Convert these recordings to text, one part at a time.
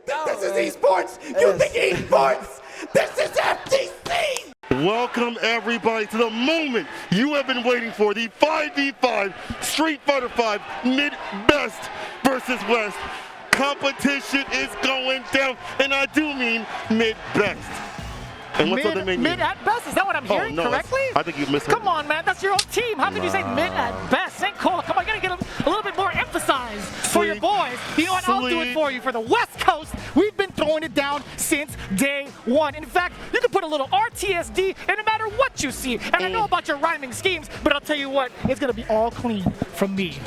think this is esports? You think esports? This is FTC! Welcome everybody to the moment you have been waiting for, the 5v5 Street Fighter 5 Mid-Best versus West. Competition is going down, and I do mean Mid-Best. And what's on the menu? Mid at best? Is that what I'm hearing correctly? I think you missed it. Come on, man. That's your own team. How can you say mid at best? St. Cole, come on. You got to get a little bit more emphasized for your boys. You know what? I'll do it for you. For the West Coast, we've been throwing it down since day one. In fact, you can put a little RTSD in no matter what you see. And I know about your rhyming schemes, but I'll tell you what, it's going to be all clean from me.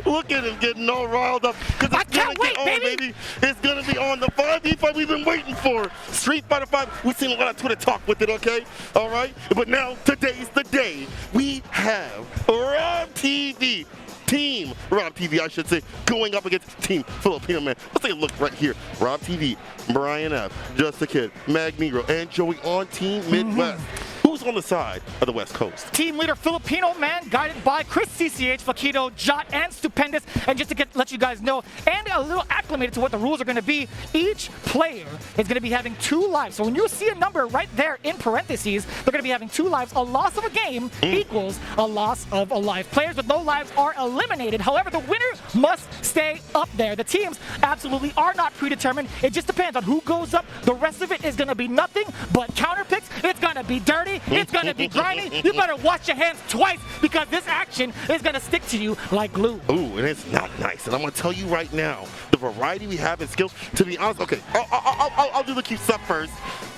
Look at him getting all riled up. I can't wait, baby. It's going to be on the 5v5 we've been waiting for. Street Fighter 5. We've seen a lot of Twitter talk with it, okay? All right? But now, today's the day. We have Rob TV. Team Rob TV, I should say, going up against Team Filipino Man. Let's take a look right here. Rob TV, Brian F, Just a Kid, Mag Negro, and Joey on Team Midwest. Who's on the side of the West Coast? Team leader Filipino Man, guided by Chris CCH, Flaquito, Jot, and Stupendous. And just to let you guys know, and a little acclimated to what the rules are going to be, each player is going to be having 2 lives. So when you see a number right there in parentheses, they're going to be having 2 lives. A loss of a game equals a loss of a life. Players with no lives are eliminated. However, the winner must stay up there. The teams absolutely are not predetermined. It just depends on who goes up. The rest of it is going to be nothing but counter picks. It's going to be dirty. It's going to be grimy. You better wash your hands twice because this action is going to stick to you like glue. Ooh, and it's not nice. And I'm going to tell you right now, the variety we have in skills, to be honest, okay, I'll do the cute stuff first.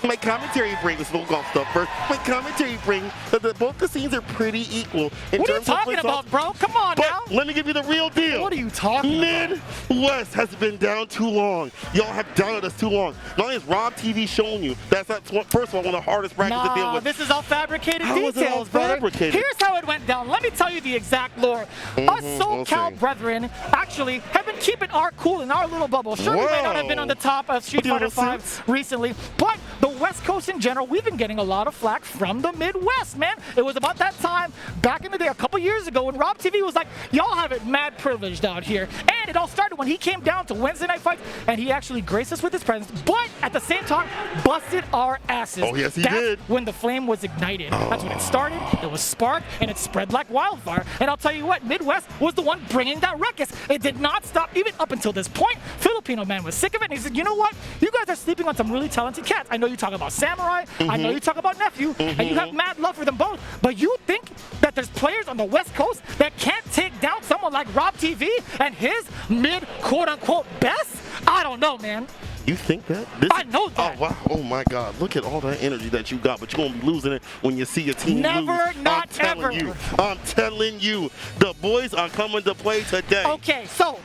My commentary brings the smoke golf stuff first. My commentary brings both the scenes are pretty equal. What are you talking about, bro? Come on now. Let me give you the real deal. What are you talking about? Midwest has been down too long. Y'all have doubted us too long. Not only has Rob TV shown you that's first of all one of the hardest brackets to deal with. This is all fabricated How details, is it all brother. fabricated? Here's how it went down. Let me tell you the exact lore. Us SoCal brethren actually have been keeping our cool in our little bubble. Sure, we may not have been on the top of Street Fighter 5 recently, but the West Coast in general, we've been getting a lot of flack from the Midwest, man. It was about that time back in the day, a couple years ago, when Rob TV was like, y'all have it mad privileged out here. And it all started when he came down to Wednesday Night Fights, and he actually graced us with his presence, but at the same time, busted our asses. Oh, yes, he did. When the flame was ignited. That's when it started, it was sparked, and it spread like wildfire. And I'll tell you what, Midwest was the one bringing that ruckus. It did not stop even up until this point. Filipino Man was sick of it, and he said, you know what? You guys are sleeping on some really talented cats. I know you talk about Samurai, I know you talk about Nephew, and you have mad love for them both, but you think that there's players on the West Coast that can't take down someone like Rob TV and his mid-quote-unquote best? I don't know, man. You think that? I know that. Oh, wow. Oh, my God. Look at all that energy that you got, but you're going to be losing it when you see your team lose. Never, not ever. I'm telling you, the boys are coming to play today. Okay, so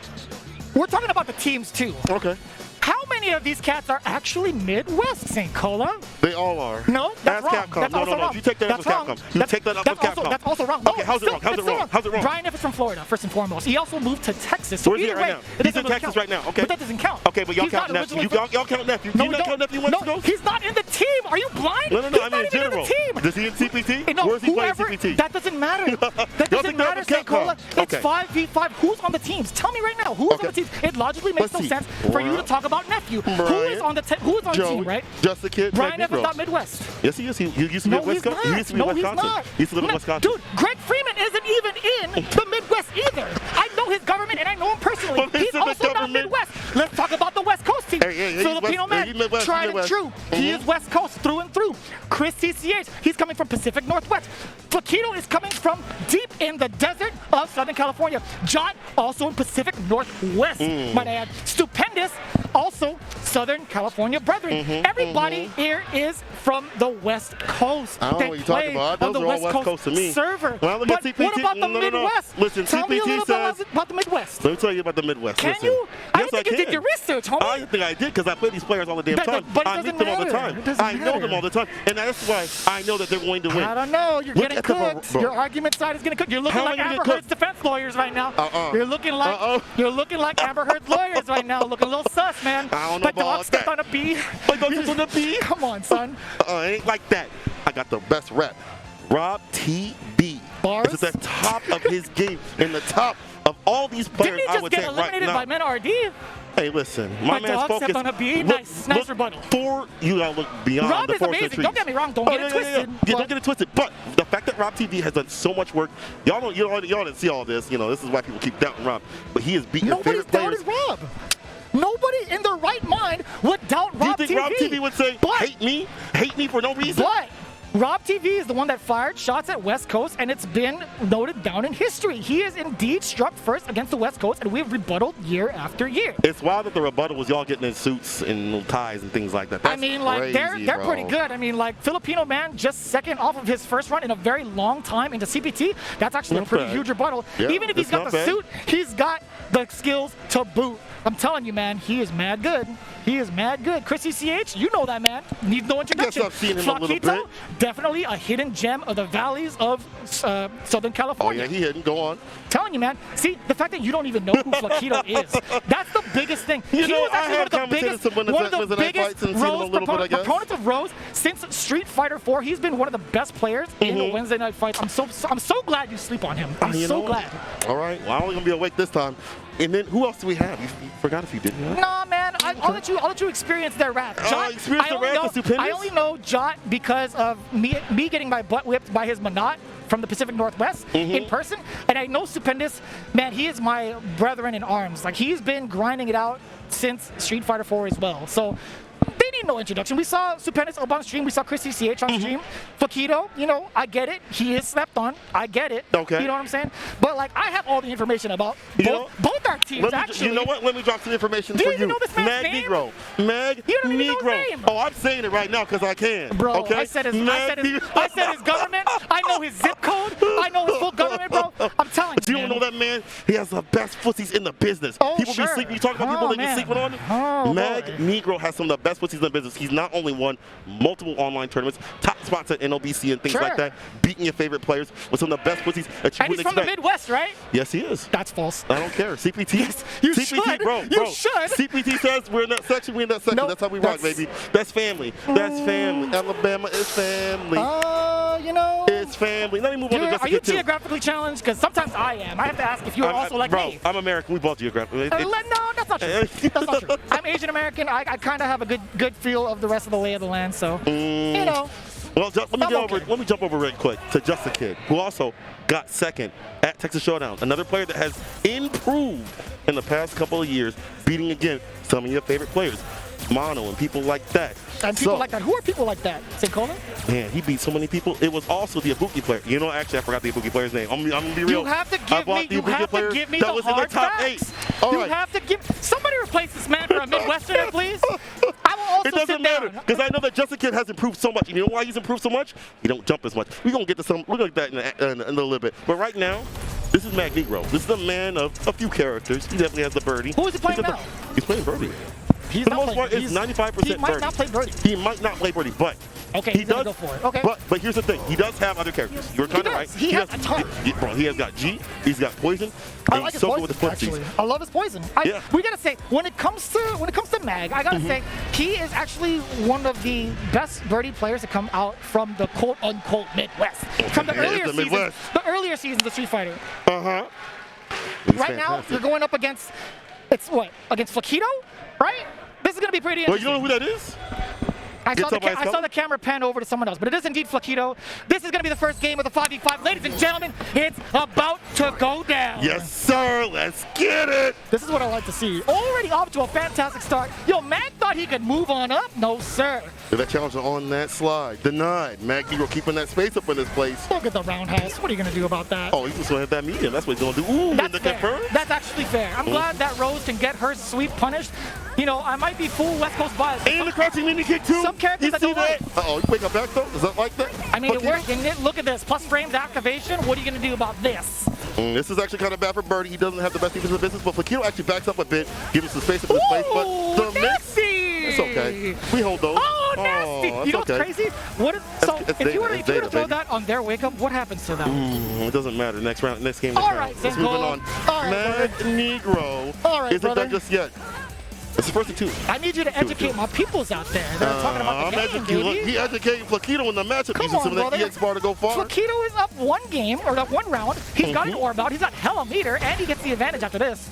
we're talking about the teams, too. Okay. How many of these cats are actually Midwest, St. Cola? They all are. No, that's wrong. Capcom. That's also wrong. You take that up with Capcom. You take that up with Capcom. That's also wrong. Okay, how's it wrong? How's it wrong? How's it wrong? Brian F is from Florida, first and foremost. He also moved to Texas. So where's he right now? He's in Texas right now. Okay. But that doesn't count. Okay, but y'all count Nephew. Y'all count Nephew. No, you not count Nephew West Coast? He's not in the team. Are you blind? No, He's I mean in general. Does he in CPT? No, where's he playing CPT? That doesn't matter. That doesn't matter, St. Cola. It's 5v5. Who's on the teams? Tell me right now. Who's on the teams? It logically makes no sense for you to talk about Nephew. Who is on the team, right? Just a Kid. Brian F is not Midwest. Yes, he is. He used to be at Wisconsin. He used to be at Wisconsin. He used to live in Wisconsin. Dude, Greg Freeman isn't even in the Midwest either. I know his government and I know him personally. He's also not Midwest. Let's talk about the West Coast team. Filipino Man, tried and true. He is West Coast through and through. Chris CCH, he's coming from Pacific Northwest. Flaquito is coming from deep in the desert of Southern California. Jot, also in Pacific Northwest, might I add. Stupendous, also Southern California brethren. Everybody here is from the West Coast. I don't know what you're talking about. Those are all West Coast to me. Server. Well, But what about the Midwest? Listen, Tell me a little says, about the Midwest. Let me tell you about the Midwest. Can Listen. you? I Yes, don't think you did your research, homie. I think I did because I play these players all the damn time. But it I meet doesn't them all the matter. time. I know them all the time. And that's why I know that they're going to win. I don't know. You're getting cooked. Your argument side is getting cooked. You're looking like Amber Heard's defense lawyers right now. You're looking like Amber Heard's lawyers right now. Looking a little sus, man. I don't know about that. Stepped on a bee. Like dogs on a bee? Come on, son. It ain't like that. I got the best rep. Rob TB. Bars? This is the top of his game and the top of all these players, Didn't he I just would get say right eliminated now. by Men RD? Hey, listen, my man's dog focused. stepped on a bee. Nice rebuttal. You gotta look beyond Rob the is forest and amazing. trees. Don't get me wrong. Don't get it twisted. Yeah, don't get it twisted. But the fact that Rob TV has done so much work, y'all didn't see all this. You know, this is why people keep doubting Rob. But he has beaten your Nobody's favorite players. doubted Rob. Nobody in their right mind would doubt Rob Do you think Rob TV would say, hate me for no reason? But Rob TV is the one that fired shots at West Coast, and it's been noted down in history. He has indeed struck first against the West Coast, and we've rebutted year after year. It's wild that the rebuttal was y'all getting in suits and ties and things like that. That's like crazy, they're bro. pretty good. I mean, like Filipino man just second off of his first run in a very long time into CPT. That's actually Not a pretty bad. huge rebuttal. Yeah, Even if he's it's got not the bad. suit, he's got the skills to boot. I'm telling you, man, he is mad good. He is mad good. Chrissy CH, you know that man. Needs no introduction. I've seen him a little Flaquito, bit. definitely a hidden gem of the valleys of Southern Oh, California. yeah, he hadn't. Go on. Telling you, man. See, the fact that you don't even know who Flaquito is, that's the biggest thing. You He know, was I actually had one of the commentators biggest, when the one of the Wednesday night biggest fights and seen him a Rose little bit, I guess. proponents of Rose since Street Fighter 4. He's been one of the best players in the Wednesday night fights. I'm so glad you sleep on him. I'm You so know glad. what? All right. Well, I'm only gonna be awake this time. And then who else do we have? You forgot if you didn't. Right? Nah, man, I'll let you experience their wrath. Jot, experience the wrath of Stupendous? I only know Jot because of me getting my butt whipped by his Manat from the Pacific Northwest in person, and I know Stupendous, man, he is my brethren in arms. Like, he's been grinding it out since Street Fighter 4 as well. So they need no introduction. We saw Stupendous up on stream. We saw Chrissy CH on stream. Flaquito, you know, I get it. He is slept on. I get it. Okay. You know what I'm saying? But, like, I have all the information about both our teams, actually. You know what? Let me drop some information Do for you even know this man's Mag name? Negro. Mag You don't even know Negro. his name. Oh, I'm saying it right now because I can. Bro, okay? I said his Negro. government. I know his zip code. I know his full government, bro. I'm telling Do you, you man. know that man? He has the best pussies in the business. Oh, People sure. be sleeping. You talk about people that be sleeping on him. Oh, Mag boy. Negro has some of the best pussies in the business. He's not only won multiple online tournaments, top spots at NOBC and things Sure. like that, beating your favorite players with some of the best pussies that you And he's wouldn't from the expect. Midwest, right? Yes, he is. That's false. I don't care. CPT. you CPT, should. bro. You should. CPT says we're in that section. We're in that section. Nope, That's how we rock, that's- baby. That's family. That's family. Alabama is family. You know. It's family. Let me move on to Are Jessica you too. geographically challenged? Because sometimes I am. I have to ask if you are also like bro, me. I'm American. We both geographically. No, that's not true. That's not true. I'm Asian American. I kind of have a good feel of the rest of the lay of the land. So, you know. Well, let me jump over real quick to Just a Kid, who also got second at Texas Showdown. Another player that has improved in the past couple of years, beating again some of your favorite players, Mono and people like that. And people like that. Who are people like that? St. Cola? Man, he beat so many people. It was also the Ibuki player. You know, actually, I forgot the Ibuki player's name. I'm gonna be real. You have to I give bought me. the You Ibuki have player to give me that the was in the hard top facts. 8. All You right. have to give. Somebody replace this man for a Midwesterner, please. I will also It doesn't sit matter down. because I know that Just a Kid has improved so much. And you know why he's improved so much? He don't jump as much. We're gonna get to some. We're gonna get that in a little bit. But right now, this is Mag Negro. This is a man of a few characters. He definitely has the birdie. Who is he playing now? He's playing birdie. He's For the not most playing- part, it's he's- 95% He might birdie. not play birdie. He might not play birdie, but Okay, he he's gonna does go for it. Okay. But here's the thing: he does have other characters. You were kind of right. does. He has a ton. Bro, he has got G. He's got Poison. I And like he's his so good poison, with the footsies. actually. I love his poison. Yeah. We gotta say, when it comes to Mag, I gotta say he is actually one of the best birdie players to come out from the quote unquote Midwest. From the Yeah, it's earlier the seasons, Midwest. of Street Fighter. Uh-huh. Right now, you're going up against against Flaquito, right? This is gonna be pretty Well, you interesting. don't know who that is? I Gets up by his saw color? the camera pan over to someone else, but it is indeed Flaquito. This is going to be the first game of the 5v5. Ladies and gentlemen, it's about to go down. Yes, sir. Let's get it. This is what I like to see. Already off to a fantastic start. Yo, Mag thought he could move on up. No, sir. That challenge on that slide. Denied. Mag Negro keeping that space up in this place. Look at the roundhouse. What are you going to do about that? Oh, he's just going to hit that medium. That's what he's going to do. Ooh, in That's the fair. confirm. That's actually fair. I'm glad that Rose can get her sweep punished. You know, I might be full West Coast bias. And the crouching mini kick, too. Some characters you I see don't that? like. Uh-oh, you wake up back, though? Is that like that? I mean, it Flaquito? worked, didn't it? Look at this. Plus frames activation. What are you going to do about this? This is actually kind of bad for Birdie. He doesn't have the best defense in the business, but Flaquito actually backs up a bit, gives him some space up in his place. But Ooh, the nasty! It's okay. We hold those. Oh, nasty! that's You know what's okay. crazy? So It's if you were data, to throw baby. that on their wake up, what happens to them? It doesn't matter. Next round, next game. All Next right, round. Let's then move go. on. All right, Mag brother. Negro All right, isn't brother. done just yet. It's the first of two. I need you to educate my peoples out there that are talking about the I'm game, educating. Look, baby. he educating Flaquito in the matchup. Come Using on, some of that brother. EX bar to go far. Flaquito is up one game, or that one round. He's got an orb out. He's got hella meter, and he gets the advantage after this.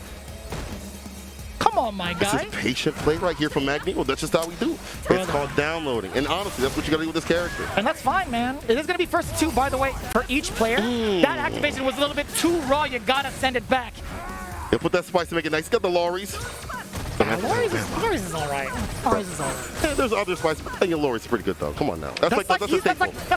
Come on, my This guy. is patient play right here from Negro. That's just how we do. Brother. It's called downloading. And honestly, that's what you got to do with this character. And that's fine, man. It is going to be first to two, by the way, for each player. That activation was a little bit too raw. You got to send it back. Yeah, put that spice to make it nice. Got the Loris. Lori's is all right. Lori's is all right. Yeah, there's other spice. I think your Loris pretty good, though. Come on now. That's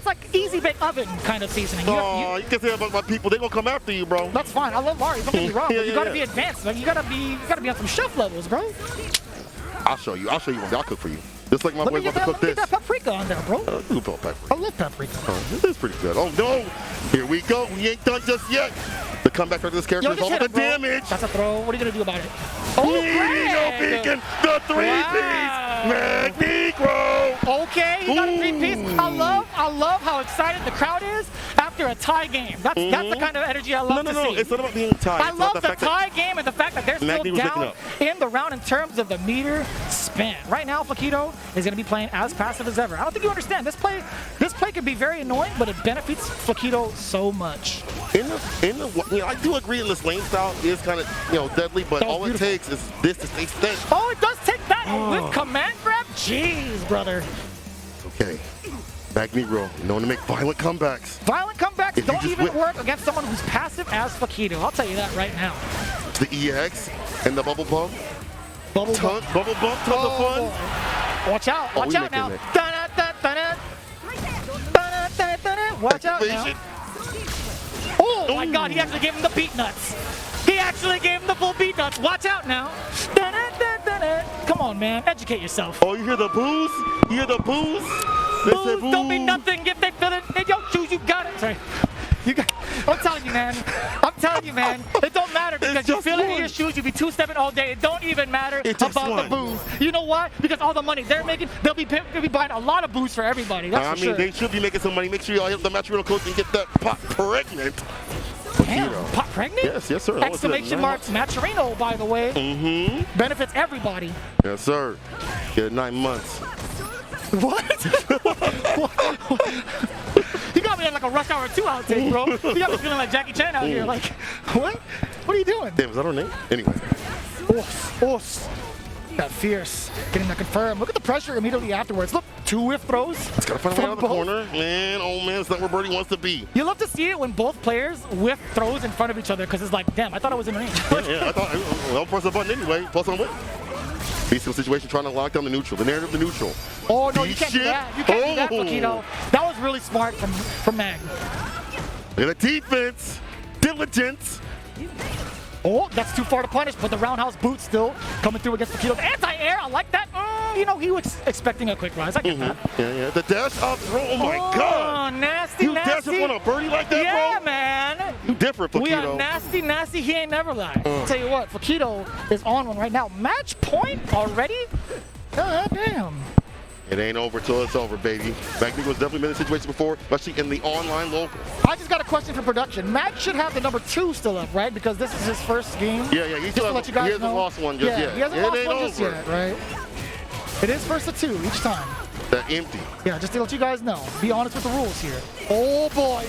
like easy bake oven kind of seasoning. You can say about my people. They gonna come after you, bro. That's fine. I love Lori's. Don't get me wrong. Yeah, but you yeah, gotta yeah. be advanced. Like you gotta be on some chef levels, bro. I'll show you. I'll one. I'll cook for you. Just like my boy's about to cook this. Get that paprika on there, bro. Do bell pepper. I love paprika. This is pretty good. Oh no! Here we go. We ain't done just yet. The comeback for this character is all hit the him, bro. damage. That's a throw. What are you gonna do about it? Oh, Negro beacon, the three-piece Negro. Okay, he got a three-piece. I love how excited the crowd is after a tie game. That's the kind of energy I love to see. No. It's not about being tied. I love the tie game and the fact that they're still down in the round in terms of the meter spent. Right now, Flaquito is going to be playing as passive as ever. I don't think you understand. This play can be very annoying, but it benefits Flaquito so much. I do agree in this lane style is kind of deadly, but all it takes is this to stay steady. Oh, it does take that with command grab. Jeez, brother. Okay. Negro, known to make violent comebacks. Violent comebacks don't even work against someone who's passive as Flaquito. I'll tell you that right now. The EX and the bubble bump. Bubble bump, tons of fun. Watch out now. Watch out now. Oh my God, he actually gave him the beat nuts. He actually gave him the full beat nuts. Watch out now. Come on, man, educate yourself. Oh, you hear the boos? You hear the boos? Boos don't mean nothing if they feel it in your shoes. You got it. Sorry. I'm telling you, man. It don't matter because you feel it in your shoes. You be two-stepping all day. It don't even matter about the booze. You know why? Because all the money they're making, they'll be buying a lot of booze for everybody. That's for sure. They should be making some money. Make sure y'all hit the Matcherino coach and get that pot pregnant. Damn, pot pregnant? Yes, sir. Exclamation mark Matcherino, by the way. Benefits everybody. Yes, sir. Get 9 months. What? You got me in like a Rush Hour 2 outtake, bro. You got me feeling like Jackie Chan out here. Like, what? What are you doing? Damn, is that her name? Anyway. That fierce. Getting that confirmed. Look at the pressure immediately afterwards. Look, 2 whiff throws. It's got to find a way out of the corner. Man, oh man, it's not where Birdie wants to be. You love to see it when both players whiff throws in front of each other because it's like, damn, I thought I was in range. I thought, well, press the button anyway. Plus on win. Beast situation trying to lock down the neutral. The narrative, the neutral. Oh, no, you can't do that. You can't do that, Flaquito. That was really smart from Mag. Look at the defense. Diligence. Oh, that's too far to punish, but the roundhouse boot still coming through against Flaquito. Anti-air, I like that. He was expecting a quick rise. I get that. Yeah. The dash up throw. Oh my God. Nasty. You dash up on a birdie like that, bro? Yeah, man. You different, Flaquito. We are nasty. He ain't never lied. I'll tell you what, Flaquito is on one right now. Match point already? God damn. It ain't over till it's over, baby. Magnego's definitely been in a situation before, especially in the online local. I just got a question for production. Mag should have the number 2 still up, right? Because this is his first game. Yeah. He hasn't lost one just yet. He hasn't lost one just yet, right? It is first to 2 each time. That empty. Yeah, just to let you guys know. Be honest with the rules here. Oh boy.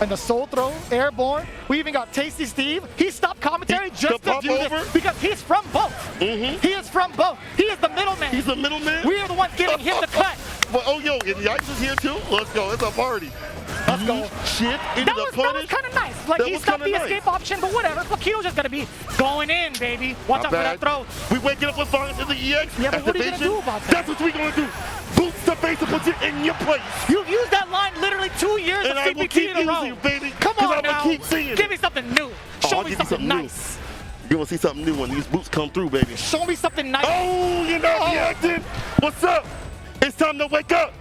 And the soul throw, airborne. We even got Tasty Steve. He stopped commentary just to do this because he's from both. He is from both. He is the middleman. He's the middleman? We are the ones giving him the cut. Well, and the ice is here too? Let's go. It's a party. Let's go. Shit into the punish. That was kind of nice. Like, he stopped the escape option, but whatever. Flaquito's just going to be going in, baby. Watch out for that throw. We waking up with violence in the EX. Yeah, but what are you going to do about that? That's what we're going to do. Boots the face and put it in your place. You've used that line literally 2 years of CPT in a row. You, baby. Come on now. Keep seeing Give me something new. Show me something nice. You're going to see something new when these boots come through, baby. Show me something nice. Oh, you're not reacting. What's up? It's time to wake up.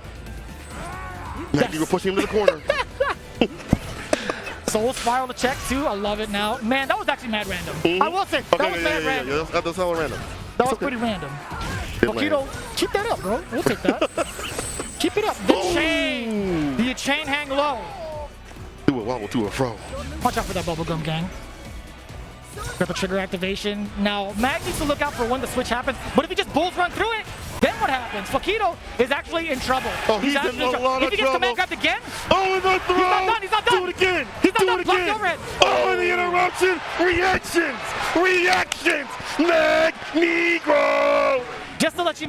Maggie, we're pushing him to the corner. Soul spiral to check too. I love it now. Man, that was actually mad random. I will say, that was mad random. That's hella random. That was pretty random. Flaquito, keep that up, bro. We'll take that. Keep it up. The chain. The chain hang low. Do a wobble to a fro. Watch out for that bubblegum gang. Got the trigger activation. Now, Mag needs to look out for when the switch happens, but if he just bulls run through it, then what happens? Flaquito is actually in trouble. Oh, he's in actually a lot of If he gets trouble. command grabbed again, Oh, and the throw! he's not done, he's not done. Do it again! He's not Do done. it Blocked again! over it. Oh, and the interruption! Reactions! Reactions! Negro! just to let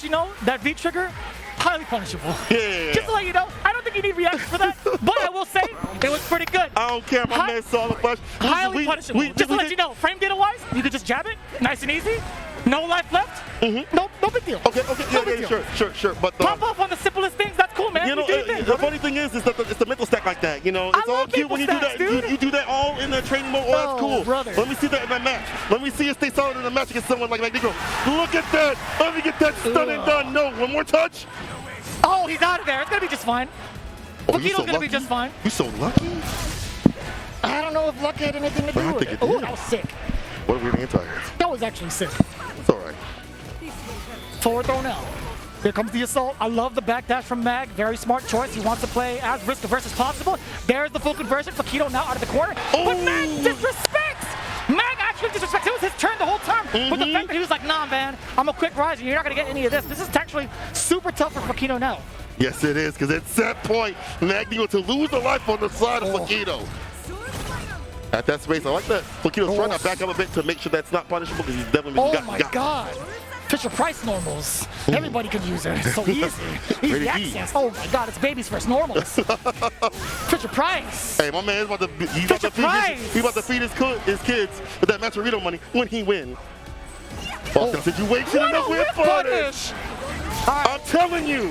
you know, that V trigger, highly punishable. Yeah. Just to let you know, I don't think you need reaction for that, but I will say, it was pretty good. I don't care, my man saw the flash. Highly punishable. Just to let you know, frame data wise, you could just jab it, nice and easy. No life left. No big deal. Okay, No big yeah, deal. sure. But Pop off on the simplest things. That's cool, man. you know, do your thing, the funny thing is that it's the mental stack like that. You know, it's I all love cute when you mental do that. stacks, dude. You do that all in the training mode. Oh, that's Oh, cool. brother. Let me see that in that match. Let me see it stay solid in the match against someone like Negro. Look at that. Let me get that stun and done. No, one more touch. Oh, he's out of there. It's gonna be just fine. Oh, you Flaquito's so gonna be lucky. just fine. You so lucky. I don't know if luck had anything to do I with think it. it Oh, did. that was sick. What a weird anti-hit. That was actually sick. It's all right. Forward throw now. Here comes the assault. I love the backdash from Mag. Very smart choice. He wants to play as risk-averse as possible. There's the full conversion. Flaquito now out of the corner. But Mag disrespects! Mag actually disrespects. It was his turn the whole time. But the fact that he was like, nah, man, I'm a quick riser. You're not going to get any of this. This is actually super tough for Flaquito now. Yes, it is, because at that point, Negro to lose the life on the side of Flaquito. At that space, I like that. Flaquito's trying to back up a bit to make sure that's not punishable, because he's definitely Oh my God. Fisher Price normals. Everybody could use it. It's so easy. Easy Ready to access. Oh my God, it's babies first normals. Fisher Price. Hey, my man is about to he's about to feed his kids with that Maturito money when he win. Boston situation What and the a whip whip punish. I'm telling you.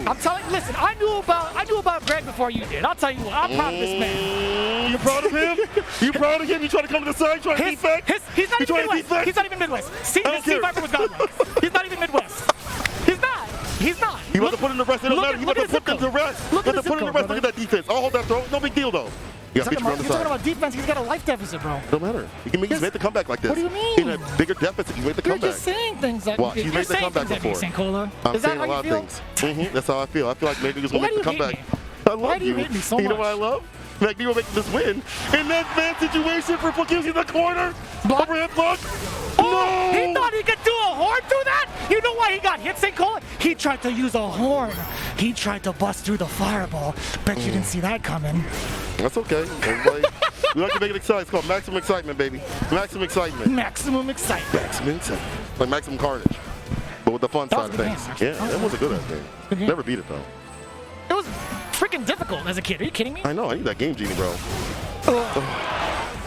Listen, I knew about Greg before you did. I'll tell you what, I'm proud of this man. You proud of him? You proud of him? You trying to come to the side, trying to defect? He's not You even trying to Midwest. defect? He's not even Midwest. See, I don't Sea care. Viper was godlike. He's not even Midwest. He's not. He's not. You want to put him to rest? It don't matter. You want to put them to rest. Look You at want to put him to rest. Look at that defense. I'll hold that throw. No big deal, though. You got to You're on the talking side. about defense. He's got a life deficit, bro. Don't matter. He's made the comeback like this. What do you mean? In a bigger deficit, he made the You're comeback. just saying things that Watch, he's you're made the saying comeback things at me, before. Sankola. I'm Is that saying how a lot you of feel? things. That's how I feel. I feel like Negro's going Why to make the do you hate comeback. me? I love Why do you hate me so You know what I much? love? Negro making this win. In that bad situation for Flaquito in the corner. Block. Overhead block. Oh, No! he thought he could do a horn through that? You know why he got hit, Sankola? He tried to use a horn. He tried to bust through the fireball. Bet you didn't see that coming. That's okay. Everybody, we like to make it exciting. It's called maximum excitement, baby. Maximum excitement. Maximum excitement. Maximum excitement. Like maximum carnage. But with the fun That side was of a good things. game, actually. Yeah, that was a good Good game. game. Never beat it, though. It was freaking difficult as a kid. Are you kidding me? I know. I need that game genie, bro. All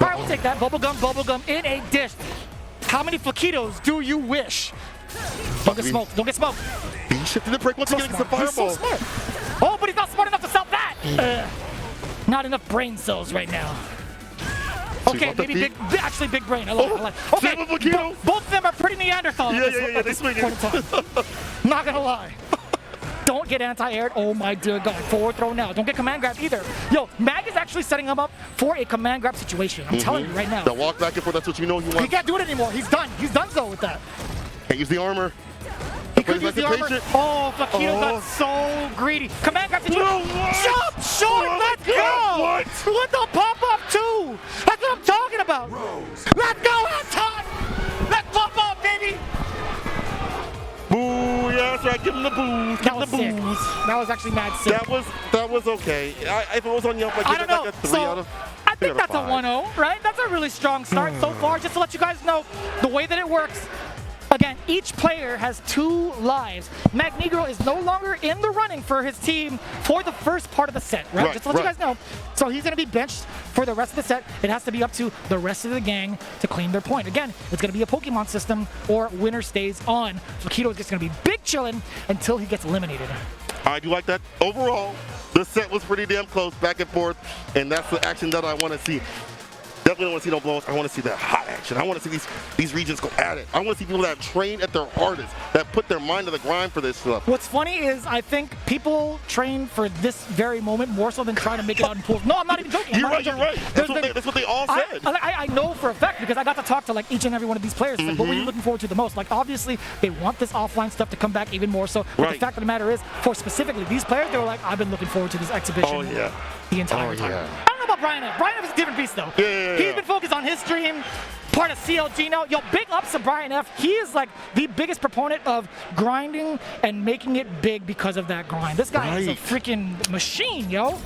right, we'll take that. Bubblegum in a dish. How many Flaquitos do you wish? Don't get smoked. Don't get smoked. He shifted the break once again against the He's so fireball. smart. Oh, but he's not smart enough to sell that. Not enough brain cells right now. Okay, want the maybe feet? actually big brain. I like it. I like it. Okay, Same with Flaquito. both of them are pretty Neanderthal. Yeah, they swing it. Not gonna lie. Don't get anti-aired. Oh my dear God. Forward throw now. Don't get command grab either. Yo, Mag is actually setting him up for a command grab situation. I'm telling you right now. The walk back and forth, that's what you know he He wants. can't do it anymore. He's done. He's done so with that. Can't use the armor. He could use the armor. Patient. Oh, Flaquito Oh. got so greedy. Command grab situation. No, what? Jump short. Oh, Let's God, go. what? Let the pop up too. That's what I'm talking about. Let's go, Anton. Let's pop up, baby. Boo, yeah, that's right. Give him the booze. Give That him was the sick. booze. That was actually mad sick. That was okay. If it was on Yelp, I'd I give don't it know. like a 3 So, out of I think 3 out of that's a 5. 1-0, right? That's a really strong start so far. Just to let you guys know the way that it works. Again, each player has 2 lives. Negro is no longer in the running for his team for the first part of the set, right? Right, Just to let you right. guys know. So he's going to be benched for the rest of the set. It has to be up to the rest of the gang to claim their point. Again, it's going to be a Pokemon system or winner stays on. Flaquito is just going to be big chilling until he gets eliminated. I do like that. Overall, the set was pretty damn close, back and forth, and that's the action that I want to see. Definitely don't want to see no blows. I want to see that hot action. I want to see these regions go at it. I want to see people that have trained at their hardest, that put their mind to the grind for this stuff. What's funny is I think people train for this very moment more so than trying to make it out in pools. No, I'm not even joking. You're right. That's what they all said. I know for a fact because I got to talk to like each and every one of these players. Like, what were you looking forward to the most? Like, obviously, they want this offline stuff to come back even more so. But the Right. fact of the matter is, for specifically these players, they were like, I've been looking forward to this exhibition Oh, yeah. the entire Oh, time. yeah. I don't know about Brian. Brian is a different beast, though. Yeah. He's been focused on his stream, part of CLG now. Yo, big ups to Brian F. He is like the biggest proponent of grinding and making it big because of that grind. This guy is a freaking machine, yo.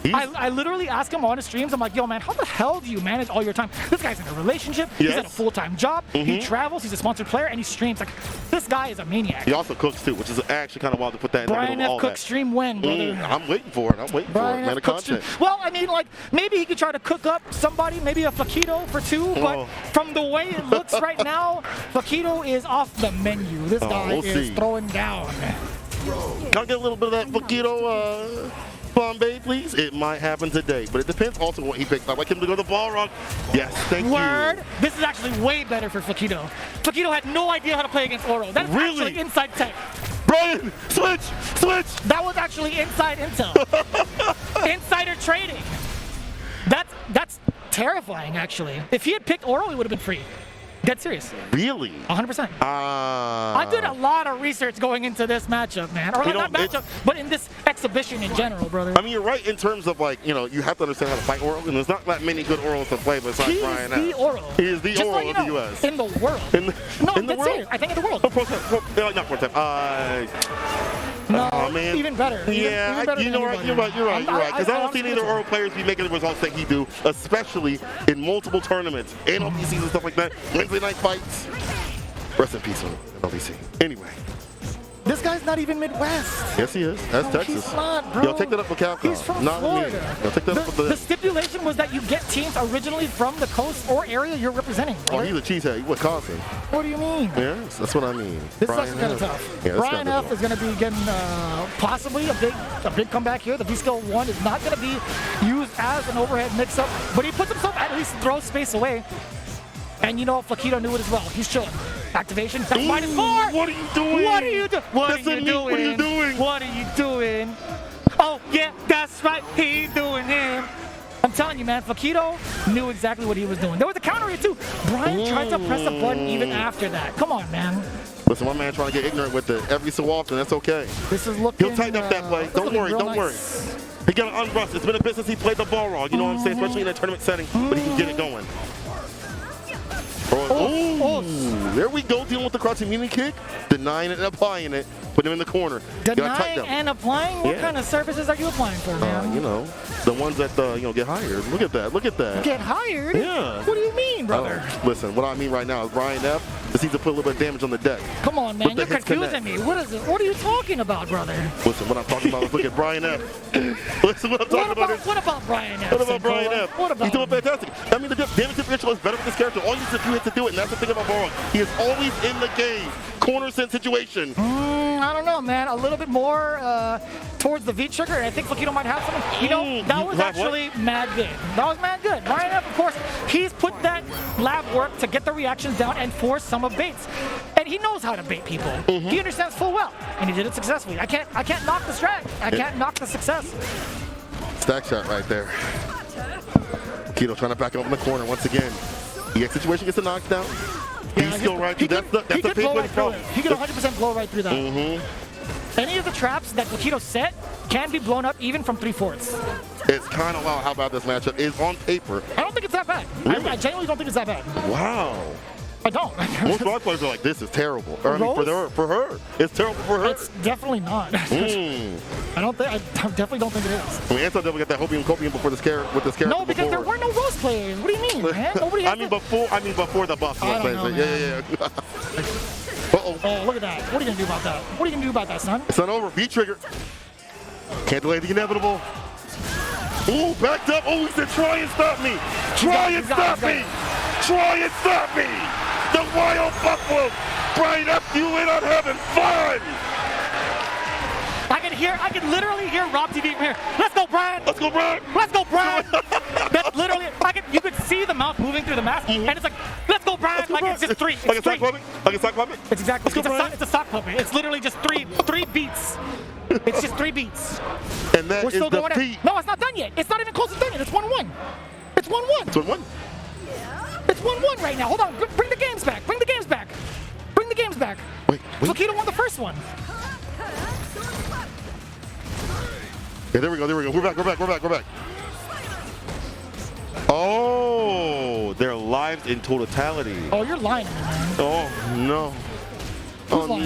I literally ask him on his streams, I'm like, yo, man, how the hell do you manage all your time? This guy's in a relationship, he's in a full-time job, he travels, he's a sponsored player, and he streams. Like, this guy is a maniac. He also cooks too, which is actually kind of wild to put that in the middle of all that. Brian F. Cook stream when, brother? I'm waiting for it. I'm waiting for it, man. The content. Well, I mean, like, maybe he could try to cook up somebody, maybe a Flaquito for 2, but from the way it looks right now, Flaquito is off the menu. This guy is throwing down. Can I get a little bit of that Flaquito Bombay, please? It might happen today, but it depends also on what he picks. I'd like him to go to the ball rock. Yes, thank you. This is actually way better for Flaquito. Flaquito had no idea how to play against Oro. That's actually inside tech. Brian, switch! That was actually inside intel. Insider trading. That's terrifying, actually. If he had picked Oro, he would have been free. Dead serious. Really? 100%. I did a lot of research going into this matchup, man. Or not matchup, but in this exhibition in general, brother. I mean, you're right in terms of, like, you know, you have to understand how to fight Oro, and there's not that many good Oros to play besides Brian F. He is the Oro. He is the Oro of the U.S. In the world. In the world? Serious. I think in the world. Not pro time. No, man. Even better. Yeah, Even better you're right. Because I don't see any of the Oro players be making the results that he do, especially in multiple tournaments, NLDCs and stuff like that. Wednesday night fights. Rest in peace, NLDC. Anyway. This guy's not even Midwest. Yes, he is. That's Texas. He's not, bro. Yo, take that up with Capcom. He's from Florida. Yo, take that up with the stipulation was that you get teams originally from the coast or area you're representing. Oh, he's a cheesehead. He's Wisconsin. What do you mean? Yes, that's what I mean. This is actually kind of tough. Yeah, Brian F. is going to be getting possibly a big comeback here. The V-Skill 1 is not going to be used as an overhead mix-up, but he puts himself at least throw space away. And you know, Flaquito knew it as well. He's chilling. Activation. That's -4. What are you doing? What are you doing? What are you doing? What are you doing? Oh, yeah, that's right. He's doing him. I'm telling you, man, Flaquito knew exactly what he was doing. There was a counter here, too. Brian tried to press a button even after that. Come on, man. Listen, my man trying to get ignorant with it every so often. That's okay. This is looking... He'll tighten up that play. Don't worry. He got to unrust. It's been a bit since he played the ball wrong. You know what I'm saying? Especially in a tournament setting. But he can get it going. There we go, dealing with the crouching mini kick, denying it and applying it, putting him in the corner. Denying and applying? What kind of services are you applying for, man? You know, the ones that, get hired. Look at that. Get hired? Yeah. What do you mean, brother? Listen, what I mean right now is Brian F. just needs to put a little bit of damage on the deck. Come on, man, you're confusing me. What is it? What are you talking about, brother? Listen, what I'm talking about is look at Brian F. Listen, what I'm talking about is... What about Brian F? What about Brian F? He's doing fantastic. I mean, the damage differential is better with this character. All you need is a few hits to do it, and that's the thing about Borog. He is always in the game. Corner sense situation. I don't know, man. A little bit more towards the V trigger, and I think Flaquito might have something. You know, that was actually mad good. That was mad good. Brian F, of course, he's put that lab work to get the reactions down and force some of baits. And he knows how to bait people. He understands full well, and he did it successfully. I can't knock the strat. I can't knock the success. Stack shot right there. Flaquito trying to back up in the corner once again. EX situation gets a knockdown. He's still right through. That's a big way to go. He could 100% blow right through that. Any of the traps that Flaquito set can be blown up even from 3/4. It's kind of wild how bad this matchup is on paper. I don't think it's that bad. Really? I genuinely don't think it's that bad. Wow. I don't. Most Rock players are like, this is terrible. Or, I mean, for her. It's terrible for her. It's definitely not. I definitely don't think it is. I mean, Anton definitely got that hopium copium with this character. No, because there were no Rose players. What do you mean, man? Nobody has before the buff. I don't know, yeah. Oh, look at that. What are you going to do about that? What are you going to do about that, son? It's not over. V-trigger. Can't delay the inevitable. Ooh, backed up. Oh, he said, try and stop me. Try and stop me. The wild buffalo. Brian F, you in on having fun. I can literally hear Rob TV from here. Let's go, Brian. Let's go, Brian. That's literally, you could see the mouth moving through the mask, and it's like, let's go, Brian. Like it's just three. Like a sock puppet? It's exactly. It's a sock puppet. It's literally just three beats. It's just 3 beats. And that is defeat. No, it's not done yet. It's not even close to done yet. It's 1-1. It's 1-1. It's 1-1. It's 1-1 right now. Hold on. Bring the games back. Wait. Flaquito won the first one. Yeah, there we go. We're back. Oh, No, their lives in totality. Oh, you're lying to me, man. Oh, no. Oh, lying?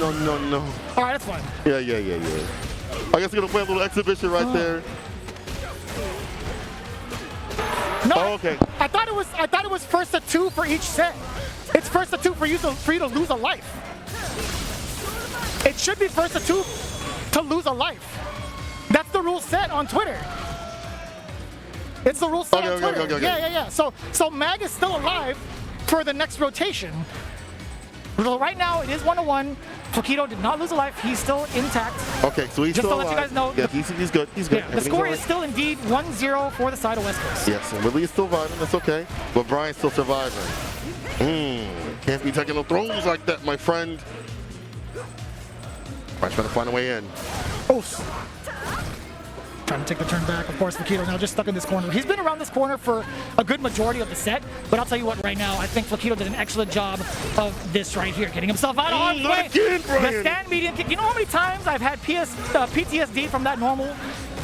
no. All right, that's fine. Yeah. I guess we're going to play a little exhibition right there. No, Oh, okay. I thought it was first to 2 for each set. It's first to 2 for you to lose a life. It should be first to 2 to lose a life. That's the rule set on Twitter. It's the rule set on Twitter. Okay. Yeah. So Mag is still alive for the next rotation. So right now it is 1-1. Flaquito did not lose a life. He's still intact. Okay, so he's Just still to let you guys know. Yeah, he's good. He's good. Yeah, the score is still indeed 1-0 for the side of West Coast. Yes, and Willie is still surviving. That's okay. But Brian's still surviving. Can't be taking no throws like that, my friend. Brian's trying to find a way in. Oh. Trying to take the turn back. Of course, Flaquito now just stuck in this corner. He's been around this corner for a good majority of the set, but I'll tell you what, right now, I think Flaquito did an excellent job of this right here, getting himself out of harm's way. The stand median kick. You know how many times I've had PTSD from that normal?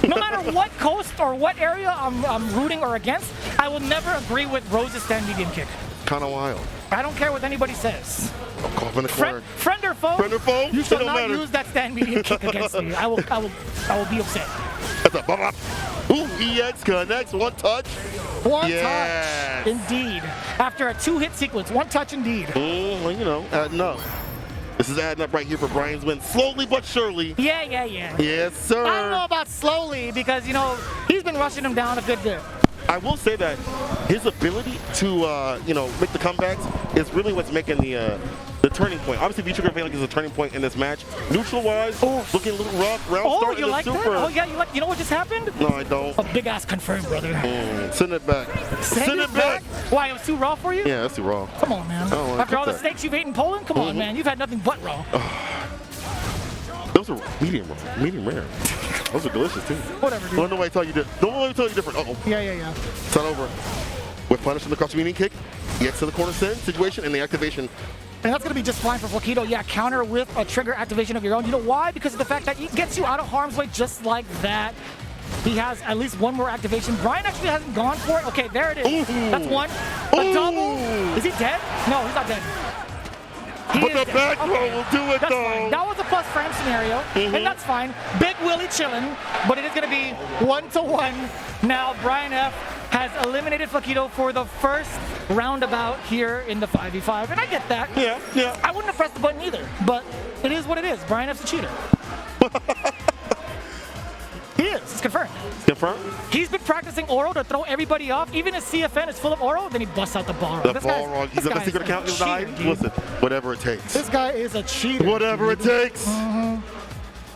No matter what coast or what area I'm rooting or against, I will never agree with Rose's stand median kick. Kind of wild. I don't care what anybody says. Call up in the corner. Friend or foe? Friend or foe? You shall not use that stand median kick against me. I will be upset. That's a bop. Ooh, EX connects, one touch. One touch, indeed. After a 2-hit sequence, one touch indeed. Well, you know, adding up. This is adding up right here for Brian's win. Slowly but surely. Yeah. Yes, sir. I don't know about slowly because, you know, he's been rushing him down a good bit. I will say that his ability to, make the comebacks is really what's making the turning point. Obviously, Geographic is a turning point in this match. Neutral-wise, looking a little rough. Round start you like super. that? Oh, yeah, you know what just happened? No, I don't. A big-ass confirm, brother. Send it back. Send it back? Why, it was too raw for you? Yeah, that's too raw. Come on, man. After all the steaks you've ate in Poland? Come on, man. You've had nothing but raw. Those are medium raw, medium rare. Those are delicious, too. Whatever, dude. Don't nobody tell you different. Uh-oh. Yeah. Turn over. With punish in the cross median kick. Gets to the corner send situation and the activation. And that's going to be just fine for Flaquito. Yeah, counter with a trigger activation of your own. You know why? Because of the fact that he gets you out of harm's way just like that. He has at least one more activation. Brian actually hasn't gone for it. Okay, there it is. Ooh. That's one. A double. Is he dead? No, he's not dead. But the back row will do it, that's though. Fine. That was a plus frame scenario, and that's fine. Big Willie chilling, but it is going to be 1-1. Now, Brian F. has eliminated Flaquito for the first roundabout here in the 5v5, and I get that. Yeah. I wouldn't have pressed the button either, but it is what it is. Brian F's a cheater. He is. It's confirmed. Confirmed? He's been practicing Oro to throw everybody off. Even his CFN is full of Oro, then he busts out the ball. The ball wrong. He's got the secret account in his eye. Listen, whatever it takes. This guy is a cheater. Whatever it takes.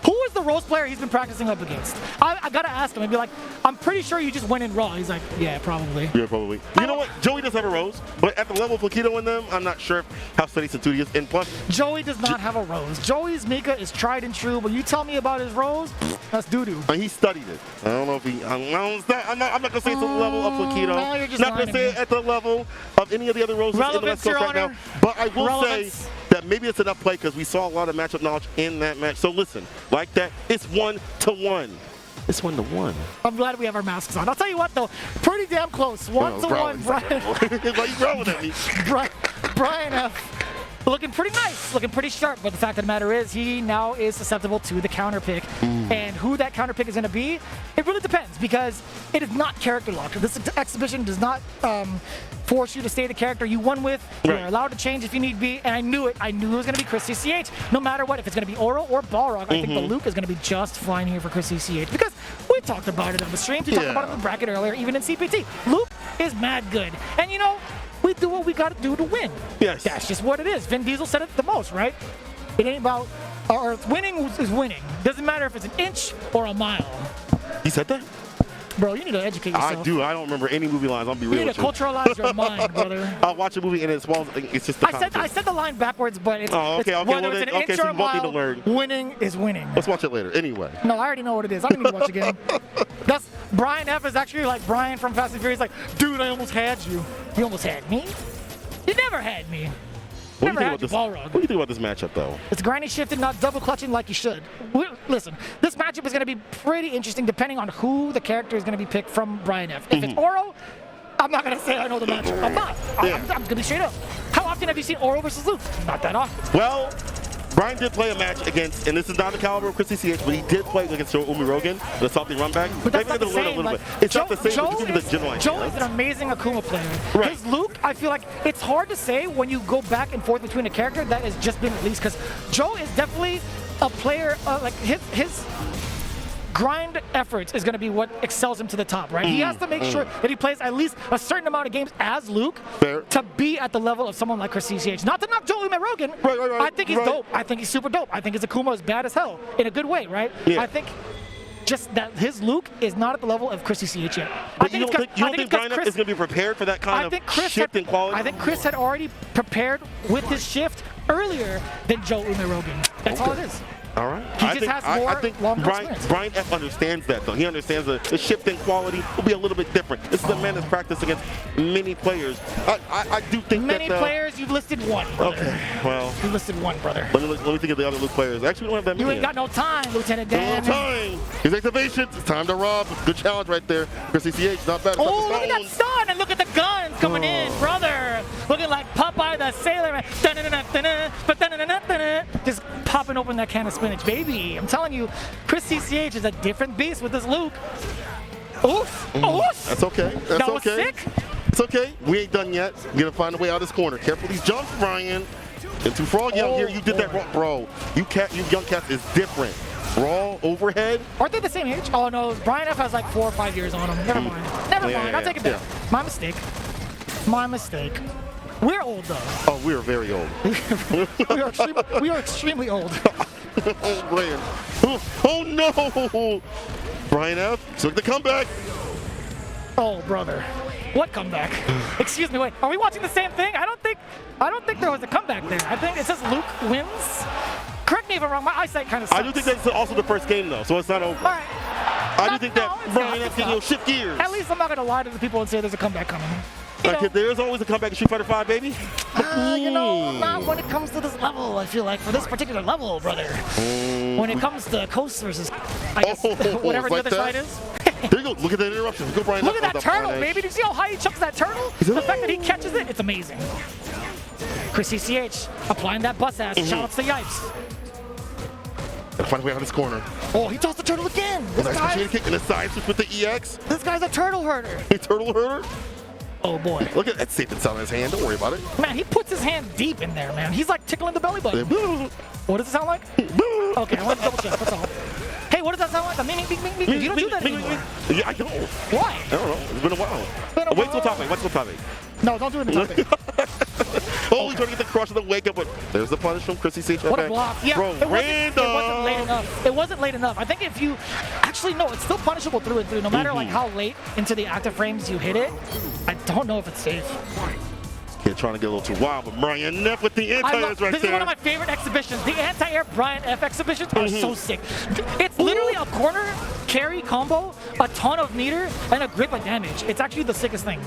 Who is the Rose player he's been practicing up against? I gotta ask him and be like, I'm pretty sure you just went in raw. He's like, yeah, probably. Yeah, probably. You know what? Joey does have a Rose, but at the level of Flaquito in them, I'm not sure how steady Centurion is. And plus, Joey does not have a Rose. Joey's Mika is tried and true, but you tell me about his Rose, that's doo-doo. He studied it. I don't know if he. I'm not gonna say it's the level of Flaquito. No, you're just not gonna say it at the level of any of the other Roses in the West Coast right now. But I will say that maybe it's enough play because we saw a lot of matchup knowledge in that match. So listen, like that, it's 1-1. It's 1-1. I'm glad we have our masks on. I'll tell you what though, pretty damn close. 1-1, Brian. Why you growling at me? Brian F. Looking pretty nice, looking pretty sharp, but the fact of the matter is he now is susceptible to the counter pick. And who that counter pick is going to be, it really depends because it is not character locked. This exhibition does not force you to stay the character you won with. You're allowed to change if you need be, and I knew it. I knew it was going to be Chris CCH. No matter what, if it's going to be Oro or Balrog, I think the Luke is going to be just fine here for Chris CCH because we talked about it on the stream. We talked about it in the bracket earlier, even in CPT. Luke is mad good. And you know, we do what we got to do to win. Yes. That's just what it is. Vin Diesel said it the most, right? It ain't about, or winning is winning. Doesn't matter if it's an inch or a mile. He said that? Bro, you need to educate yourself. I do. I don't remember any movie lines. I'll be real You need with to you. culturalize your mind, brother. I'll watch a movie and it's just the concept. I said the line backwards, but it's, okay. whether it's an inch so or a you both need to mile, learn. winning is winning. Let's watch it later. Anyway. No, I already know what it is. I don't need to watch again. That's Brian F. is actually like Brian from Fast and Furious. Like, dude, I almost had you. You almost had me. You never had me. What do you think about this matchup, though? It's grindy shifted, not double clutching like you should. Listen, this matchup is going to be pretty interesting depending on who the character is going to be picked from Brian F. If it's Oro, I'm not gonna say I know the matchup. I'm not. I'm gonna be straight up. How often have you seen Oro versus Luke? Not that often. Well, Brian did play a match against, and this is not the caliber of Chris CCH, but he did play against Joe Umi Rogan, the salty run back. But that's Maybe not the they learn a same. little Like, bit. It's not the same, but you give me the general idea. Joe is an amazing Akuma player. Right. His Luke, I feel like it's hard to say when you go back and forth between a character that has just been released, because Joe is definitely a player, like his grind efforts is going to be what excels him to the top, right? He has to make sure that he plays at least a certain amount of games as Luke Fair. to be at the level of someone like Chris CCH. Not to knock Joe Ume Rogan. Right. I think he's dope. I think he's super dope. I think his Akuma is bad as hell in a good way, right? Yeah. I think just that his Luke is not at the level of Chris CCH yet. But you don't think Brian is going to be prepared for that kind of shift in quality? I think Chris had already prepared with his shift earlier than Joe Ume Rogan. That's all it is. All right. He just has more I think longer experience. Brian F understands that, though. He understands the shift in quality will be a little bit different. This is a man that's practiced against many players. I do think many players, you've listed one, brother. Okay, well. You listed one, brother. Let me think of the other Luke players. Actually, we don't have that many. You ain't got no time, Lieutenant No Dan. time. His activations. It's time to rob. Good challenge right there. Chris CCH, not bad. Oh, look at that stun, and look at the guns coming in, brother. Looking like Popeye the Sailor Man. Just popping open that can of spinach, baby. I'm telling you, Chris CCH is a different beast with this Luke. Oof. Oof. That's okay. That's That was okay. sick. It's okay. We ain't done yet. We're gonna find a way out of this corner. Careful these jumps, Brian. And to Frog Young here, you did that wrong, bro. You young cats is different. Raw overhead. Aren't they the same age? Oh no, Brian F has like 4 or 5 years on him. Never mind. Never mind. I'll take it back. My mistake. My mistake. We're old though. Oh, we are very old. we are extremely old. Oh, Brian. Oh no! Brian F. Took the comeback. Oh, brother. What comeback? Excuse me, wait. Are we watching the same thing? I don't think there was a comeback there. I think it says Luke wins. Correct me if I'm wrong. My eyesight kind of sucks. I do think that's also the first game though, so it's not over. All right. I do think that Brian F. can shift gears. At least I'm not going to lie to the people and say there's a comeback coming. You know, There's always a comeback in Street Fighter 5, baby. you know, not when it comes to this level, I feel like, for this particular level, brother. When it comes to Coast versus, I guess, whatever the like other that? side is. There you go. Look at that interruption. Go, Brian. Look at that turtle, baby. Did you see how high he chucks that turtle? The fact that he catches it, it's amazing. Chris CCH applying that bus ass. Shout outs to Yipes. Gotta find a way out of this corner. Oh, he tossed the turtle again. Nice kick in the side switch with the EX. This guy's a turtle herder. Hey, turtle herder. Oh boy. Look at that safe and sound in his hand. Don't worry about it. Man, he puts his hand deep in there, man. He's like tickling the belly button. What does it sound like? Okay, I want to double check. That's all. Hey, what does that sound like? You don't do that anymore. Yeah, I know. Why? I don't know. It's been a while. Wait till topic. Wait till topic. No, don't do it in the topic. Oh, he's trying to get the crush of the wake up, but there's the punish from Chris CCH. What a block. Yeah, bro, it wasn't late enough. It wasn't late enough. I think if you actually no, it's still punishable through and through. No matter like how late into the active frames you hit it. I don't know if it's safe. Kid trying to get a little too wild, but Brian F with the anti-airs right This is one of my favorite exhibitions. The anti-air Brian F exhibitions are so sick. It's literally a corner carry combo, a ton of meter, and a grip of damage. It's actually the sickest thing.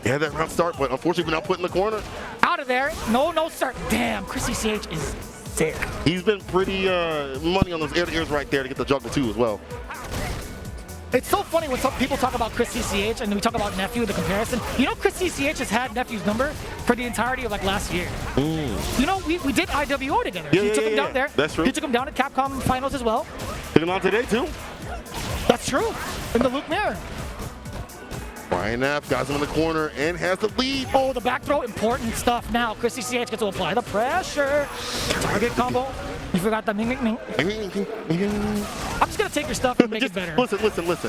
Yeah, that round start, but unfortunately we're not put in the corner. Out of there. No start. Damn, Chris CCH is sick. He's been pretty money on those air-to-airs right there to get the juggle too as well. It's so funny when some people talk about Chris CCH and we talk about Nephew, the comparison. You know, Chris CCH has had Nephew's number for the entirety of like last year. You know, we did IWO together. He took him down there. That's true. He took him down at Capcom finals as well. Took him on today too. That's true. In the Luke mirror. Brian F got him in the corner and has the lead. Oh, the back throw, important stuff now. Chris CCH gets to apply the pressure. Target combo. You forgot the ming. I'm just going to take your stuff and make it better. Listen.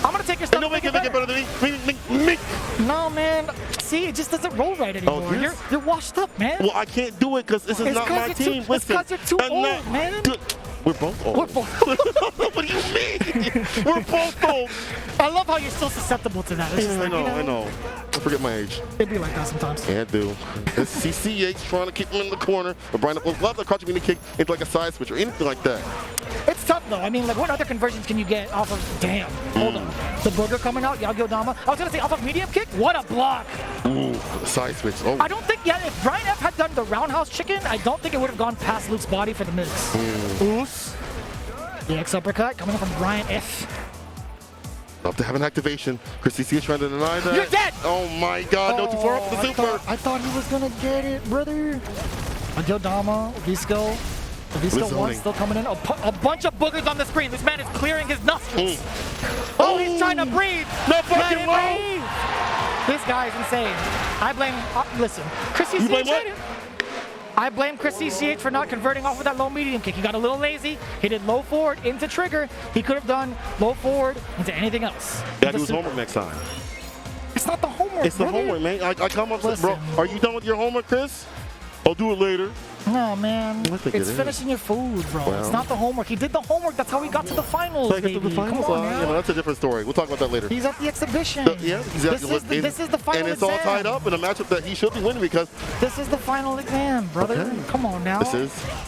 I'm going to take your stuff and make it better. Better than me. No, man. See, it just doesn't roll right anymore. Oh, yes? You're washed up, man. Well, I can't do it because this is not my team. It's because you're too old, man. We're both old. We're both old. What do you mean? We're both old. I love how you're still susceptible to that. It's just like, I know. I forget my age. It'd be like that sometimes. Yeah, I do. It's CCH trying to keep him in the corner, but Brian will love the crouch me to kick into like a side switch or anything like that. It's tough though. I mean, like, what other conversions can you get off of? Damn. Hold on. The burger coming out, Yagyo Dama. I was gonna say off of medium kick. What a block. Ooh, side switch. Oh. I don't think if Brian F had done the roundhouse chicken, I don't think it would have gone past Luke's body for the mix. Oos. The X uppercut coming from Brian F. Love to have an activation. Chris CCH trying to deny that. You're dead. Oh my God, no, too far up the super. I thought he was gonna get it, brother. Agyodama, Visco. Visco one still coming in. A bunch of boogers on the screen. This man is clearing his nostrils. Oh, he's trying to breathe. No fucking way. This guy is insane. I blame, listen, Chris CCH. You blame what? I blame Chris CCH for not converting off of that low medium kick. He got a little lazy. He did low forward into trigger. He could have done low forward into anything else. Gotta do his homework next time. It's not the homework, It's the homework, man. I come up with, bro, are you done with your homework, Chris? I'll do it later. No, man. It's finishing your food, bro. Well, it's not the homework. He did the homework. That's how he got to the finals, baby. To the finals? Come on, now. Yeah, no, that's a different story. We'll talk about that later. He's at the exhibition. Yeah, exactly. This is the final exam. And it's all tied up in a matchup that he should be winning because... This is the final exam, brother. Okay. Come on now.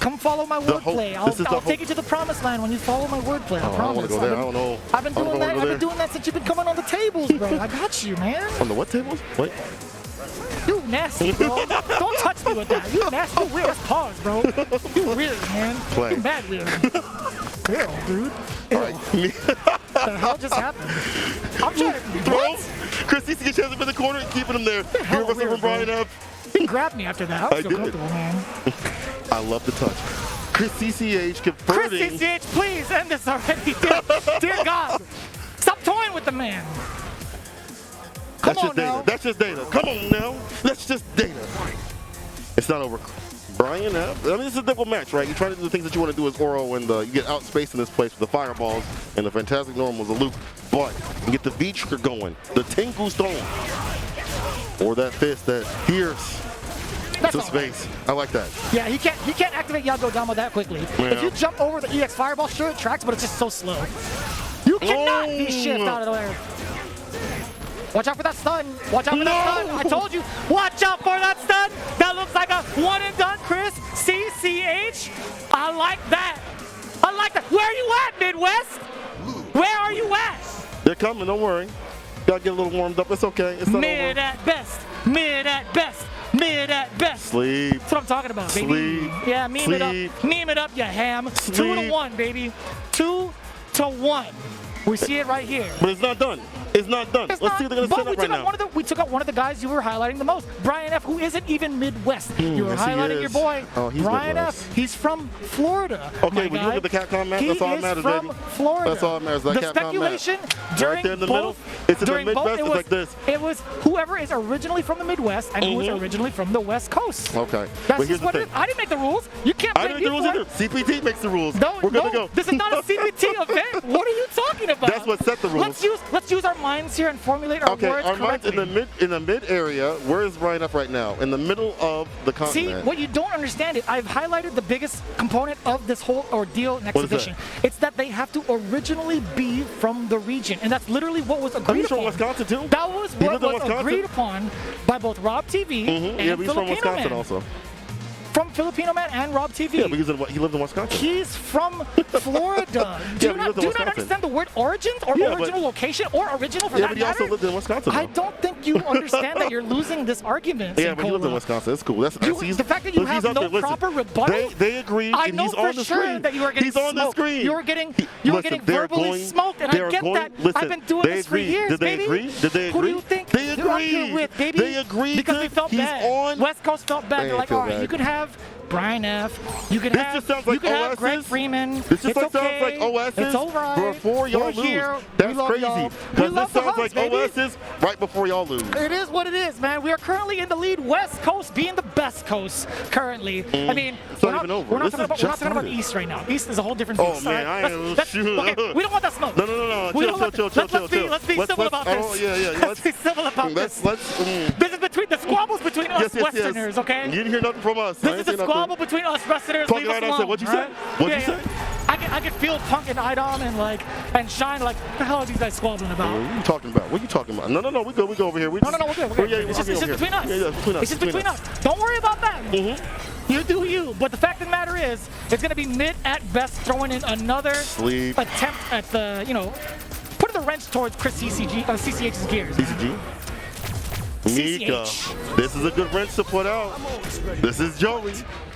Come follow my wordplay. I'll take you to the promised land when you follow my wordplay. I promise. I don't want to go there. I don't know. I've been doing that. I've been doing that since you've been coming on the tables, bro. I got you, man. On the what tables? Wait. You nasty, bro. Don't touch me with that. You nasty. You weird. Let's pause, bro. You weird, man. You mad weird. Ew, dude. Ew. What the hell just happened? I'm trying to... Bro, Chris CCH has him in the corner and keeping him there. You're wrestling from Brian F. He grabbed me after that. I was so comfortable, man. I love the touch. Chris CCH converting... Chris CCH, please end this already. Dear God. Stop toying with the man. That's just data. That's just data. Come on now. That's just data. It's not over. Brian F. I mean, this is a difficult match, right? You're trying to do the things that you want to do as Oro, and you get outspaced in this place with the fireballs and the fantastic normals, the loop. But you get the V-trigger going, the Tengu Stone, or that fist that pierce to space. Right. I like that. Yeah, he can't activate Yagodama that quickly. Yeah. If you jump over the EX fireball, sure it tracks, but it's just so slow. You cannot V-shift out of there. Watch out for that stun. Watch out for that stun. I told you. Watch out for that stun. That looks like a one and done, Chris CCH. I like that. I like that. Where are you at, Midwest? Where are you at? They're coming. Don't worry. Gotta get a little warmed up. It's okay. It's not mid over. At best. Mid at best. Mid at best. Sleep. That's what I'm talking about, baby. Sleep. Yeah, meme it up. Meme it up, you ham. Sleep. 2-1, baby. 2-1. We see it right here. But it's not done. It's not done. Let's see what they're going to set up right now. We took out one of the guys you were highlighting the most, Brian F., who isn't even Midwest. You were highlighting your boy, Brian F. He's from Florida. Okay, when you look at the Capcom map, that's all that matters, baby. He is from Florida. That's all that matters. That the Capcom speculation map. during right there in the both, middle. It's in the Midwest. It's like this. It was whoever is originally from the Midwest and who is originally from the West Coast. Okay. That's just what it is. I didn't make the rules. You can't blame me for it. I didn't make the rules either. CPT makes the rules. We're good to go. This is not a CPT event. What are you talking about? That's what set the rules. Let's use our minds here and formulate our words our minds in the mid area. Where is Brian F right now? In the middle of the continent. See, what you don't understand is I've highlighted the biggest component of this whole ordeal in exhibition. It's that they have to originally be from the region, and that's literally what was agreed upon. From Wisconsin too? That was what was agreed upon by both Rob TV and he's Filipino from Wisconsin Man. Also. From Filipino Man and Rob TV. Yeah, because he lived in Wisconsin. He's from Florida. Do you not understand the word origins or original location or original for that matter? Yeah, but he also lived in Wisconsin. I don't think you understand that you're losing this argument. Yeah, but he lived in Wisconsin. That's cool. The fact that you have no proper rebuttal. They agreed. I know for sure that you are getting smoked. He's on the screen. You were getting verbally smoked, and I get that. I've been doing this for years, baby. Did they agree? Who do you think they agreed. I'm here with, baby? They agreed because they felt bad. West Coast felt bad. They're like, all right, you could have Brian F. You can have Greg Freeman. This just sounds like OS's it's all right. Before y'all lose. Here. That's crazy. Because this sounds like OS's right before y'all lose. It is what it is, man. We are currently in the lead. West Coast being the best coast currently. I mean, we're not talking about East right now. East is a whole different thing. Oh, man. Okay, we don't want that smoke. No. Chill. Let's be civil about this. Oh, yeah. Let's be civil about this. This is between the squabbles between us Westerners, okay? You didn't hear nothing from us. This is a squabble between us Westerners. Leave us alone. What'd you say? What'd you say? I can feel Punk and Idom and Shine like, what the hell are these guys squabbling about? What are you talking about? What are you talking about? No, we go over here. No, we're good. It's just between us. Yeah, between us. It's just between us. Don't worry about that. You do you. But the fact of the matter is, it's going to be mid at best, throwing in another attempt at the, putting the wrench towards Chris CCH's gears. CCG? Mika, this is a good wrench to put out. This is Joey.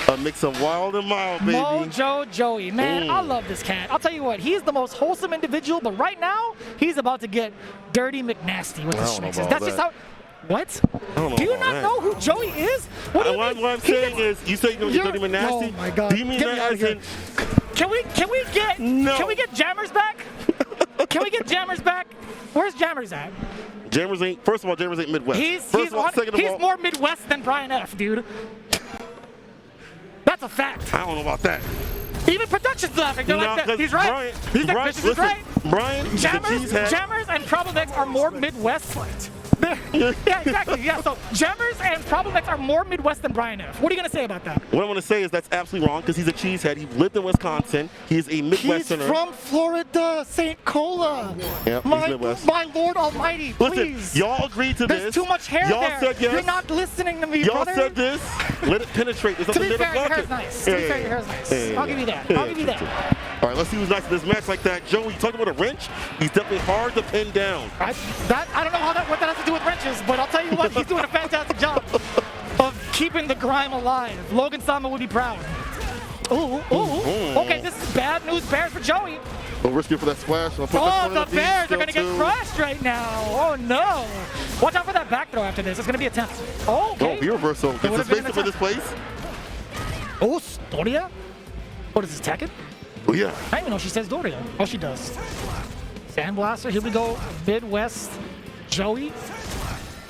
A mix of wild and mild, baby. Mojo Joey. Man, I love this cat. I'll tell you what, he's the most wholesome individual, but right now, he's about to get dirty McNasty with the schmixes. That's just how... What? don't know Do you about not that. know who Joey is? What do you What mean? I'm saying is, you say you're gonna get dirty man nasty. Oh my God! Do you mean Get me that out as of in? here. Can we get Jammers back? Can we get Jammers back? Where's Jammers at? Jammers ain't. First of all, Jammers ain't Midwest. First of all, second of he's all, more Midwest than Brian F, dude. That's a fact. I don't know about that. Even production's laughing. They're like, 'cause he's right. Brian, He's like, Brian, this is listen, right. Brian, he's a cheesehead. Jammers and Problem X are more Midwest. Yeah, exactly. Yeah, so Jammers and Problem X are more Midwest than Brian F. What are you gonna say about that? What I'm gonna say is that's absolutely wrong because he's a cheesehead. He lived in Wisconsin. He's a Midwesterner. He's from Florida, St. Cola. Yep, he's Midwest. My Lord Almighty, please. Listen, y'all agreed to There's this. too much hair Y'all there. said yes. You're not listening to me, Y'all brother. said this. Let it penetrate. There's To nothing be there to fair, your block hair's it. nice. To be fair, your hair's nice. I'll give you that. I'll give you that. All right, let's see who's nice in this match like that. Joey, you talking about a wrench? He's definitely hard to pin down. I don't know what that has to do with wrenches, but I'll tell you what, he's doing a fantastic job of keeping the grime alive. Logan Sama would be proud. Ooh. Okay, this is bad news bears for Joey. Don't risk it for that splash. Oh, the Bears are going to get crushed right now. Oh, no. Watch out for that back throw after this. It's going to be a attempt. Oh, okay. Oh, B reversal. Gets his face up in this place. Oh, Doria? What is this, Tekken? Oh, yeah. I don't even know if she says Doria. Oh, she does. Sandblaster, here we go. Midwest. Joey.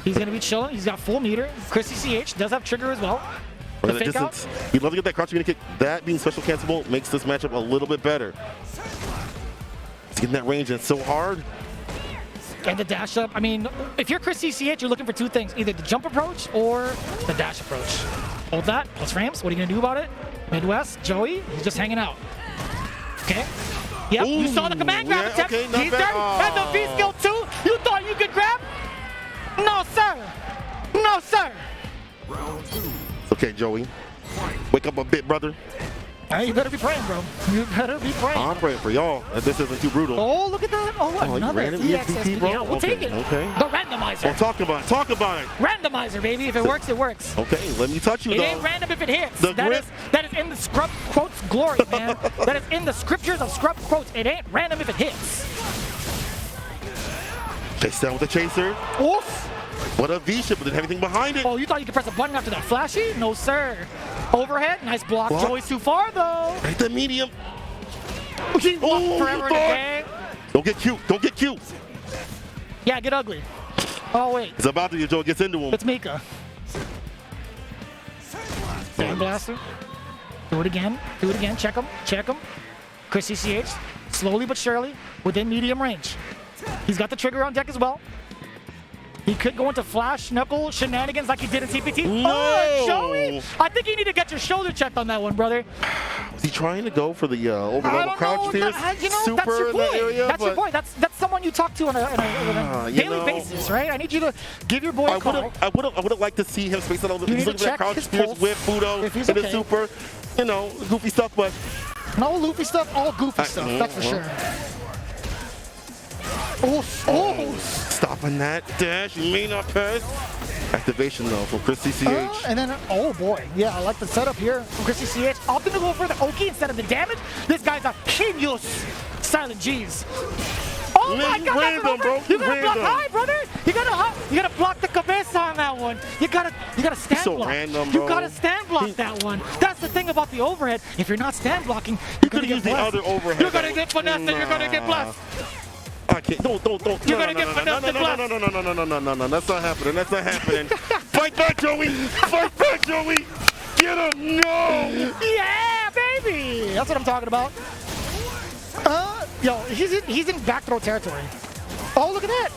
He's going to be chilling. He's got full meter. Chrissy CH does have trigger as well. The That fake out. distance. We'd love to get that crouch kick. That being special cancelable makes this matchup a little bit better. He's getting that range and it's so hard. And the dash up. I mean, if you're Chris CCH, you're looking for two things. Either the jump approach or the dash approach. Hold that. Plus frames. What are you going to do about it? Midwest. Joey. He's just hanging out. Okay. Yep. You saw the command grab attempt. Okay, not He's bad. there. And the V skill too. You thought you could grab? No, sir. No, sir. It's okay, Joey. Wake up a bit, brother. Hey, you better be praying, bro. You better be praying. I'm praying for y'all that this isn't too brutal. Oh, look at that. Oh, you another random EXSPD. bro? Yeah, we'll Okay, take it. okay. The randomizer. Well, talk about it. Talk about it. Randomizer, baby. If it works, it works. Okay, let me touch you, It though. ain't random if it hits. The That grip. is in the scrub quotes glory, man. That is in the scriptures of scrub quotes. It ain't random if it hits. Chase down with the chaser. Oof. What a V-ship, but didn't have anything behind it. Oh, you thought you could press a button after that flashy? No, sir. Overhead, nice block. Block. Joey's too far, though. Right the medium. He walked forever in the game. Don't get cute. Don't get cute. Yeah, get ugly. Oh, wait. It's about to. Joe gets into him. It's Mika. Sandblaster. Do it again. Do it again. Check him. Check him. Chris CCH. Slowly but surely within medium range. He's got the trigger on deck as well. He could go into flash knuckle shenanigans like he did in CPT. No. Oh, Joey! I think you need to get your shoulder checked on that one, brother. Was he trying to go for the over I level don't crouch know. tiers? You know, Super that's your in boy. that area, That's your but boy. That's someone you talk to on a you daily know, basis, right? I need you to give your boy a call. I would have liked to see him space out a little bit. You He's need to looking at check crouch his tiers pulse with Fudo if he's and okay. the super, you know, goofy stuff, but No loopy stuff, all goofy stuff. That's for sure. Oh, stopping that dash. You may not pass. Activation though from Chris CCH. and then, oh boy, yeah, I like the setup here from Chris CCH. Opting to go for the Oki instead of the damage. This guy's a genius. Silent G's. Oh my Man, God, that's random, over. bro. You gotta block Random. high, brother. You gotta block the cabeza on that one. You gotta stand so block. random, You bro. gotta stand block that one. That's the thing about the overhead. If you're not stand blocking, you're gonna could've get used the blessed. other overhead. You're gonna get finessed and you're gonna get blessed. I can't. Don't. You're gonna get finessed and blessed. No. That's not happening. That's not happening. Fight back, Joey. Fight back, Joey. Get him. No. Yeah, baby. That's what I'm talking about. Yo, he's in back throw territory. Oh, look at that.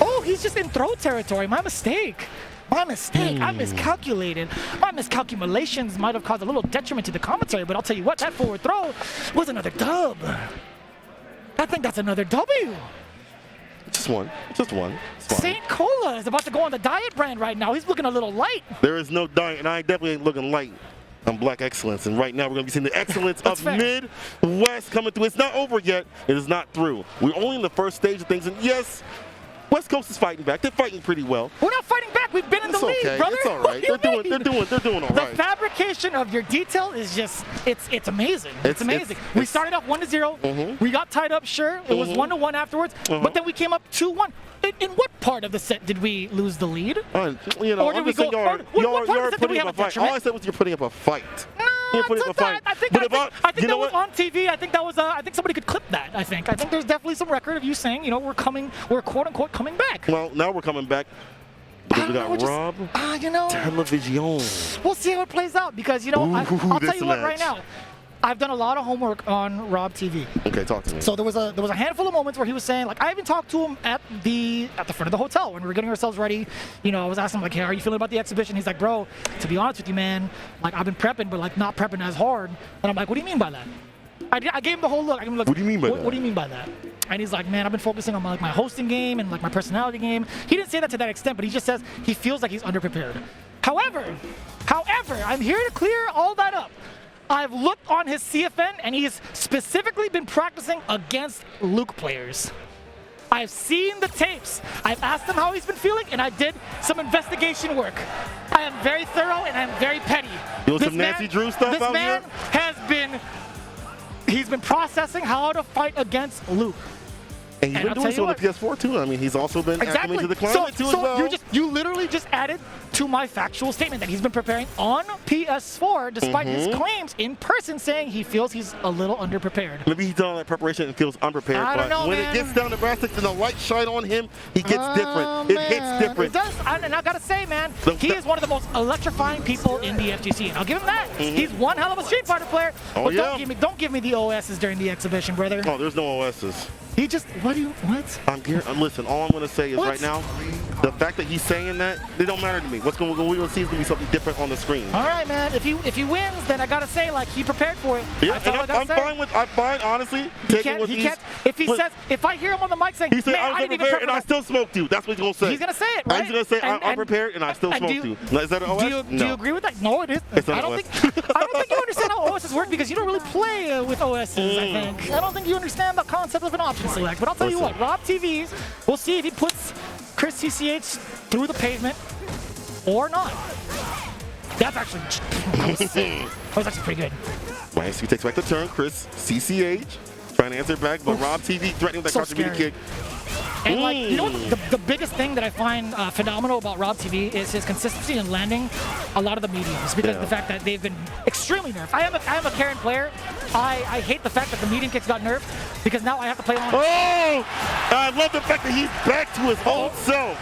Oh, he's just in throw territory. My mistake. I miscalculated. My miscalculations might have caused a little detriment to the commentary, but I'll tell you what, that forward throw was another dub. I think that's another W. Just one. It's fine. St. Cola is about to go on the diet brand right now. He's looking a little light. There is no diet, and I definitely ain't looking light on Black Excellence. And right now, we're going to be seeing the excellence That's of fair. Midwest coming through. It's not over yet. It is not through. We're only in the first stage of things. And yes, West Coast is fighting back. They're fighting pretty well. We're not fighting back. we've been in the lead, okay. brother. It's all right. They're doing all The right. fabrication of your detail is just, it's amazing. It's amazing. We it's- started off 1-0. We got tied up, sure. It was 1-1 afterwards, but then we came up 2-1. In what part of the set did we lose the lead? You know, Or did I'm we just saying go- what part of the set did we putting up have a a fight. detriment? All I said was you're putting up a fight. You're putting up a fight. I think But I think you know that was what? on TV. I think that was. I think somebody could clip that. I think there's definitely some record of you saying, you know, we're quote unquote coming back. Well, now we're coming back. Because we got Rob you know, Television. we'll see how it plays out because, you know, I'll tell this you what right match. now. I've done a lot of homework on Rob TV. Okay, talk to me. So there was a handful of moments where he was saying, like, I even talked to him at the front of the hotel when we were getting ourselves ready. You know, I was asking him, like, hey, how are you feeling about the exhibition? He's like, bro, to be honest with you, man, like, I've been prepping, but like not prepping as hard. And I'm like, what do you mean by that? I gave him the whole look. I gave him, like, What do you mean by that? What do you mean by that? And he's like, man, I've been focusing on my hosting game and like my personality game. He didn't say that to that extent, but he just says he feels like he's underprepared. However, I'm here to clear all that up. I've looked on his CFN and he's specifically been practicing against Luke players. I've seen the tapes. I've asked him how he's been feeling, and I did some investigation work. I am very thorough and I'm very petty. You want some Nancy Drew stuff This out man here? he's been processing how to fight against Luke. And he's And been I'll doing tell so you on the PS4 too. I mean, he's also been acclimated to the climate too as well. You literally just added to my factual statement that he's been preparing on PS4 despite his claims in person saying he feels he's a little underprepared. Maybe he's done all that preparation and feels unprepared. I don't but know, when man. it gets down to brass tacks and the light shine on him, he gets different. It hits different. It does, and I gotta say, man, he is one of the most electrifying people in the FGC. And I'll give him that. He's one hell of a Street Fighter player. Oh, but yeah. don't give me the OSs during the exhibition, brother. Oh, there's no OSs. He just what? Listen, all I'm gonna say is What? right now, the fact that he's saying that, it don't matter to me. We're gonna see is gonna be something different on the screen. All right, man. If he wins, then I gotta say, like, he prepared for it. Yeah, That's all I and gotta I'm say. fine honestly taking what He these. can't. If he Look, says, if I hear him on the mic saying, he said man, I I was didn't even unprepared prep and I for still smoked you. That's what he's gonna say. He's gonna say it, right? He's gonna say I'm prepared and I still and smoked do you. Now, is that an OS? Do you agree with that? No, it isn't. It's not I don't OS. think you understand how OSs work because you don't really play with OSs. I think. I don't think you understand the concept of an option select. But I'll tell you what, Rob TVs. We'll see if he puts Chris CCH through the pavement or not. That's actually that was actually pretty good. Nice. He takes back the turn. Chris CCH trying to answer back, but Rob TV threatening with that So contributing scary. kick. And like, you know what the biggest thing that I find phenomenal about Rob TV is his consistency in landing a lot of the mediums because Yeah. the fact that they've been extremely nerfed. I am a Karen player. I hate the fact that the medium kicks got nerfed because now I have to play on. Oh! I love the fact that he's back to his old self.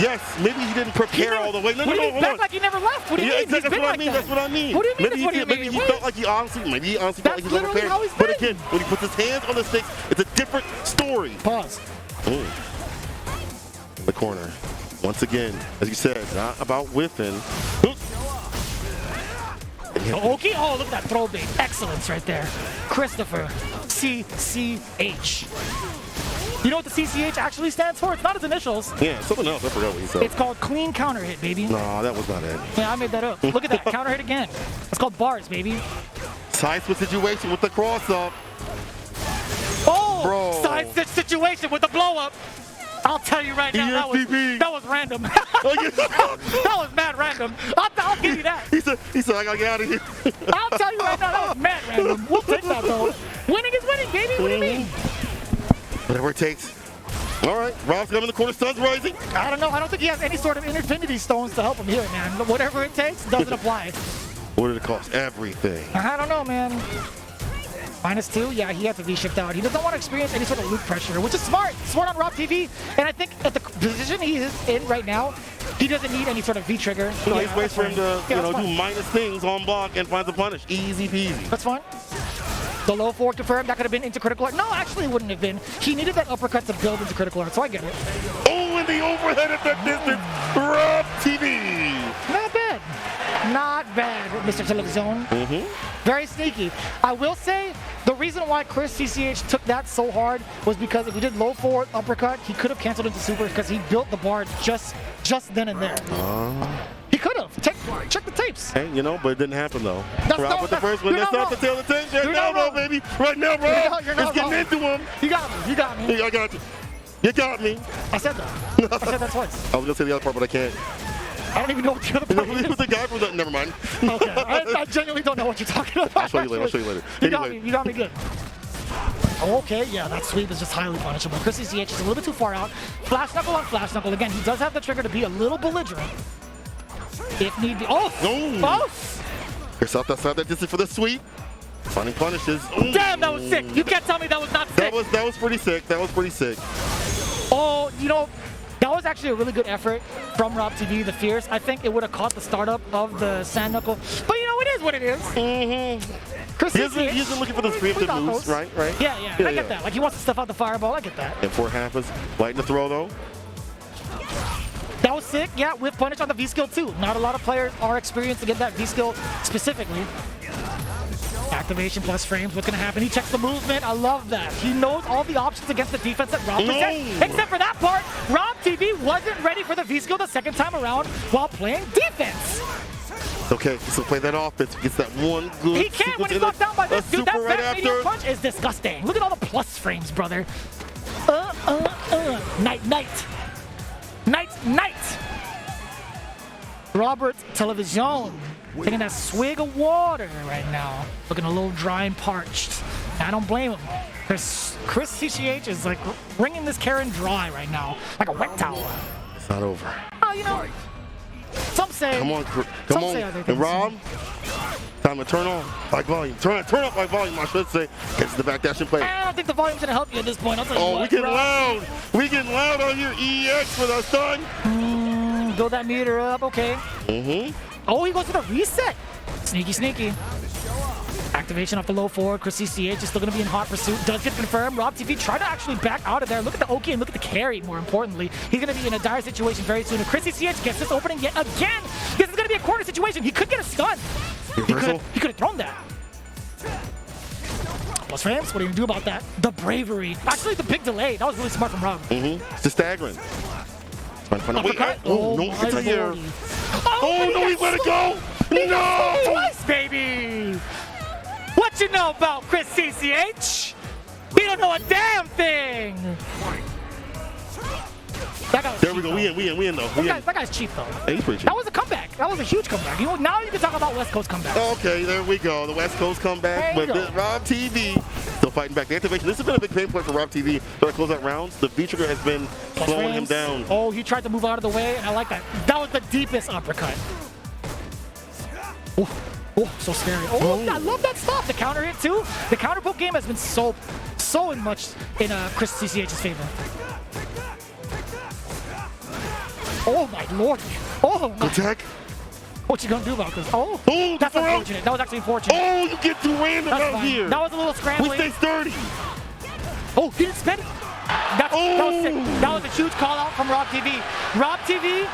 Yes, maybe he didn't prepare all the way. No, what do you mean? hold Back on. like he never left. What do you mean? Exactly, He's been like that. That's what I mean. What do you mean? Maybe That's what he, you maybe mean? he Wait. felt like he honestly felt That's like he was literally unprepared. how he's But been. again, when he puts his hands on the sticks, it's a different story. Pause. The corner. Once again, as you said, not about whiffing. Okay. Oh, look at that throw bait. Excellence right there. Christopher CCH. You know what the CCH actually stands for? It's not his initials. Yeah, something else. I forgot what he said. It's called clean counter hit, baby. No, that was not it. Yeah, I made that up. Look at that. Counter hit again. It's called bars, baby. Side switch situation with the cross up. Oh! Bro. Side stitch situation with the blow up. I'll tell you right now, ESPP. that was random. Oh, yeah. That was mad random. I'll give you that. He said, I gotta get out of here. I'll tell you right now, that was mad random. We'll take that, though. Winning is winning, baby. What do you mean? Whatever it takes. All right, Rob's coming in the corner, sun's rising. I don't know. I don't think he has any sort of infinity stones to help him here, man. Whatever it takes doesn't apply. What did it cost? Everything. I don't know, man. -2, yeah, he has to be shipped out. He doesn't want to experience any sort of loop pressure, which is smart. Smart on Rob TV. And I think at the position he is in right now, he doesn't need any sort of V-trigger. No, Yeah, he's waits for him to, that's do fine. minus things on block and finds a punish. Easy peasy. That's fine. The low forward confirmed, that could have been into critical art. No, actually it wouldn't have been. He needed that uppercut to build into critical art, so I get it. Oh, and the overhead at that distance. Rob TV. Not bad. Not bad, Mr. Television. Very sneaky. I will say, the reason why Chris CCH took that so hard was because if he did low forward uppercut, he could have canceled into super because he built the bar just then and there. He could have. Check the tapes. Hey, but it didn't happen though. That's Rob not- with the first one. you're That's not not the tail of the tape. You're Right now, not wrong. baby. Right now, Rob. You're not It's getting wrong. into him. You got me. You got me. Hey, I got you. You got me. I said that. I said that twice. I was gonna say the other part, but I can't. I don't even know what the other part is. The guy from the, never mind. Okay, I genuinely don't know what you're talking about. I'll show you later. I'll show you later. You got me. You got me good. Okay, yeah, that sweep is just highly punishable. Chrissy CH is a little bit too far out. Flash knuckle on flash knuckle. Again, he does have the trigger to be a little belligerent. If need be. Oh! No. Oh! Yourself outside that distance for the sweep. Finding punishes. Ooh. Damn, that was sick. You can't tell me that was not sick. That was pretty sick. That was pretty sick. Oh, you know, that was actually a really good effort from Rob TV, the Fierce. I think it would have caught the startup of the sand knuckle. But you know, it is what it is. Mm-hmm. Chrissy He's been looking for those preemptive moves, right? Yeah, I get that. Like, he wants to stuff out the fireball. I get that. And 4 halfers. Lighting the throw, though. That was sick. Yeah, with punish on the V-skill, too. Not a lot of players are experienced to get that V-skill specifically. Activation plus frames. What's going to happen? He checks the movement. I love that. He knows all the options against the defense that Rob presents. Except for that part, Rob TV wasn't ready for the V-skill the second time around while playing defense. Okay, so play that offense. Gets that one good. He can't when he's knocked down by this dude. That right back medium punch is disgusting. Look at all the plus frames, brother. Night. Robert Television taking that swig of water right now. Looking a little dry and parched. I don't blame him. Chris CCH is like wringing this Karen dry right now, like a wet towel. It's not over. Oh, you know, some say. Come on. And Rob, time to turn on by volume. Turn up by volume, I should say. Gets the back dash and play. I don't think the volume's gonna help you at this point. I'll tell you Oh, what, we getting loud. We getting loud on here. EX with our son. Build that meter up, okay. Mm-hmm. Oh, he goes for the reset. Sneaky. Activation off the low forward. Chris CCH is still going to be in hot pursuit. Does get confirmed. Rob TV tried to actually back out of there. Look at the OK and look at the carry, more importantly. He's going to be in a dire situation very soon. If Chris CCH gets this opening yet again, this is going to be a corner situation. He could get a stun. He could have thrown that. Plus frames, what are you going to do about that? The bravery. Actually, the big delay. That was really smart from Rob. Mm-hmm. It's just staggering. Oh, no, it's a here. Oh, no, he let it go. No! Twice, baby! What you know about Chris CCH? You don't know a damn thing! That guy was there cheap, we go. We in though. That guy's cheap though. Hey, he's pretty cheap. That was a comeback. That was a huge comeback. You know, now you can talk about West Coast comeback. Okay, there we go. The West Coast comeback. There you But go. Rob TV still fighting back. The activation. This has been a big pain point for Rob TV. Trying to close out rounds. The V trigger has been Plus slowing him frames. down. Oh, he tried to move out of the way, and I like that. That was the deepest uppercut. Oh, so scary. Oh, I love that stop. The counter hit too. The counter poke game has been so much in Chris CCH's favor. Oh my lord. Oh my. Attack. What you gonna do about this? Oh, that's throw. unfortunate. That was actually unfortunate. Oh, you get too random That's out fine. here. That was a little We scrambling. stay sturdy. Oh, he didn't spend it. That was sick. That was a huge call out from Rob TV. Rob TV,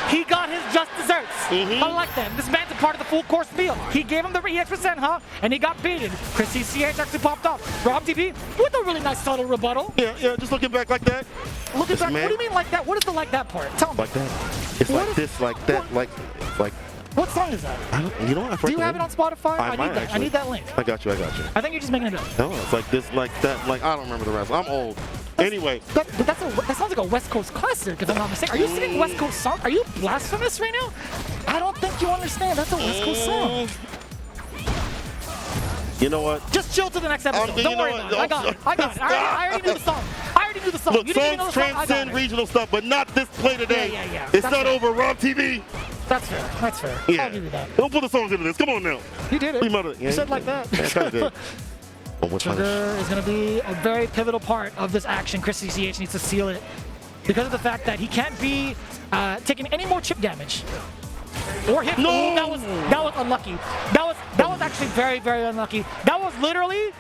he got his just desserts. I like that. This man's a part of the full course meal. He gave him the EX%, huh? And he got baited. Chris CCH actually popped off. Rob TV with a really nice subtle rebuttal. Yeah, just looking back like that. Looking back, man. what do you mean like that? What is the like that part? Tell me. Like that. It's What like is- this, like that, like. What song is that? You know, I Do you have it on Spotify? I might need that. I actually. need that link. I got you. I think you're just making it up. No, it's like this, like that, like I don't remember the rest. I'm old. Anyway. But that sounds like a West Coast classic, if I'm not mistaken. Are you singing West Coast song? Are you blasphemous right now? I don't think you understand. That's a West Coast song. You know what? Just chill to the next episode. You Don't know worry what? about it. I got it. I already knew the song. Look, You didn't even know songs the song. I got transcend it. regional stuff, but not this play today. Yeah. It's That's not fair. over. Rob TV. That's fair. Yeah. I'll give you that. Don't put the songs into this. Come on now. You did it. We mother- You said like that. Yeah, I kinda did. Oh, what's Sugar is going to be a very pivotal part of this action. Chris CCH needs to seal it because of the fact that he can't be taking any more chip damage. Or hit. No! Ooh, that was unlucky. That was actually very, very unlucky. That was literally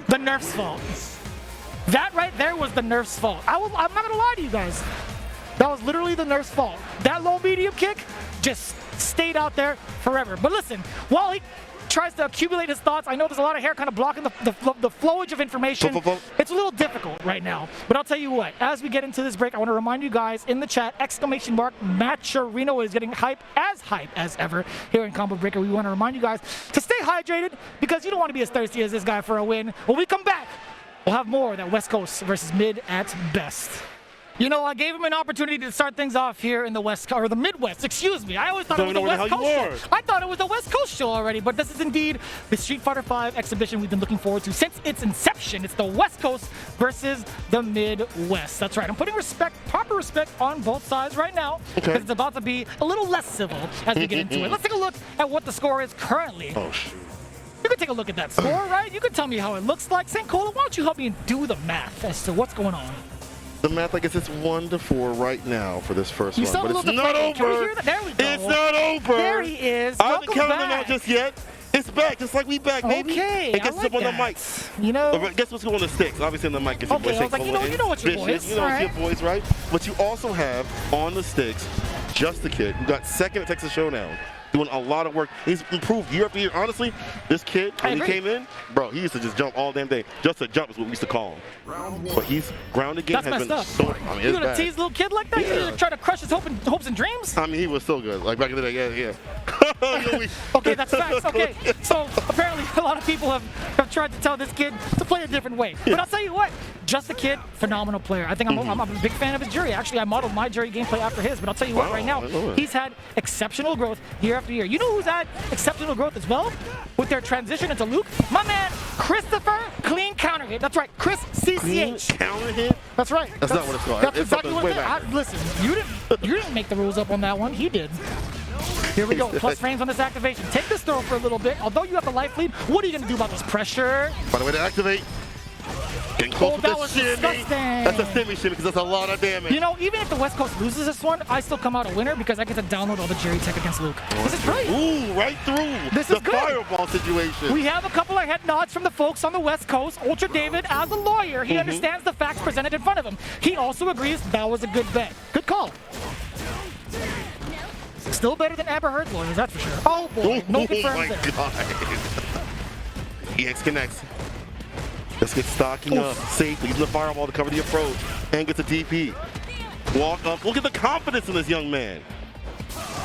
the Nerf's fault. That right there was the Nerf's fault. I'm not gonna lie to you guys. That was literally the Nerf's fault. That low medium kick just stayed out there forever. But listen, while he tries to accumulate his thoughts, I know there's a lot of hair kind of blocking the flowage of information. It's a little difficult right now. But I'll tell you what, as we get into this break, I want to remind you guys in the chat, ! Matcherino is getting hype as ever here in Combo Breaker. We want to remind you guys to stay hydrated because you don't want to be as thirsty as this guy for a win. When we come back, We'll have more of that West Coast versus mid at best. You know, I gave him an opportunity to start things off here in the West, or the Midwest, excuse me. I always thought it was the West Coast show. I thought it was the West Coast show already, but this is indeed the Street Fighter V exhibition we've been looking forward to since its inception. It's the West Coast versus the Midwest. That's right. I'm putting proper respect on both sides right now, because it's about to be a little less civil as we get into it. Let's take a look at what the score is currently. Oh, shoot. You can take a look at that score, right? You can tell me how it looks like. St. Cola, why don't you help me do the math as to what's going on? The math, I guess it's 1-4 right now for this first You one, sound but a it's little not deflated. Can we over. hear that? There we go. It's not over. There he is. I haven't Welcome counted them out back. just yet. It's back, just like we back, baby. Okay, It gets I like up on the that. mic. You know. Guess what's going on the sticks? Obviously on the mic. It's your Okay, voice. I was like, you know what your voice. You know All it's your voice, right? But you also have on the sticks Just the Kid, who got second at Texas Showdown. Doing a lot of work. He's improved year after year. Honestly, this kid, when he came in, bro, he used to just jump all damn day. Just a jump is what we used to call him. But he's grounded game That's has messed been up. so. I mean, You it's gonna bad. tease a little kid like that? Yeah. You gonna try to crush his hopes and dreams? I mean, he was so good. Like back in the day, yeah. Okay, that's facts. Okay, so apparently a lot of people have tried to tell this kid to play a different way. But I'll tell you what, Just the Kid, phenomenal player. I think I'm a big fan of his jury. Actually, I modeled my jury gameplay after his. But I'll tell you what, right now, he's had exceptional growth year after year. You know who's had exceptional growth as well with their transition into Luke? My man, Christopher Clean Counter Hit. That's right, Chris CCH. Counter hit? That's right. That's not what it's called. That's It's exactly something what way it is. back. Listen, you didn't make the rules up on that one. He did. Here we go. Plus frames on this activation. Take this throw for a little bit. Although you have the life lead, what are you going to do about this pressure? By the way, to activate, getting close with that the was shimmy. disgusting. That's a shimmy because that's a lot of damage. You know, even if the West Coast loses this one, I still come out a winner because I get to download all the Jerry tech against Luke. This is great. Ooh, right through This the is good. fireball situation. We have a couple of head nods from the folks on the West Coast. Ultra David, as a lawyer, he understands the facts presented in front of him. He also agrees that was a good bet. Good call. Still better than Amber Heard's lawyers, that's for sure. Oh boy, no confirms my there. God. EX connects. Let's get stocking up safely. Using the fireball to cover the approach and gets a DP. Walk up. Look at the confidence in this young man.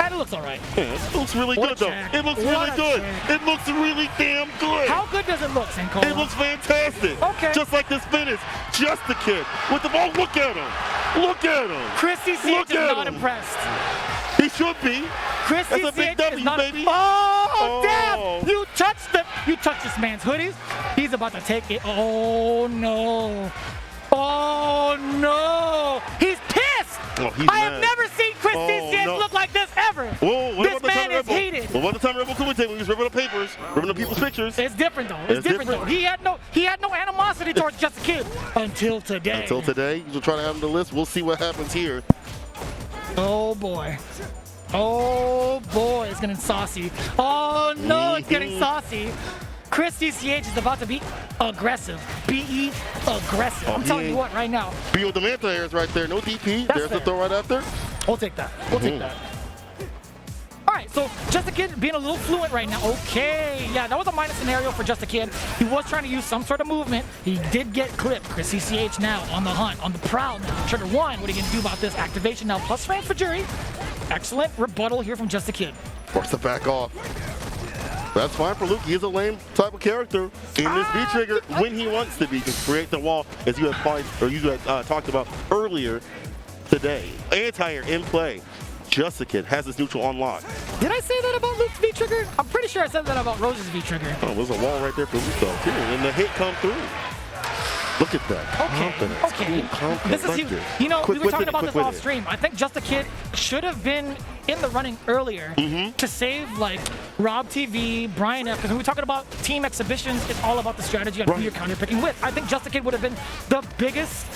And it looks all right. Yeah, it looks really What a good though. check. It looks What really a good. check. It looks really damn good. How good does it look, Sankola? It looks fantastic. Okay. Just like this finish. Just the kid with the ball. Look at him. Look at him. Chris CCH Look is at not him. impressed. He should be. Chris That's a big CCH W, is not. baby. Oh, damn! You touched this man's hoodies. He's about to take it. Oh no! Oh no! He's pissed. Oh, he's I have mad. never seen Chris Oh, CCH no. look like this ever. Whoa, what This about the man time is Rebel? heated. What about the time Rebel commentated when he was ripping up papers, ripping up people's pictures? It's different though. It's different though. He had no animosity towards Just a Kid until today. Until today, you'll try to have him on the list. We'll see what happens here. Oh boy. Oh boy, it's getting saucy. Oh no, it's getting saucy. Chris CCH is about to be aggressive. B-E, aggressive. I'm telling you what, right now. B with the Manta airs right there. No DP. That's There's the fair. throw right after. We'll take that. We'll take that. All right, so Just a Kid being a little fluent right now. Okay, yeah, that was a minus scenario for Just a Kid. He was trying to use some sort of movement. He did get clipped. Chris CCH now on the hunt, on the prowl now. Trigger 1, what are you going to do about this? Activation now, plus frames for Jury. Excellent rebuttal here from Just a Kid. Force to back off. That's fine for Luke. He is a lame type of character in this V trigger when he wants to be, to create the wall, as you had talked about earlier today. Anti-air in play. Just a Kid has his neutral on lock. Did I say that about Luke's V-Trigger? I'm pretty sure I said that about Rose's V-Trigger. Oh, there's a wall right there for Luke though, too. And the hit come through. Look at that. Confidence. Okay. Cool, confidence. This is Like huge. this. You know, Quick we were talking with it, about quick this with off it. stream. I think Just a Kid should have been in the running earlier to save like Rob TV, Brian F. Because when we're talking about team exhibitions, it's all about the strategy on who you're counter picking with. I think Just a Kid would have been the biggest.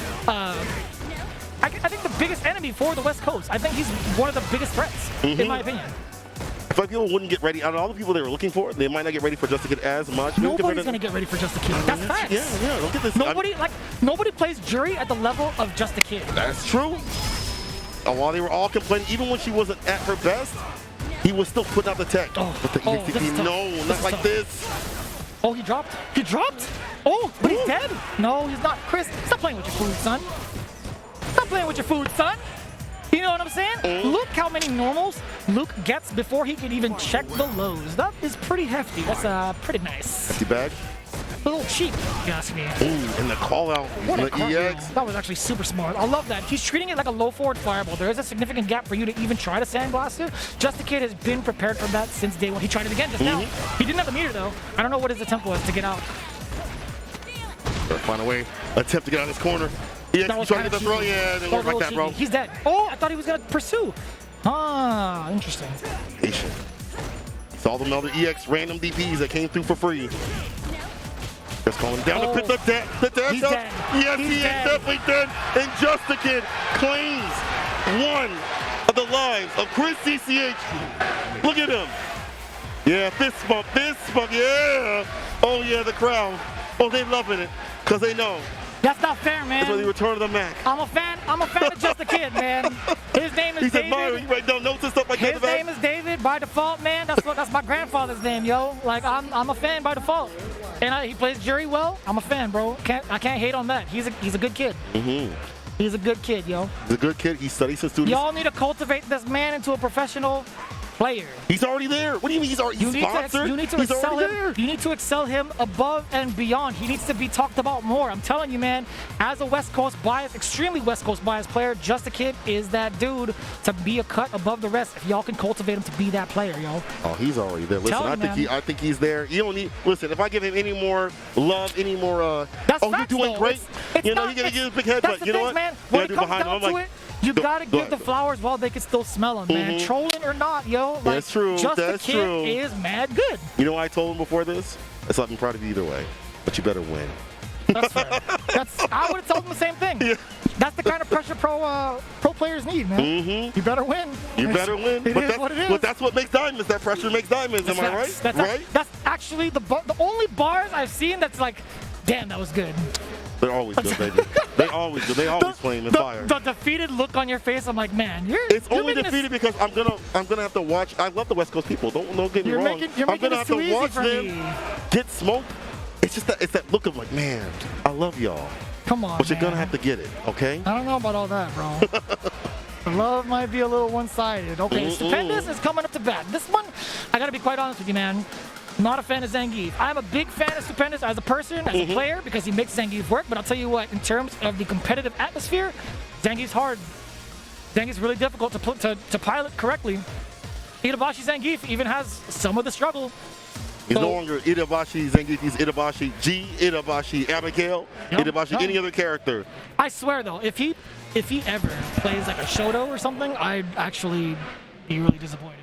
I think the biggest enemy for the West Coast. I think he's one of the biggest threats, in my opinion. I feel like people wouldn't get ready. Out of all the people they were looking for, they might not get ready for Just a Kid as much. Nobody's going to get ready for Just a Kid. That's facts. Yeah, look at this. Nobody plays Jury at the level of Just a Kid. That's true. And while they were all complaining, even when she wasn't at her best, he was still putting out the tech. Oh, But the this is EXCP, tough. no, This not is like tough. this. Oh, he dropped. He dropped? Oh, but he's dead? No, he's not. Chris, stop playing with your food, son. Stop playing with your food, son. You know what I'm saying? Look how many normals Luke gets before he can even check the lows. That is pretty hefty. That's pretty nice. Hefty bag. A little cheap, if you ask me. Ooh, and the call out What from a the call. EX. That was actually super smart. I love that. He's treating it like a low forward fireball. There is a significant gap for you to even try to sandblast it. Just the Kid has been prepared for that since day one. He tried it again just now. He didn't have the meter though. I don't know what his attempt was to get out. Gotta find a way. Attempt to get out of this corner. EX That was trying to get the kinda throw. cheeky. Yeah, it didn't That work was a like that, little bro. cheeky. He's dead. Oh, I thought he was gonna pursue. Ah, interesting. Patient. Saw them other EX random DPs that came through for free. Just calling down to put the dash He's up. dead. Yes, He's he is dead. definitely dead. And Just the Kid claims one of the lives of Chris CCH. Look at him. Yeah, fist bump, yeah. Oh yeah, the crowd. Oh, they loving it because they know That's not fair, man. that's where the return of the Mac. I'm a fan of Just the Kid, man. His name is He's David. admiring. He write down notes and stuff like that. His name is David by default, man. That's my grandfather's name, yo. Like I'm a fan by default, and he plays Jury well. I'm a fan, bro. I can't hate on that. He's a good kid. He's a good kid, yo. He's a good kid. He studies his students. Y'all need to cultivate this man into a professional player. He's already there. What do you mean he's already sponsored? You need to He's excel already him. there. You need to excel him above and beyond. He needs to be talked about more. I'm telling you, man. As a West Coast bias, extremely West Coast bias player, Just the Kid is that dude to be a cut above the rest. If y'all can cultivate him to be that player, yo. Oh, he's already there. Listen, Tell him, I think he's there. You don't need. Listen, if I give him any more love, any more, That's oh, facts, you're doing though. great. It's you know, not- you gotta it's- give a big head, that's but the you know thing, what? man. You When it gotta do comes behind him. down I'm to like, it, you gotta go give the ahead. flowers while they can still smell them, man. Trolling or not, yo. Like, That's true, Just that's the Kid true. is mad good. You know what I told him before this? It's like I'm proud of you either way, but you better win. That's fair. I would have told him the same thing. Yeah. That's the kind of pressure pro players need, man. You better win. You better win. It is what it is. But that's what makes diamonds. That pressure makes diamonds. Am I right? That's that's actually the only bars I've seen that's like, damn, that was good. They're always good, baby. They always good. They always flame and fire. The defeated look on your face, I'm like, man, It's you're only making defeated because I'm gonna have to watch. I love the West Coast people. Don't get me You're wrong. making I'm gonna it have too to easy watch for them me. get smoked. It's just that look of like, man, I love y'all, Come on, but you're man. gonna have to get it, okay? I don't know about all that, bro. The love might be a little one-sided. Okay, Stupendous is coming up to bat. This one, I gotta be quite honest with you, man. Not a fan of Zangief. I'm a big fan of Stupendous as a person, as a player, because he makes Zangief work. But I'll tell you what, in terms of the competitive atmosphere, Zangief's hard. Zangief's really difficult to pilot correctly. Itabashi Zangief even has some of the struggle. He's So- no longer Itabashi Zangief. He's Itabashi G, Itabashi Abigail, Yep, Itabashi yep. any other character. I swear though, if he ever plays like a Shoto or something, I'd actually be really disappointed.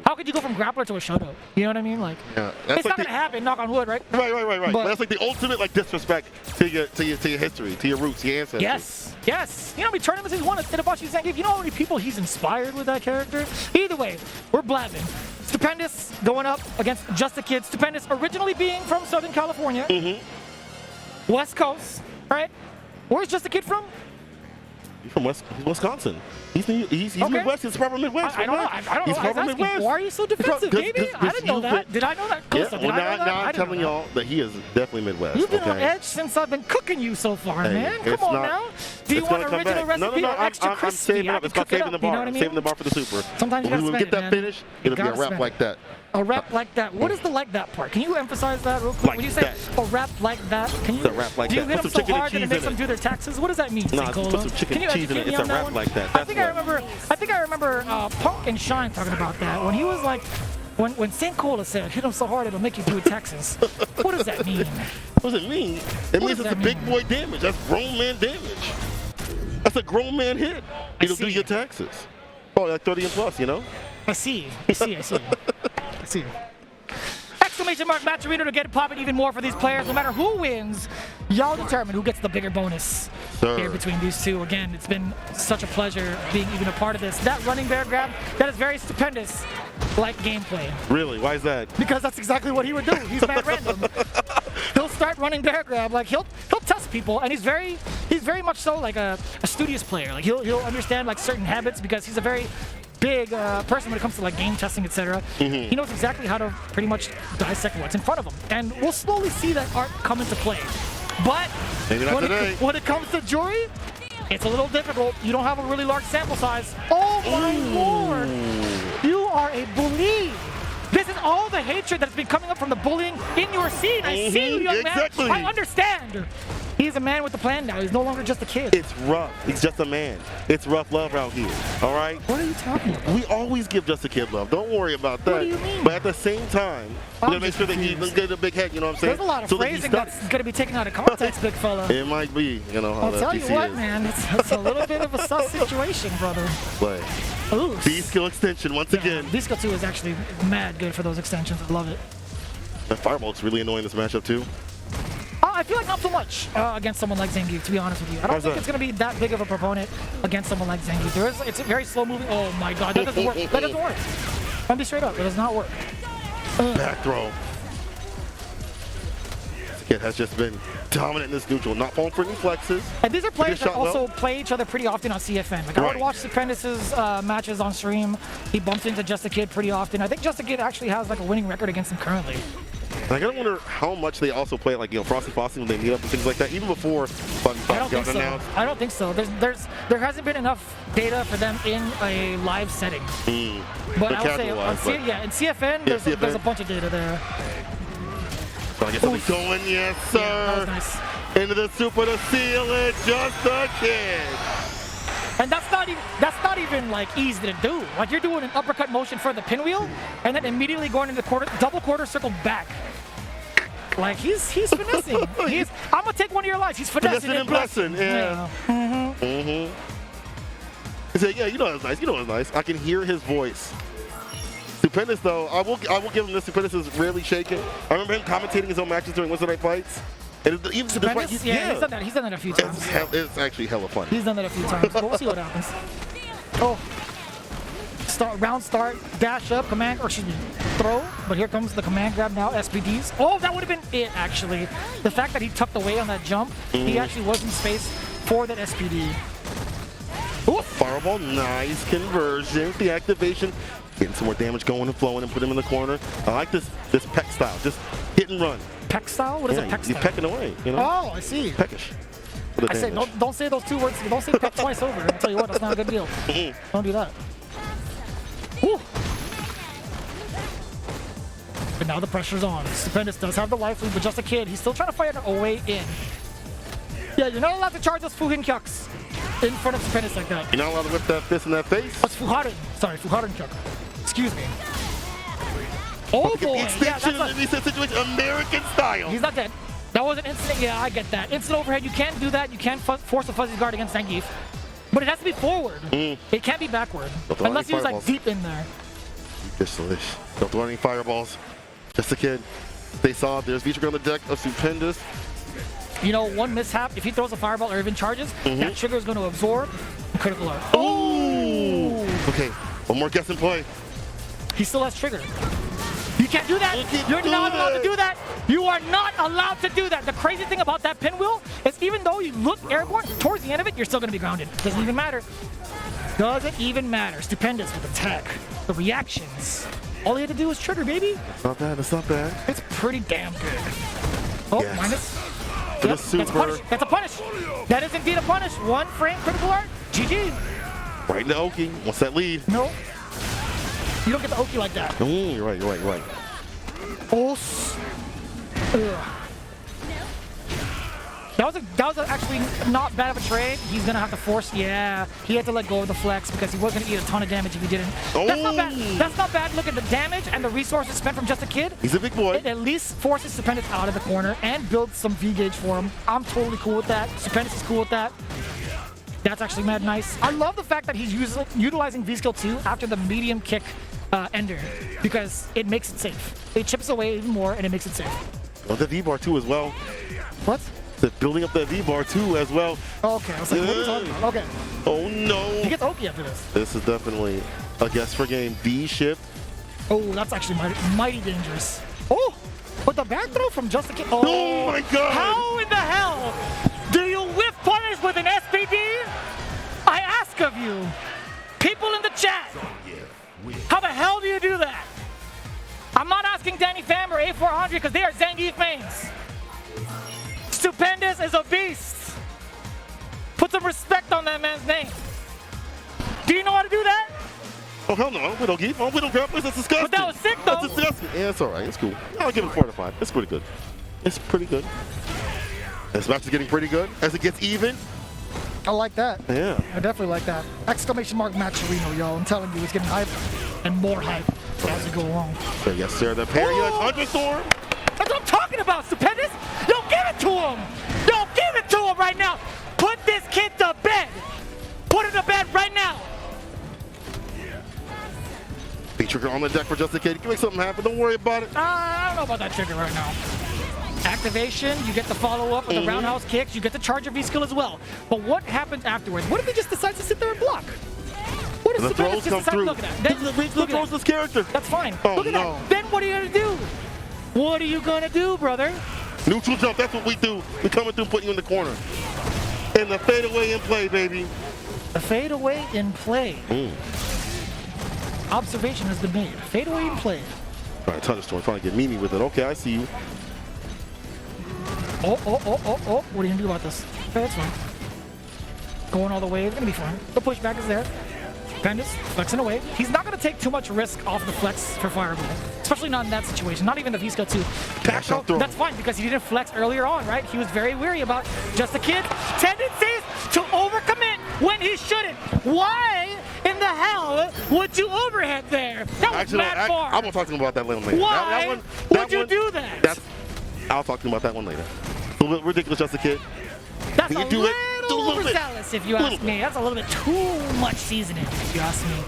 How could you go from grappler to a Shoto? You know what I mean? Like, Yeah, it's not gonna happen. Knock on wood, right? Right. But- But that's like the ultimate like disrespect to your history, to your roots, your ancestors. Yes. You know how many tournaments he's won at Itabashi Zangief? You know how many people he's inspired with that character? Either way, we're blabbing. Stupendous going up against Just the Kid. Stupendous originally being from Southern California. West Coast, right? Where's Just the Kid from? He's from Wisconsin. He's Okay. Midwest. He's proper Midwest. I don't know. right? I don't know. He's I was proper asking, Midwest. why are you so defensive, Because- baby? I didn't know you've that. been- Did I know that? Yeah, Costa, well, did I know that? now I I'm didn't know telling that. y'all that he is definitely Midwest. You've been okay? on edge since I've been cooking you so far, Hey, man. Come it's on not- now. Do you it's want gonna come original back. recipe No, or extra I'm crispy? saving I up. can It's called cook it saving the up, you know bar. what I mean? Saving the bar for the super. Sometimes you when gotta we spend get it, that man. finish, You it'll be a gotta wrap spend like it. that. A rap like that. What is the like that part? Can you emphasize that real quick? Like When you say that. a rap like that, can you? It's a rap like do you that. hit Put them some so chicken and hard that it cheese makes in them it. do their taxes? What does that mean? No, just St. put some Colo? chicken Can you and cheese in educate it. me It's on a that rap one? like that. I That's think I what- remember Punk and Shine talking about that when he was like, when St. Cola said, "Hit them so hard it'll make you do it taxes." What does that mean? What does it mean? It means does it's a that big mean? boy damage. That's grown man damage. That's a grown man hit. It'll do see. your taxes. Oh, like 30 and plus, you know? I see. Exclamation mark match arena to get it popping even more for these players. No matter who wins, y'all determine who gets the bigger bonus Sir. here between these two. Again, it's been such a pleasure being even a part of this. That running bear grab, that is very Stupendous like gameplay. Really? Why is that? Because that's exactly what he would do. He's mad random. He'll start running bear grab, like he'll test people, and he's very much so like a studious player. Like he'll understand like certain habits because he's a very big person when it comes to like game testing, etc. He knows exactly how to pretty much dissect what's in front of him, and we'll slowly see that art come into play. But Maybe not today. when it comes to Jory, it's a little difficult. You don't have a really large sample size. Oh my lord! You are a bully. This is all the hatred that's been coming up from the bullying in your scene. I see you, young exactly. man. I understand. He's a man with a plan now. He's no longer just a kid. It's rough. He's just a man. It's rough love out here. All right? What are you talking about? We always give just a kid love. Don't worry about that. What do you mean? But at the same time, we gotta make sure that he doesn't get a big head, you know what I'm saying? There's a lot of So phrasing that's going to be taken out of context, big fella. It might be, you know, how I'll the tell you FGC what, is. man. It's a little bit of a sus situation, brother. But Ooh. B-skill extension once again. V-Skill 2 is actually mad good for those extensions. I love it. That Firebolt's really annoying this matchup too. I feel like not so much against someone like Zangief, to be honest with you. I don't How's think that? it's going to be that big of a proponent against someone like Zangief. It's a very slow moving. Oh my god, that doesn't work. That doesn't work. I'll be straight up. It does not work. Back throw. This kid has just been dominant in this neutral, not falling for any flexes. And these are players that shot also low. play each other pretty often on CFN. Like I would Right. watch Stupendous' matches on stream. He bumps into Just a Kid pretty often. I think Just a Kid actually has like a winning record against him currently. And I gotta wonder how much they also play like, you know, Frosty Fossy when they meet up and things like that, even before Fun I Fox don't think got so. announced. I don't think so. There hasn't been enough data for them in a live setting. But I would say on in CFN, there's CFN. a bunch of data there. So I get something going, yes sir. Yeah, that was nice. Into the super to seal it, just a kid. And that's not even like easy to do. Like you're doing an uppercut motion for the pinwheel, and then immediately going into the double quarter circle back. Like he's finessing. I'm gonna take one of your lives. He's finessing and blessing. Yeah. He said, yeah, you know it's nice. You know it's nice. I can hear his voice. Stupendous though, I will give him this. Stupendous is rarely shaken. I remember him commentating his own matches during Wednesday Night Fights. And even to this point, He's done that. He's done that a few times. It's actually hella fun. He's done that a few times. But we'll see what happens. Oh. Round start, dash up, command, or excuse me, throw. But here comes the command grab now, SPDs. Oh, that would have been it, actually. The fact that he tucked away on that jump, he actually was in space for that SPD. Ooh, fireball, nice conversion. The activation, getting some more damage going and flowing and put him in the corner. I like this peck style, just hit and run. Peck style? What is a peck style? He's pecking away, you know? Oh, I see. Peckish. I say, don't say those two words. Don't say peck twice over. I'll tell you what, that's not a good deal. Don't do that. Woo. But now the pressure's on. Stupendous does have the life lead, but just a kid. He's still trying to fight a way in. Yeah, you're not allowed to charge those Fuhin Kyuks in front of Stupendous like that. You're not allowed to whip that fist in that face. That's Fuharen. Sorry, Fuharen Kyuk. Excuse me. Oh boy, yeah, that's a situation, American style. He's not dead. That was an instant, yeah, I get that. Instant overhead, you can't do that. You can't force a fuzzy guard against Zangief. But it has to be forward. It can't be backward. Unless he was like deep in there. Don't throw any fireballs. Just a kid. They saw there's V-trigger on the deck of Stupendous. You know, one mishap, if he throws a fireball or even charges, that trigger is going to absorb critical art. Oh! Okay, one more guess and play. He still has trigger. You can't do that. You're not allowed to do that. You are not allowed to do that. The crazy thing about that pinwheel is even though you look airborne, towards the end of it, you're still going to be grounded. Doesn't even matter. Doesn't even matter. Stupendous with attack. The reactions. All he had to do was trigger, baby. That's not bad. That's not bad. It's pretty damn good. Oh, yes. minus. For the Yep, super. that's a punish. That's a punish. That is indeed a punish. One frame critical art. GG. Right into Oki. What's that lead? No. You don't get the Oki like that. You're right. You're right. Oh. That was actually not bad of a trade. He's gonna have to force. Yeah, he had to let go of the flex because he was gonna eat a ton of damage if he didn't. That's not bad. That's not bad. Look at the damage and the resources spent from just a kid. He's a big boy. It at least forces Stupendous out of the corner and builds some V gauge for him. I'm totally cool with that. Stupendous is cool with that. That's actually mad nice. I love the fact that he's utilizing V skill 2 after the medium kick ender because it makes it safe. It chips away even more and it makes it safe. Well, the V-bar too as well. What? Building up that V-bar too as well. Oh, okay, I was like, what are you talking about? Okay. Oh no. He gets Oki after this. This is definitely a guess for game. V-shift. Oh, that's actually mighty dangerous. Oh, but the back throw from just a kid. Oh my god. How in the hell do you whiff punish with an SPD? I ask of you, people in the chat, how the hell do you do that? I'm not asking Danny Pham or A400 because they are Zangief mains. Stupendous is a beast. Put some respect on that man's name. Do you know how to do that? Oh, hell no. We don't give. Oh, we don't grab. That's disgusting. But that was sick, though. That's disgusting. Yeah, it's all right. It's cool. I'll give it 4 out of 5. It's pretty good. It's pretty good. This match is getting pretty good as it gets even. I like that. Yeah. I definitely like that. Exclamation mark match Reno, yo. I'm telling you, it's getting hype and more hype as we go along. So yes, sir. The parry thunderstorm. That's what I'm talking about, Stupendous. Don't give it to him. Don't give it to him right now. Put this kid to bed. Put him to bed right now. Big trigger on the deck for just a kid. You can make something happen. Don't worry about it. I don't know about that trigger right now. Activation, you get the follow-up with the roundhouse kicks, you get the charger V-skill as well. But what happens afterwards? What if he just decides to sit there and block? What if the Stupendous throws just come decides to through. look at that? Look at this character. That's fine. Oh, look at no. that. Then what are you going to do? What are you going to do, brother? Neutral jump. That's what we do. We coming through, putting you in the corner. And the fadeaway in play, baby. The fadeaway in play. Observation has been made. Fadeaway in play. All right, thunderstorm trying to get Mimi with it. Okay, I see you. Oh. What are you going to do about this? Okay, that's fine. Going all the way. It's going to be fine. The pushback is there. Stupendous flexing away. He's not going to take too much risk off the flex for Fireball. Especially not in that situation. Not even if he's got to back throw. That's fine because he didn't flex earlier on, right? He was very weary about just the kid's tendencies to overcommit when he shouldn't. Why in the hell would you overhead there? That was mad far. I'm going to talk to him about that later. Why would you do that? I'll talk to him about that one later. A little ridiculous, just a kid. That's a little overzealous, if you ask me. That's a little bit too much seasoning, if you ask me.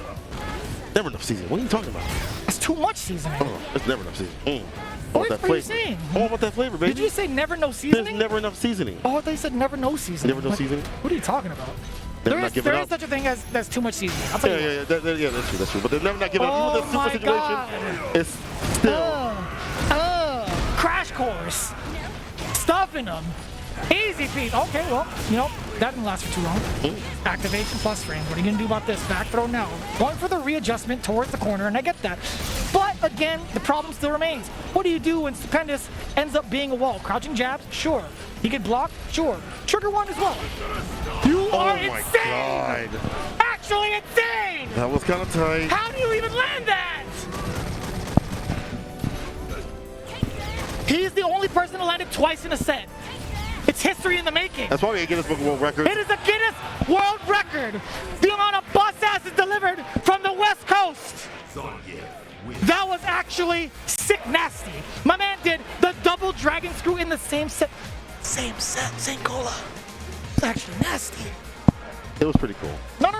Never enough seasoning. What are you talking about? That's too much seasoning. Oh, it's never enough seasoning. What are you saying? All about that flavor, baby. Did you say never no seasoning? There's never enough seasoning. Oh, they said never no seasoning. Never no seasoning? What are you talking about? Never There is such a thing as that's too much seasoning. I'll tell you what. Yeah, that's true. But they're never not giving up. Even the super situation, it's still. Crash course. Stuffing them. Easy peasy. Okay, well, that didn't last for too long. Activation plus frame. What are you going to do about this? Back throw now. Going for the readjustment towards the corner, and I get that. But again, the problem still remains. What do you do when Stupendous ends up being a wall? Crouching jabs? Sure. He could block? Sure. Trigger one as well. You are insane! God. Actually insane! That was kind of tight. How do you even land that? He's the only person to land it twice in a set. It's history in the making. That's probably a Guinness Book of World Records. It is a Guinness World Record. The amount of bus asses delivered from the West Coast. That was actually sick nasty. My man did the double dragon screw in the same set. Same cola. It's actually nasty. It was pretty cool. No.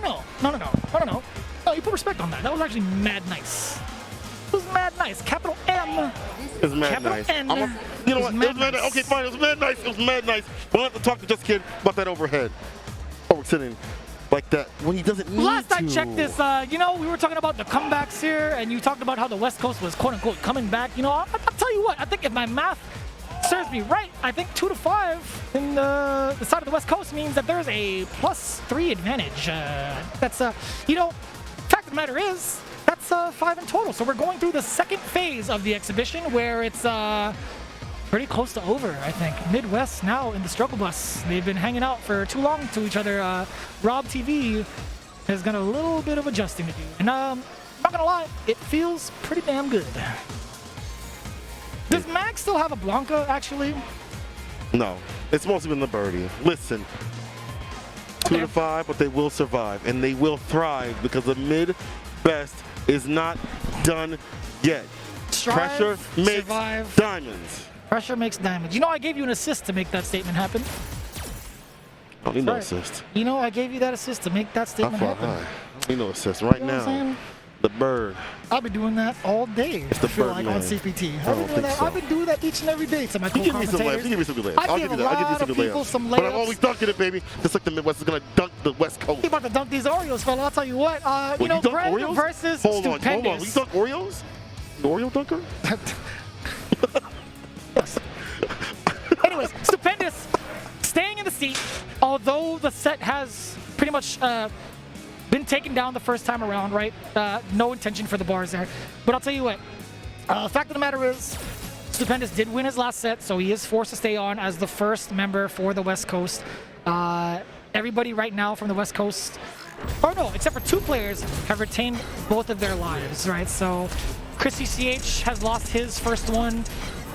No, you put respect on that. That was actually mad nice. It was mad nice. Capital M. It was mad Capital nice. N. You know what? It was mad nice. Okay, fine. It was mad nice. It was mad nice. We'll have to talk to Just Kid about that overhead. Over sitting like that when he doesn't need Last to. I checked this, we were talking about the comebacks here, and you talked about how the West Coast was quote unquote coming back. I'll tell you what. I think if my math serves me right, I think 2 to 5 in the side of the West Coast means that there's a +3 advantage. That's fact of the matter is. That's 5 in total. So we're going through the second phase of the exhibition where it's pretty close to over, I think. Midwest now in the struggle bus. They've been hanging out for too long to each other. Rob TV has got a little bit of adjusting to do. And not gonna lie, it feels pretty damn good. Does Max still have a Blanca, actually? No, it's mostly been the birdie. Listen, 2 to 5, but they will survive and they will thrive because the mid-best is not done yet. Strive, Pressure makes survive. diamonds. Pressure makes diamonds. I gave you an assist to make that statement happen. I don't need no assist. I gave you that assist to make that statement happen. I don't need no assist right You know what I'm now. saying? The bird. I'll be doing that all day. It's the I feel bird like man. on CPT. I don't think so. I've been doing that each and every day to my You give me some layups. co-commentators. You give me some good layups. I I'll give give you a that. I'll give you lot some of good people layups. some But I'm layups. always dunking it, baby. Just like the Midwest is gonna dunk the West Coast. You about to dunk these Oreos, fella. I'll tell you what. You dunk Brand Oreos? versus Hold on. Stupendous. You dunk Oreos? You Oreo dunker? Yes. Anyways, Stupendous staying in the seat, although the set has pretty much been taken down the first time around, right? No intention for the bars there. But I'll tell you what, fact of the matter is, Stupendous did win his last set, so he is forced to stay on as the first member for the West Coast. Everybody right now from the West Coast or no, except for 2 players have retained both of their lives, right? So Chrissy CH has lost his first one.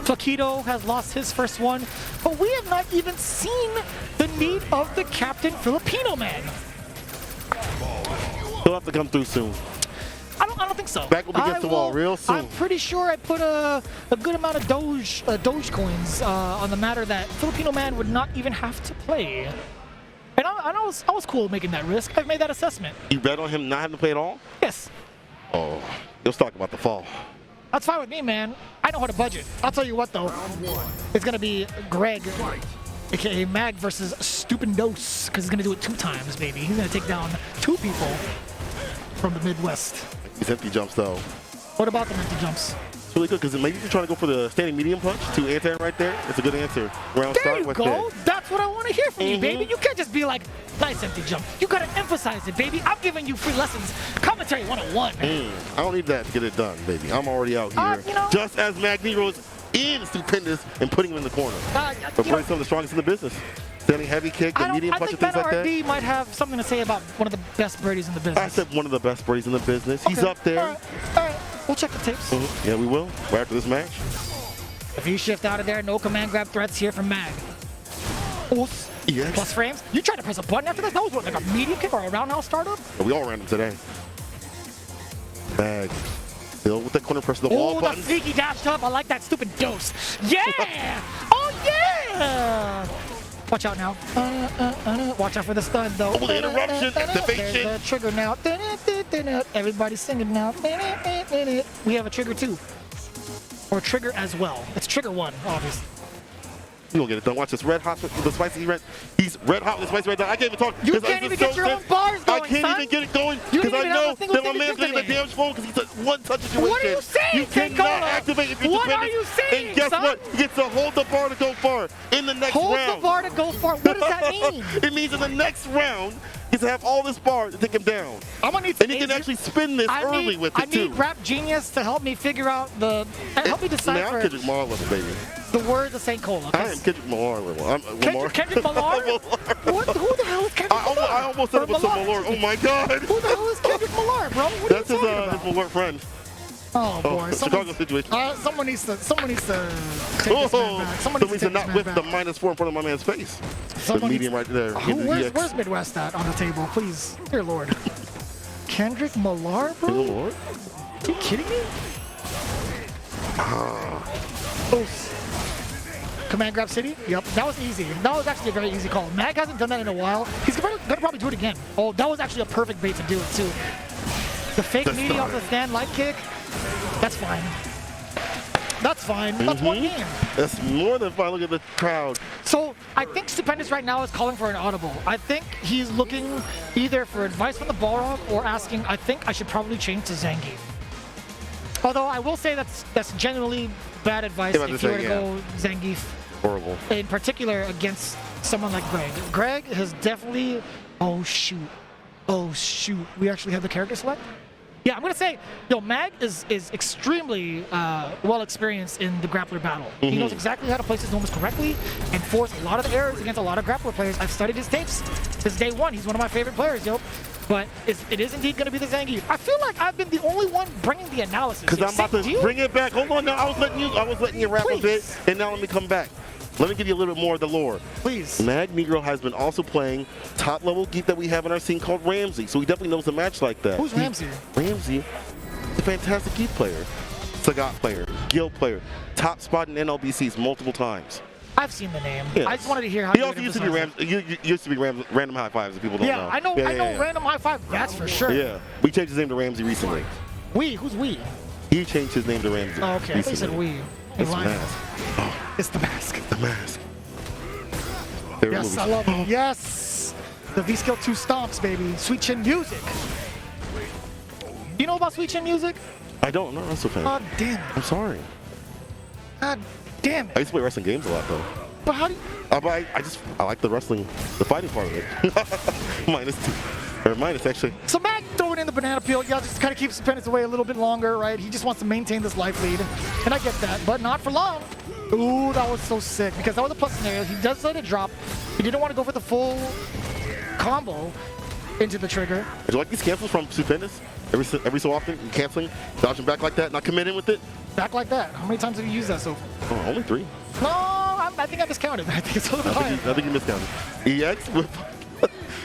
Flaquito has lost his first one, but we have not even seen the need of the captain Filipino man. He'll have to come through soon. I don't think so. Back will be against the wall real soon. I'm pretty sure I put a good amount of Doge coins on the matter that Filipino man would not even have to play. And I was cool making that risk. I've made that assessment. You bet on him not having to play at all? Yes. Oh, let's talk about the fall. That's fine with me, man. I know how to budget. I'll tell you what, though. It's going to be Greg, a.k.a. Mag, versus Stupendous, because he's going to do it 2 times, baby. He's going to take down 2 people from the Midwest. These empty jumps, though. What about the empty jumps? It's really good, because maybe you're trying to go for the standing medium punch to anti right there. It's a good answer. Round There start you with go. it. That's what I want to hear from you, baby. You can't just be like, nice empty jump. You got to emphasize it, baby. I'm giving you free lessons. Commentary 101. I don't need that to get it done, baby. I'm already out here. You know, just as Negro is in Stupendous and putting him in the corner. But playing some of the strongest in the business. Standing heavy kick, the medium punch, and things like that. I think Ben might have something to say about one of the best birdies in the business. I said one of the best birdies in the business. Okay. He's up there. All right. We'll check the tapes. Yeah, we will. Right after this match. If you shift out of there, no command grab threats here from Mag. Oof. Yes. Plus frames. You tried to press a button after that? That was what, like a medium kick or a roundhouse startup? Yeah, we all ran him today. Mag. Still with that corner press of the wall button. The sneaky dashed up. I like that stupid dose. Yeah! Oh, yeah! Watch out now. Watch out for the stun, though. Oh, the interruption. Activation. There's the trigger now. Everybody's singing now. We have a trigger, too. Or trigger as well. It's trigger 1, obviously. You gonna get it done. Watch this red hot with the spicy red. He's red hot with the spicy red. I can't even talk. You can't even get your own bars going, I can't son. even get it going You because I didn't even know have a single that my thing to man's do getting the today. damage phone because he's a one-touch situation. What are you saying, You cannot Tankola? activate if you're What are Stupendous. you saying, And guess son? what? He gets to hold the bar to go far in the next Hold round. the bar to go far. What does that mean? It means in the next round, he's to have all this bar to take him down. I'm gonna need some And he can lasers. actually spin this early with I it, too. need Rap Genius to help me figure out help me Man, decipher I'm Kendrick Lamar level, baby. the word of St. Cola. I am Kendrick Lamar level. Kendrick Lamar? Who the hell is Kendrick Lamar? I almost said it was some Malort. Oh my God. Who the hell is Kendrick Lamar, bro? What That's are you talking about? his Malort friend. Oh boy, Chicago situation. Someone needs to take this man back. Someone needs to take not this whip man the back. -4 in front of my man's face. Someone The medium needs- right there. Where's Midwest at on the table, please? Dear Lord. Kendrick Lamar, bro? Good Lord. Are you kidding me? Oof. Command grab city? Yep, that was easy. That was actually a very easy call. Mag hasn't done that in a while. He's gonna probably do it again. Oh, that was actually a perfect bait to do it too. The fake meaty off the stand light kick, that's fine. That's fine. That's one game. That's more than fine. Look at the crowd. So I think Stupendous right now is calling for an audible. I think he's looking either for advice from the Balrog or asking, I think I should probably change to Zangief. Although I will say that's genuinely bad advice if you were to go Zangief. Horrible. In particular against someone like Greg. Greg has definitely, oh shoot, we actually have the character select? Yeah, I'm gonna say, Mag is extremely well experienced in the grappler battle. He knows exactly how to place his moments correctly and force a lot of the errors against a lot of grappler players. I've studied his tapes since day one. He's one of my favorite players, But it is indeed going to be the Zangief. I feel like I've been the only one bringing the analysis. Because I'm about to bring it back. Hold on now. I was letting you rap a bit, and now let me come back. Let me give you a little bit more of the lore. Please. Mag Negro has been also playing top-level geek that we have in our scene called Ramsey, so he definitely knows a match like that. Who's Ramsey? Ramsey is a fantastic geek player, Sagat player, guild player, top spot in NLBCs multiple times. I've seen the name. Yes. I just wanted to hear how he you also would used to be emphasize Random High Fives if people don't know. Yeah, I know Random High Five, that's for sure. Yeah, we changed his name to Ramsey recently. Who's we? He changed his name to Ramsey. Oh, okay, I thought you said we. It's the mask. It's the mask. The mask. Yes, I love it. Yes! The V-Skill 2 stomps, baby. Sweet Chin Music. You know about Sweet Chin Music? I don't know. That's okay. God damn it. I'm sorry. God damn I it. used to play wrestling games a lot, though. But how do you... But I like the wrestling, the fighting part of it. minus actually. So Mag throwing in the banana peel, just kind of keeps Stupendous away a little bit longer, right? He just wants to maintain this life lead. And I get that, but not for long. Ooh, that was so sick, because that was a plus scenario. He does let it drop. He didn't want to go for the full combo. into the trigger. Did you like these cancels from Stupendous? Every so often, canceling, dodging back like that, not committing with it? Back like that. How many times have you used that so far? Oh, only 3. No, I think I miscounted. I think it's a little bit higher. I think you miscounted. EX with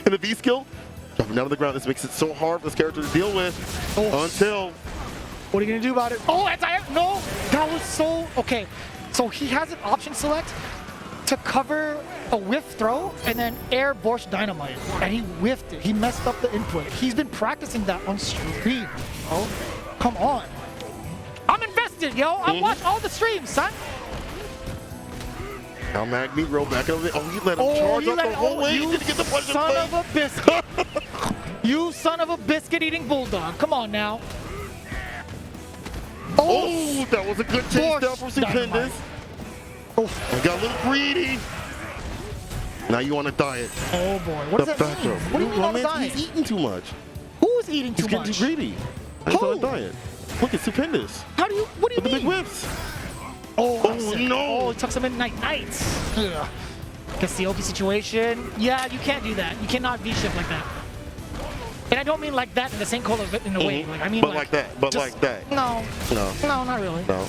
and the V skill, dropping down to the ground. This makes it so hard for this character to deal with until. What are you gonna do about it? Oh, no, that was so okay. So he has an option select to cover a whiff throw and then air Borscht Dynamite, and he whiffed it. He messed up the input. He's been practicing that on stream. Oh, come on. I'm invested, yo. I watch all the streams, son. Now Negro back over there. Oh, he let him charge up the whole way. He didn't get the punch in son of a biscuit. You son of a biscuit-eating bulldog. Come on now. Oh, that was a good chase down from Stupendous. Oh, I got a little greedy. Now you on a diet. oh boy. What does that mean? What do you mean on a diet? He's eating too much. Who's eating too He's much? getting too greedy. He's on a diet. Look at Stupendous. What do you With the mean? big whips. Oh, Oh, no. Oh, he tucks him in nights. Ugh. Cassiope situation. Yeah, you can't do that. You cannot V-shift like that. And I don't mean like that in the same color in a way. Like, I mean But like that. But just- like that. No. No. No, not really. No.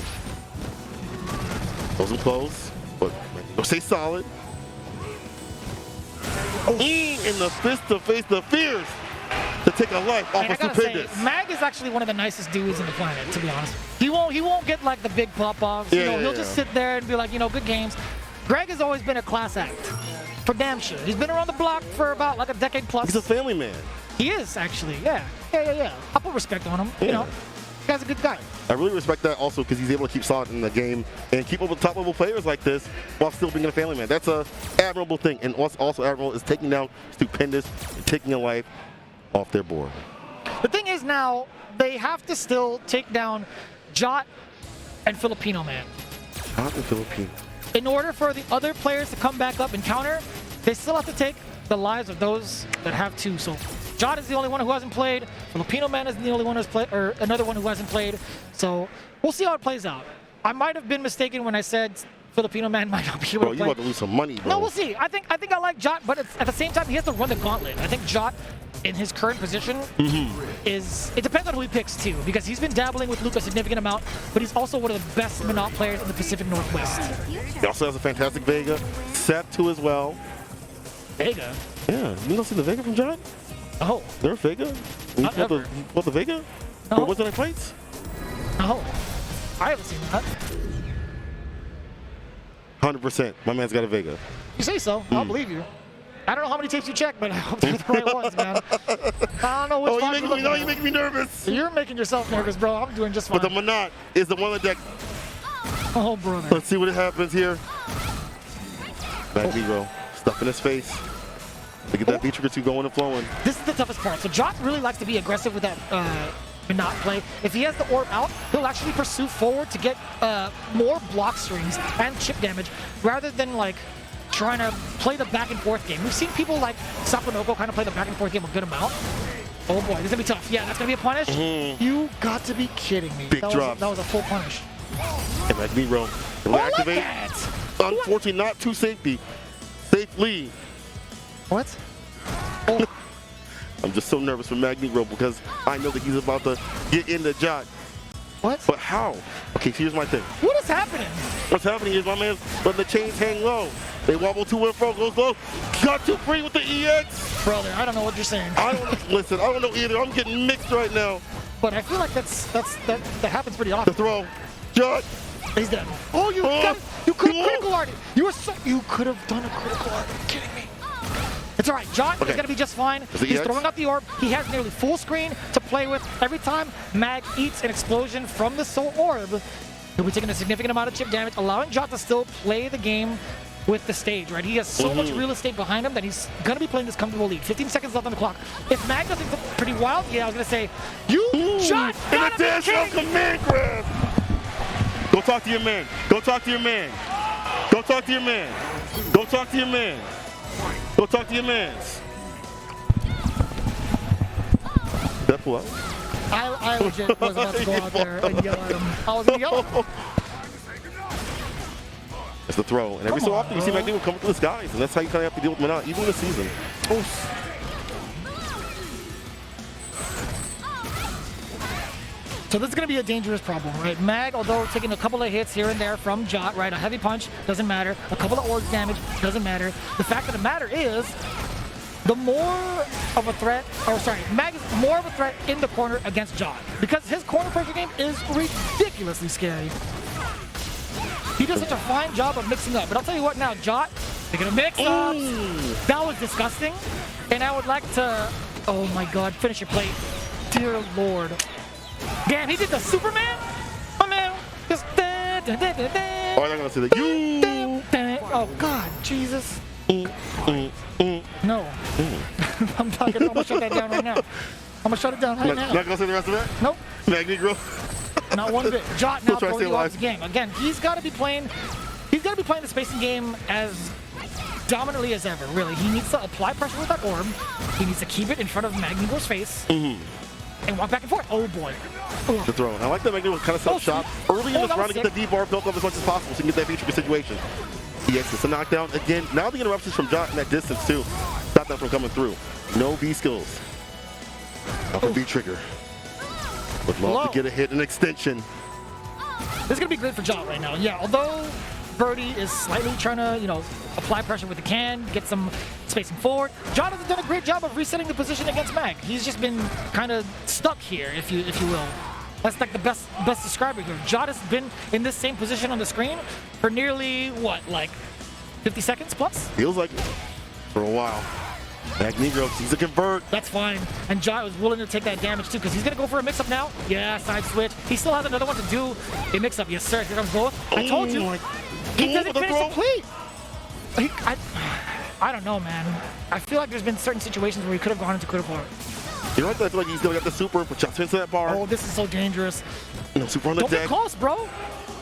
Those are close, but they'll stay solid. In the fist to face the fears to take a life off And I of gotta say, Stupendous. Mag is actually one of the nicest dudes in the planet, to be honest. He won't get like the big pop-offs. Yeah, He'll just sit there and be like, good games. Greg has always been a class act, for damn sure. He's been around the block for about like a decade plus. He's a family man. He is actually, yeah. I put respect on him. Yeah. The guy's a good guy. I really respect that also because he's able to keep solid in the game and keep up with top level players like this while still being a family man. That's a admirable thing. And what's also admirable is taking down Stupendous and taking a life off their board. The thing is now, they have to still take down Jot and Filipino Man. Not the Filipino. In order for the other players to come back up and counter, they still have to take the lives of those that have to. So Jot is the only one who hasn't played. Filipino Man is the only one who's played, or another one who hasn't played. So we'll see how it plays out. I might have been mistaken when I said Filipino Man might not be able Bro, to you play. about to lose some money, bro. No, we'll see. I think I like Jot, but at the same time, he has to run the gauntlet. I think Jot, in his current position, it depends on who he picks too, because he's been dabbling with Luke a significant amount, but he's also one of the best Monop players in the Pacific Northwest. He also has a fantastic Vega, Sep too as well. Vega? Yeah, you don't see the Vega from John? Oh, They're a Vega? You Not ever. want the Vega? No. Or Wednesday Night Fights? oh. I haven't seen that. 100%. My man's got a Vega. You say so. I'll believe you. I don't know how many tapes you checked, but I hope they're the right ones, man. I don't know which one you're making me nervous. You're making yourself nervous, bro. I'm doing just fine. But the Monot is the one on deck. Oh, brother. Let's see what happens here. Negro stuff in his face. Look at that B-trigger 2 going and flowing. This is the toughest part. So Jot really likes to be aggressive with that not play. If he has the orb out, he'll actually pursue forward to get more block strings and chip damage rather than like trying to play the back and forth game. We've seen people like Saponoko kind of play the back and forth game a good amount. Oh boy, this is gonna be tough. Yeah, that's gonna be a punish. You got to be kidding me. Big drops. That was a full punish. And Negro will activate. Like that. Unfortunately, not too safety. Safely. What? Oh. I'm just so nervous for Negro because I know that he's about to get into Jot. What? But how? Okay, so here's my thing. What is happening? What's happening is my man's letting the chains hang low. They wobble to and fro, goes low. Got too free with the EX. Brother, I don't know what you're saying. Listen, I don't know either. I'm getting mixed right now. But I feel like that happens pretty The often. throw. Jot. He's dead. Oh, you could have critical arted. You could have done a critical art. Are you kidding me? It's all right. Jot is going to be just fine. He's throwing out the orb. He has nearly full screen to play with. Every time Mag eats an explosion from the soul orb, he'll be taking a significant amount of chip damage, allowing Jot to still play the game with the stage, right? He has so much real estate behind him that he's going to be playing this comfortable lead. 15 seconds left on the clock. If Mag doesn't look pretty wild, yeah, I was going to say, Jot, gotta be kidding me. Command grab. Go talk to your man. Go talk to your man. Go talk to your man. Go talk to your man. Go talk to your mans. Did that pull out? I legit was about to go out there and yell at him. I was going to yell at him. It's the throw. And every so often you see Magneto come to the skies, and that's how you kind of have to deal with Monot, even this season. So this is going to be a dangerous problem, right? Mag, although taking a couple of hits here and there from Jot, right? A heavy punch, doesn't matter. A couple of orbs damage, doesn't matter. The fact of the matter is, the more of a threat, Mag is more of a threat in the corner against Jot. Because his corner pressure game is ridiculously scary. He does such a fine job of mixing up. But I'll tell you what now, Jot, they're going to mix up. That was disgusting. And I would like to, oh my God, finish your plate. Dear Lord. Damn, he did the Superman? My man, just Oh, I'm not gonna say that. You. Oh God, Jesus. No. I'm gonna shut that down right now. I'm gonna shut it down right now. Not gonna say the rest of that? Nope. Negro. Not one bit. Jot now Still trying to throwing you stay off the game. Again, he's gotta be playing the spacing game as dominantly as ever, really. He needs to apply pressure with that orb. He needs to keep it in front of Magnego's face. And walk back and forth. Oh boy. The throw. I like that Magneto kind of self-shot early in this round to get the deep bar built up as much as possible so you can get that feature situation. Yes, it's a knockdown. Again, now the interruptions from Jot in that distance too. Stop that from coming through. No B skills. Up a B trigger. Would love to get a hit and extension. This is going to be great for Jot right now. Yeah, although Birdie is slightly trying to, apply pressure with the can, get some spacing forward. Jot has done a great job of resetting the position against Mag. He's just been kind of stuck here, if you will. That's like the best describer here. Jot has been in this same position on the screen for nearly, what, like 50 seconds plus? Feels like it for a while. Negro, he's a convert. That's fine. And Jot was willing to take that damage too, because he's going to go for a mix-up now. Yeah, side switch. He still has another one to do a mix-up. Yes, sir. Here comes both. I told you. He doesn't finish the plate. I don't know, man. I feel like there's been certain situations where he could have gone into critical art. You know what? I feel like he's going to get the super, put shots into that bar. Oh, this is so dangerous. No super on the deck. deck. Don't get close, bro.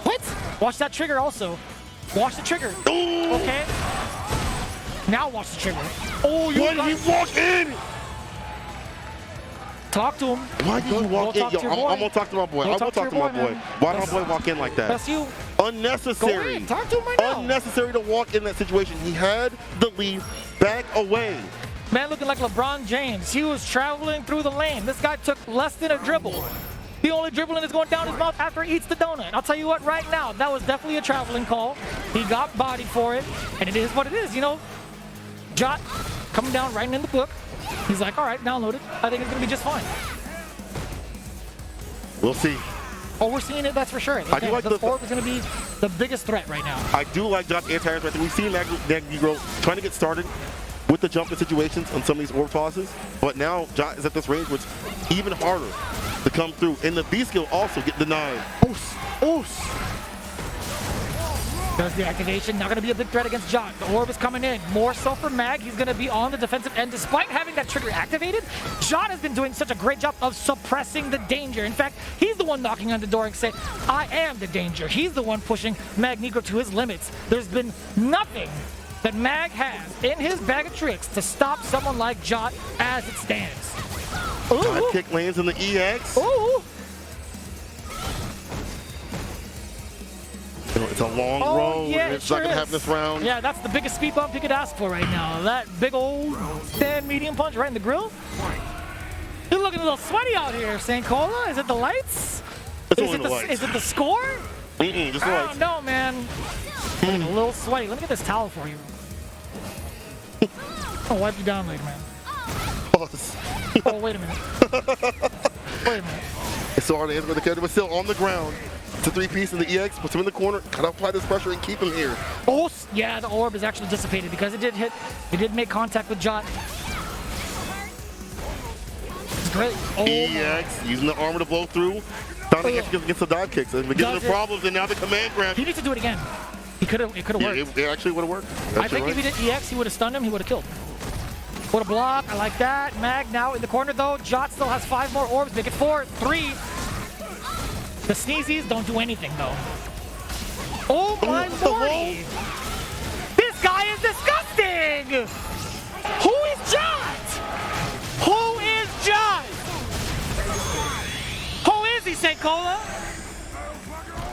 What? Watch that trigger also. Watch the trigger. Ooh. Okay. Now watch the trigger. Oh, you Why did he walk in? Talk to him. Why did you walk in? Yo, I'm going to talk to my boy. I'm going to talk to my boy. Why did my boy walk in like that? That's you. Unnecessary. Go in. Talk to him right now. Unnecessary to walk in that situation. He had the lead. Back away. Man looking like LeBron James. He was traveling through the lane. This guy took less than a dribble. The only dribbling is going down his mouth after he eats the donut. I'll tell you what, right now, that was definitely a traveling call. He got bodied for it, and it is what it is, Jot coming down, writing in the book. He's like, all right, download it. I think it's going to be just fine. We'll see. Oh, we're seeing it, that's for sure. I do like the orb is going to be the biggest threat right now. I do like Jot's anti-air threat. We've seen Negro trying to get started with the jumping situations on some of these orb tosses, but now Jot is at this range where it's even harder to come through. And the B skill also get denied. Does the activation, not going to be a big threat against Jot. The orb is coming in. More so for Mag. He's going to be on the defensive end. Despite having that trigger activated, Jot has been doing such a great job of suppressing the danger. In fact, he's the one knocking on the door and saying, I am the danger. He's the one pushing Magneto to his limits. There's been nothing that Mag has in his bag of tricks to stop someone like Jot as it stands. Jot kick lands in the EX. Ooh. It's a long road. Yeah, it's not going to happen this round. Yeah, that's the biggest speed bump you could ask for right now. That big old stand medium punch right in the grill. You're looking a little sweaty out here, St. Cola. Is it the lights? Is it the score? Just the I lights. don't know, man. Looking a little sweaty. Let me get this towel for you. I'll wipe you down later, man. Pause. Oh, wait a minute. Wait a minute. It's so hard to answer with the character, but still on the ground. It's a three-piece in the EX, puts him in the corner, gotta apply this pressure and keep him here. Oh, yeah, the orb is actually dissipated because it did hit. It did make contact with Jot. It's great. Oh, EX, using the armor to blow through. Thought he actually against the dive kicks. It's beginning the problems, and now the command grab. He needs to do it again. It could have worked. It actually would have worked. I think if he did EX, he would have stunned him. He would have killed. What a block. I like that. Mag now in the corner, though. Jot still has 5 more orbs. Make it 4, 3. The sneezies don't do anything, though. Oh, my lordy. This guy is disgusting. Who is Jot? Who is Jot? Who is he, St. Cola?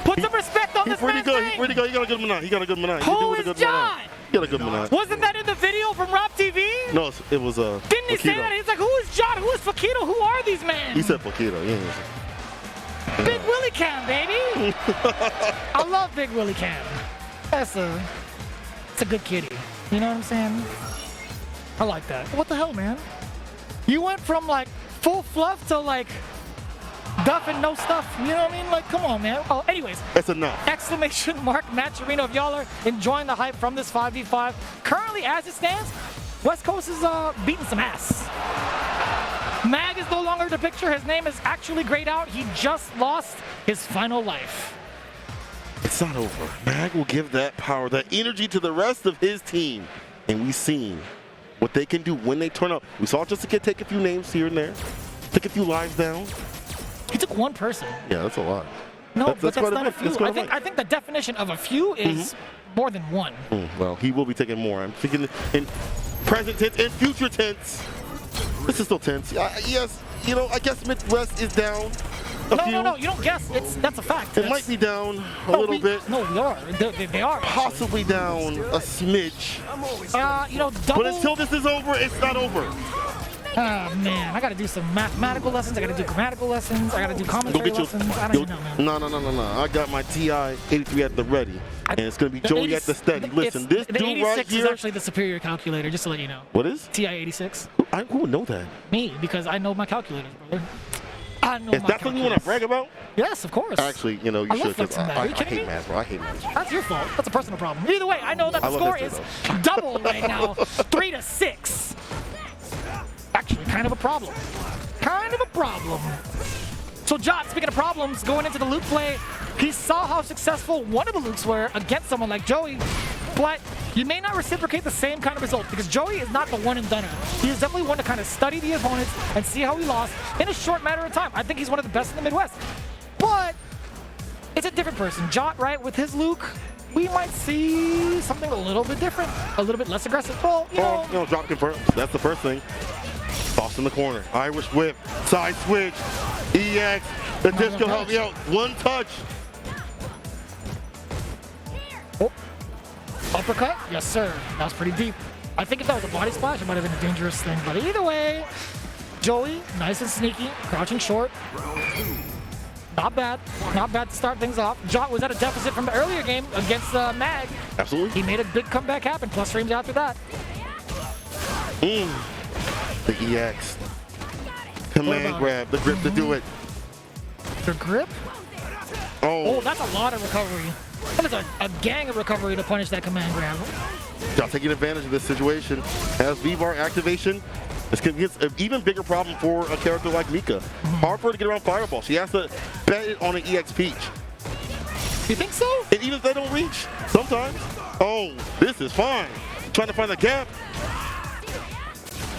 Put some respect on this man's name. He's pretty good. He got a good manai. He got a good manai. Who is Jot? He got a good manai. Wasn't that in the video from Rob TV? No, it was Didn't he say that? He's like, who is Jot? Who is Flaquito? Who are these men? He said Flaquito, yeah. Big Willie Cam, baby. I love Big Willie Cam. It's a good kitty. You know what I'm saying? I like that. What the hell, man? You went from like full fluff to like duff and no stuff. You know what I mean? Like, come on, man. Oh, anyways. That's enough. Exclamation mark, Maturino. If y'all are enjoying the hype from this 5v5, currently as it stands, West Coast is beating some ass. Mag is no longer the picture. His name is actually grayed out. He just lost his final life. It's not over. Mag will give that power, that energy to the rest of his team. And we've seen what they can do when they turn up. We saw Jessica take a few names here and there, take a few lives down. He took one person. Yeah, that's a lot. No, but that's not a few. I think the definition of a few is more than one. Well, he will be taking more. I'm thinking in present tense and future tense. This is still tense. Yes, you know, I guess Midwest is down. No, you don't guess. That's a fact. It might be down a little bit. No, we are. They are. Possibly down a smidge. You know, double. But until this is over, it's not over. Oh, man, I got to do some mathematical lessons. I got to do grammatical lessons. I got to do commentary lessons. I don't even know, man. No. I got my TI 83 at the ready, and it's going to be Joey at the steady. Listen, this dude right here. The 86 is actually the superior calculator, just to let you know. What is? TI 86. Who would know that? Me, because I know my calculators, brother. I know Is that something you want to brag about? Yes, of course. Actually, you know, you should. I hate math, bro. I hate math. That's your fault. That's a personal problem. Either way, I know that the score is double right now, 3-6. Actually, kind of a problem. So Jot, speaking of problems, going into the Luke play, he saw how successful one of the Lukes were against someone like Joey, but you may not reciprocate the same kind of result because Joey is not the one and doneer. He is definitely one to kind of study the opponents and see how he lost in a short matter of time. I think he's one of the best in the Midwest. But it's a different person. Jot, right, with his Luke, we might see something a little bit different, a little bit less aggressive. Well, you know, drop confirms. That's the first thing. Toss in the corner. Irish whip. Side switch. EX. The disco help me out. One touch. Oh. Uppercut? Yes, sir. That was pretty deep. I think if that was a body splash, it might have been a dangerous thing. But either way, Joey, nice and sneaky, crouching short. Not bad. Not bad to start things off. Jot was at a deficit from the earlier game against Mag. Absolutely. He made a big comeback happen, plus frames after that. The EX. Command grab. The grip to do it. The grip? Oh, that's a lot of recovery. That is a gang of recovery to punish that command grab. Jot taking advantage of this situation. Has V-Bar activation. This can get an even bigger problem for a character like Mika. Hard for her to get around Fireball. She has to bet it on an EX Peach. You think so? And even if they don't reach, sometimes. Oh, this is fine. Trying to find the gap.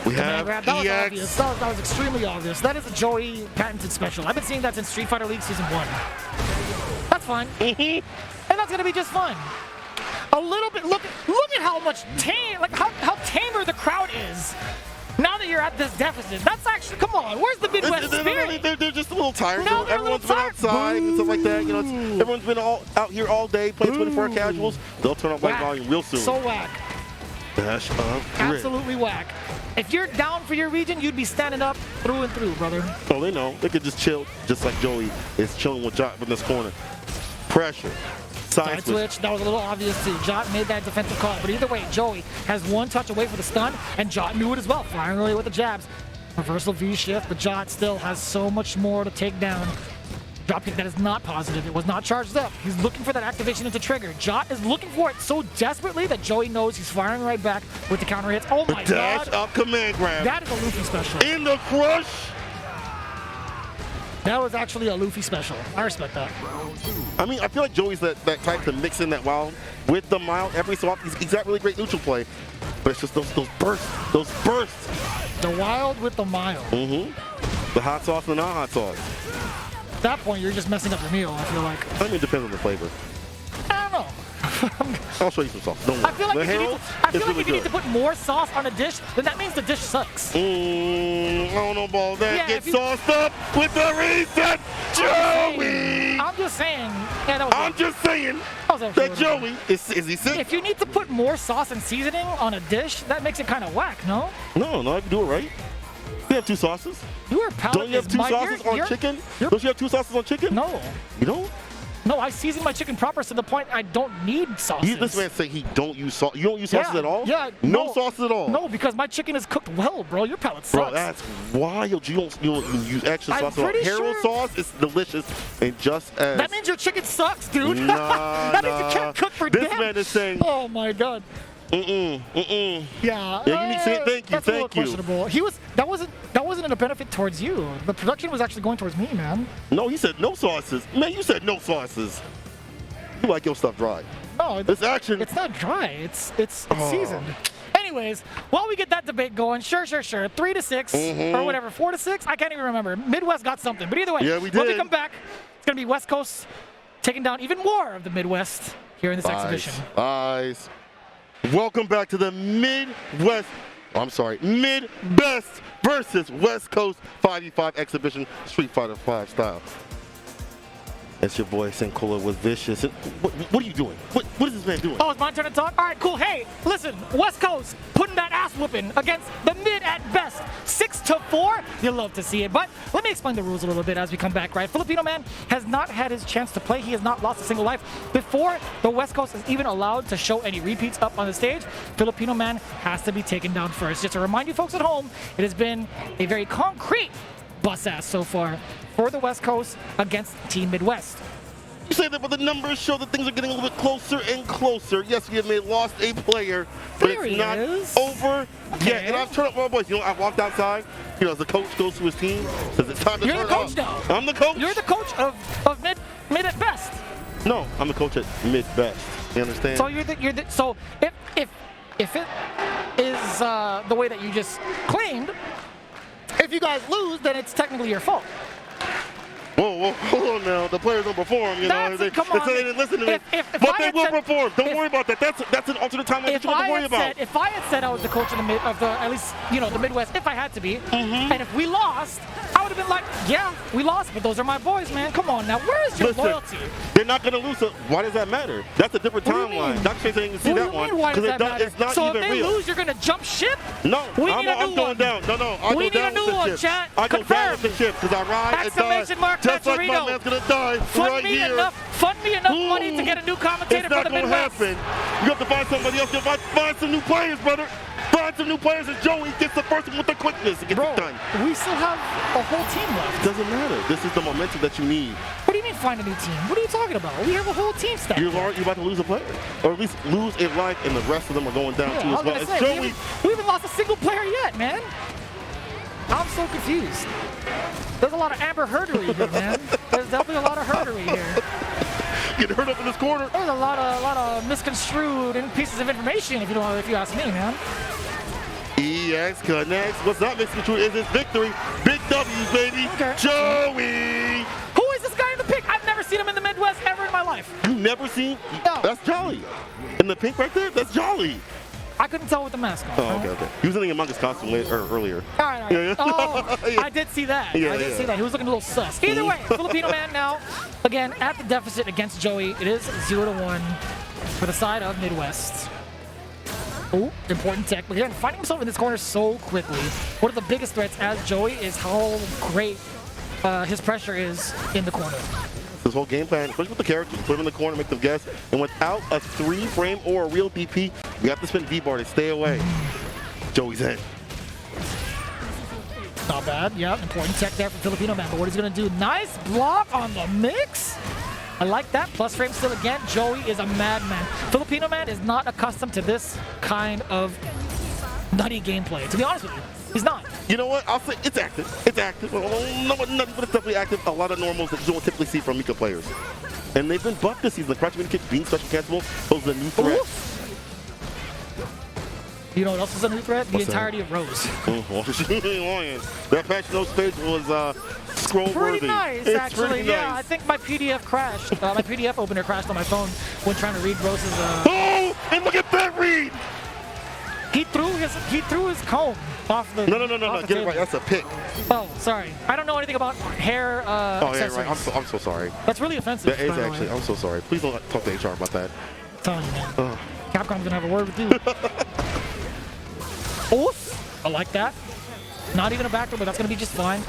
We have EX. That was extremely obvious. That is a Joey patented special. I've been seeing that since Street Fighter League Season 1. That's fine. And that's going to be just fine. A little bit, look at how much how tamer the crowd is. Now that you're at this deficit, that's actually, come on, where's the Midwest spirit? They're just a little tired. No, everyone's been outside and stuff like that. You know, everyone's been out here all day playing 24 casuals. They'll turn up white volume real soon. So whack. Dash of grit. Absolutely whack. If you're down for your region, you'd be standing up through and through, brother. Oh, they know. They could just chill, just like Joey is chilling with Jot in this corner. Pressure. Side switch. That was a little obvious too. Jot made that defensive call, but either way, Joey has one touch away for the stun, and Jot knew it as well, firing away with the jabs. Reversal V shift, but Jot still has so much more to take down. Dropkick that is not positive. It was not charged up. He's looking for that activation into trigger. Jot is looking for it so desperately that Joey knows he's firing right back with the counter hits. Oh my god. Dash up command grab. That is a Luffy special. In the crush. That was actually a Luffy special. I respect that. I mean, I feel like Joey's that type to mix in that wild with the mild every so often. He's got really great neutral play, but it's just those bursts. Those bursts. The wild with the mild. The hot sauce and the non-hot sauce. At that point, you're just messing up your meal, I feel like. I mean, it depends on the flavor. I don't know. I'll show you some sauce. Don't worry. I feel like if you need to put more sauce on a dish, then that means the dish sucks. I don't know about that. Get sauced up with the reset, Joey. I'm just saying. Yeah, I'm just saying that Joey is he sick? If you need to put more sauce and seasoning on a dish, that makes it kind of whack, no? No, I can do it right. You have 2 sauces. Your palate Don't you have is 2 sauces on chicken? Don't you have 2 sauces on chicken? No. You don't? No, I season my chicken proper to the point I don't need sauces. This man saying he don't use sauce. You don't use sauces at all? Yeah. No sauces at all? No, because my chicken is cooked well, bro. Your palate sucks. Bro, that's wild. You don't use extra I'm sauce at all. pretty Hero sure- sauce is delicious and just as... That means your chicken sucks, dude. Nah, That means you can't cook for This damn. man is saying... Oh, my God. Yeah, Yeah, you need to say thank you, that's a little thank you. questionable. That wasn't a benefit towards you. The production was actually going towards me, man. No, he said no sauces. Man, you said no sauces. You like your stuff dry. No, This action... it's not dry. It's seasoned. Anyways, while we get that debate going, sure. 3-6 or whatever, 4-6. I can't even remember. Midwest got something, but either way, Yeah, we when we did. come back, it's gonna be West Coast taking down even more of the Midwest here in this exhibition. Eyes. Welcome back to the Midbest versus West Coast 5v5 exhibition, Street Fighter 5 style. It's your boy Senkola with Vicious. What are you doing? What is this man doing? Oh, it's my turn to talk? All right, cool. Hey, listen, West Coast putting that ass whooping against the mid at best. 6-4. You'll love to see it. But let me explain the rules a little bit as we come back, right? Filipino man has not had his chance to play. He has not lost a single life. Before the West Coast is even allowed to show any repeats up on the stage, Filipino man has to be taken down first. Just to remind you folks at home, it has been a very concrete bust ass so far for the West Coast against Team Midwest. You say that, but the numbers show that things are getting a little bit closer and closer. Yes, we have lost a player, but There it's he not is. over Okay. yet. And I've turned up my boys. I walked outside. As the coach goes to his team, says it's time to You're turn the coach up. now. I'm the coach. You're the coach of mid at best. No, I'm the coach at mid-best. You understand? So so if it is the way that you just claimed, if you guys lose, then it's technically your fault. Whoa, hold on now. The players don't perform, Come on. They didn't listen to me. If But I they had will said- perform. Don't worry about that. That's an alternate timeline that you don't have to worry about. If I had said I was the coach of at least the Midwest, if I had to be, and if we lost, I would have been like, yeah, we lost, but those are my boys, man. Come on now, where is your Listen, loyalty? they're not going to lose. So why does that matter? That's a different What do you timeline. mean? Dr. Shane didn't see What that do you one mean, why does that matter? it's not So even if they real. lose, you're gonna jump ship? No, We need a I'm new going one. down. No, I We go need down a new with the one, ship. chat. I go down with the Confirmed. ship because I ride and die. Exclamation mark, Just like Patorino. my man's going to die right here. Fund me enough money to get a new commentator It's for not the going to Midwest. happen. You have to find somebody else. You have to find some new players, brother. Find some new players, and Joey gets the first one with the quickness to get Bro, it done. we still have a whole team left. Doesn't matter. This is the momentum that you need. What do you mean find a new team? What are you talking about? We have a whole team stacked. You're about to lose a player, or at least lose a life, and the rest of them are going down Yeah, too I as was well. gonna It's say, Joey. we haven't lost a single player yet, man. I'm so confused. There's a lot of Amber Herdery here, man. There's definitely a lot of herdery here. Getting hurt up in this corner. There's a lot of misconstrued pieces of information, if you ask me, man. EX connects. What's not misconstrued is his victory. Big W's, baby. Okay. Joey. Who is this guy in the pink? I've never seen him in the Midwest ever in my life. You never seen? No. That's Jolly. In the pink right there, that's Jolly. I couldn't tell with the mask on. Oh, okay. He was in the Among Us costume earlier. All right. Yeah. Oh, Yeah. I did see that. Yeah, I did yeah. see that. He was looking a little sus. Either way, Filipino man now, again, at the deficit against Joey. It is 0-1 for the side of Midwest. Oh, important tech. But again, finding himself in this corner so quickly. One of the biggest threats as Joey is how great his pressure is in the corner. This whole game plan, especially with the characters, put them in the corner, make them guess, and without a 3-frame or a real DP, you have to spin V-bar to stay away. Joey's in. Not bad. Yeah, important tech there for Filipino man. But what he's going to do, nice block on the mix. I like that. Plus frame still again. Joey is a madman. Filipino man is not accustomed to this kind of nutty gameplay. To be honest with you, he's not. You know what? I'll say it's active. It's active. Well, no, nothing but it's definitely active. A lot of normals that you don't typically see from Mika players. And they've been buffed this season. The crouch mini kick being special cancelable. Those are the new threats. Oof. You know what else is a new threat? The What's that? entirety of Rose. That patch notes page was scroll worthy. Pretty nice, It's actually. pretty Yeah, nice. I think my PDF crashed. My PDF opener crashed on my phone when trying to read Rose's. Oh, and look at that read. He threw his comb off the. No. off the Get it table. right. That's a pick. Oh, sorry. I don't know anything about hair Oh, yeah, accessories. right. I'm so sorry. That's really offensive. That is by the way. actually. I'm so sorry. Please don't talk to HR about that. I'm telling you, man. Ugh. Capcom's gonna have a word with you. Oof. I like that. Not even a backdoor, but that's going to be just fine.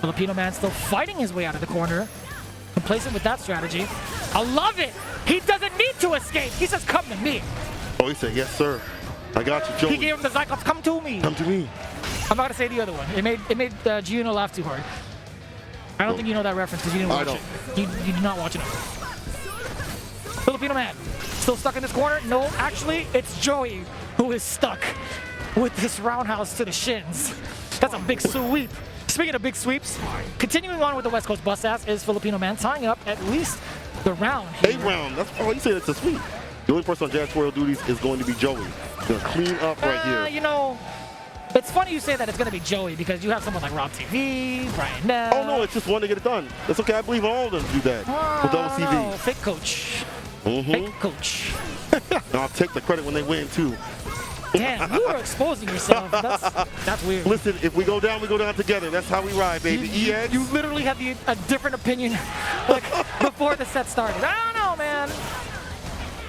Filipino man still fighting his way out of the corner. Complacent with that strategy. I love it. He doesn't need to escape. He says, come to me. Oh, he said, yes, sir. I got you, Joey. He gave him the Cyclops, come to me. Come to me. I'm not going to say the other one. It made Gino laugh too hard. I don't think you know that reference because you didn't watch it. You did not watch it. Filipino man, still stuck in this corner? No, actually, it's Joey who is stuck with this roundhouse to the shins. That's a big sweep. Speaking of big sweeps, continuing on with the West Coast bust ass is Filipino man tying up at least the round here. A round. That's all you say. It's a sweep. The only person on janitorial duties is going to be Joey. He's going to clean up right here. You know, it's funny you say that it's going to be Joey because you have someone like Rob TV, Brian Nell. Oh, no, it's just one to get it done. That's okay. I believe all of them do that with double CV. No, fake coach. Fake coach. I'll take the credit when they win, too. Damn, you are exposing yourself. That's weird. Listen, if we go down together. That's how we ride, baby. You literally had a different opinion like before the set started. I don't know, man.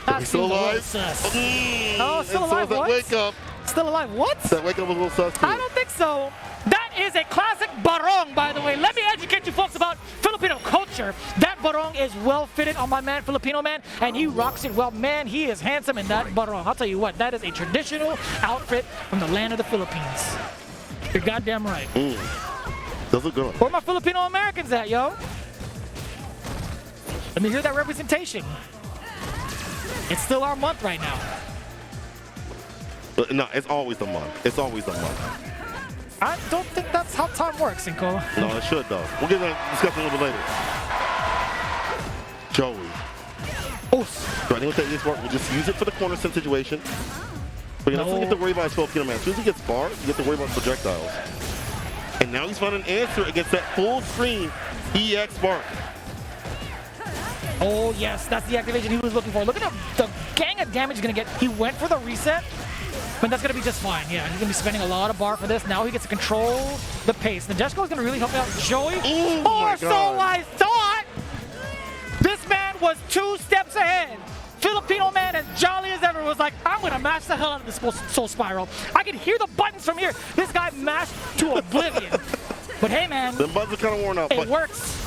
That's still alive? Oh, still alive, that what? wake up. Still alive, what? That wake up was a little sus, too. I don't think so. That is a classic barong, by the way. Let me educate you folks about Filipino culture. That barong is well fitted on my man, Filipino man, and he rocks it well. Man, he is handsome in that barong. I'll tell you what, that is a traditional outfit from the land of the Philippines. You're goddamn right. Those look good. Where my Filipino Americans at, yo? Let me hear that representation. It's still our month right now. No, it's always the month. It's always the month. I don't think that's how time works, Inko. No, it should, though. We'll get that discussion a little bit later. Joey. Oh. So I think with that work, we'll just use it for the corner sim situation. But you don't get to worry about his Filipino man. As soon as he gets barred, you get to worry about projectiles. And now he's found an answer against that full screen EX bar. Oh, yes, that's the activation he was looking for. Look at the gang of damage he's going to get. He went for the reset, but that's going to be just fine. Yeah, he's going to be spending a lot of bar for this. Now he gets to control the pace. Nadeshko is going to really help out Joey. Oh, so I thought. This man was 2 steps ahead. Filipino man, as jolly as ever, was like, I'm going to mash the hell out of this soul spiral. I can hear the buttons from here. This guy mashed to oblivion. But hey, man. The buttons are kind of worn out. It works.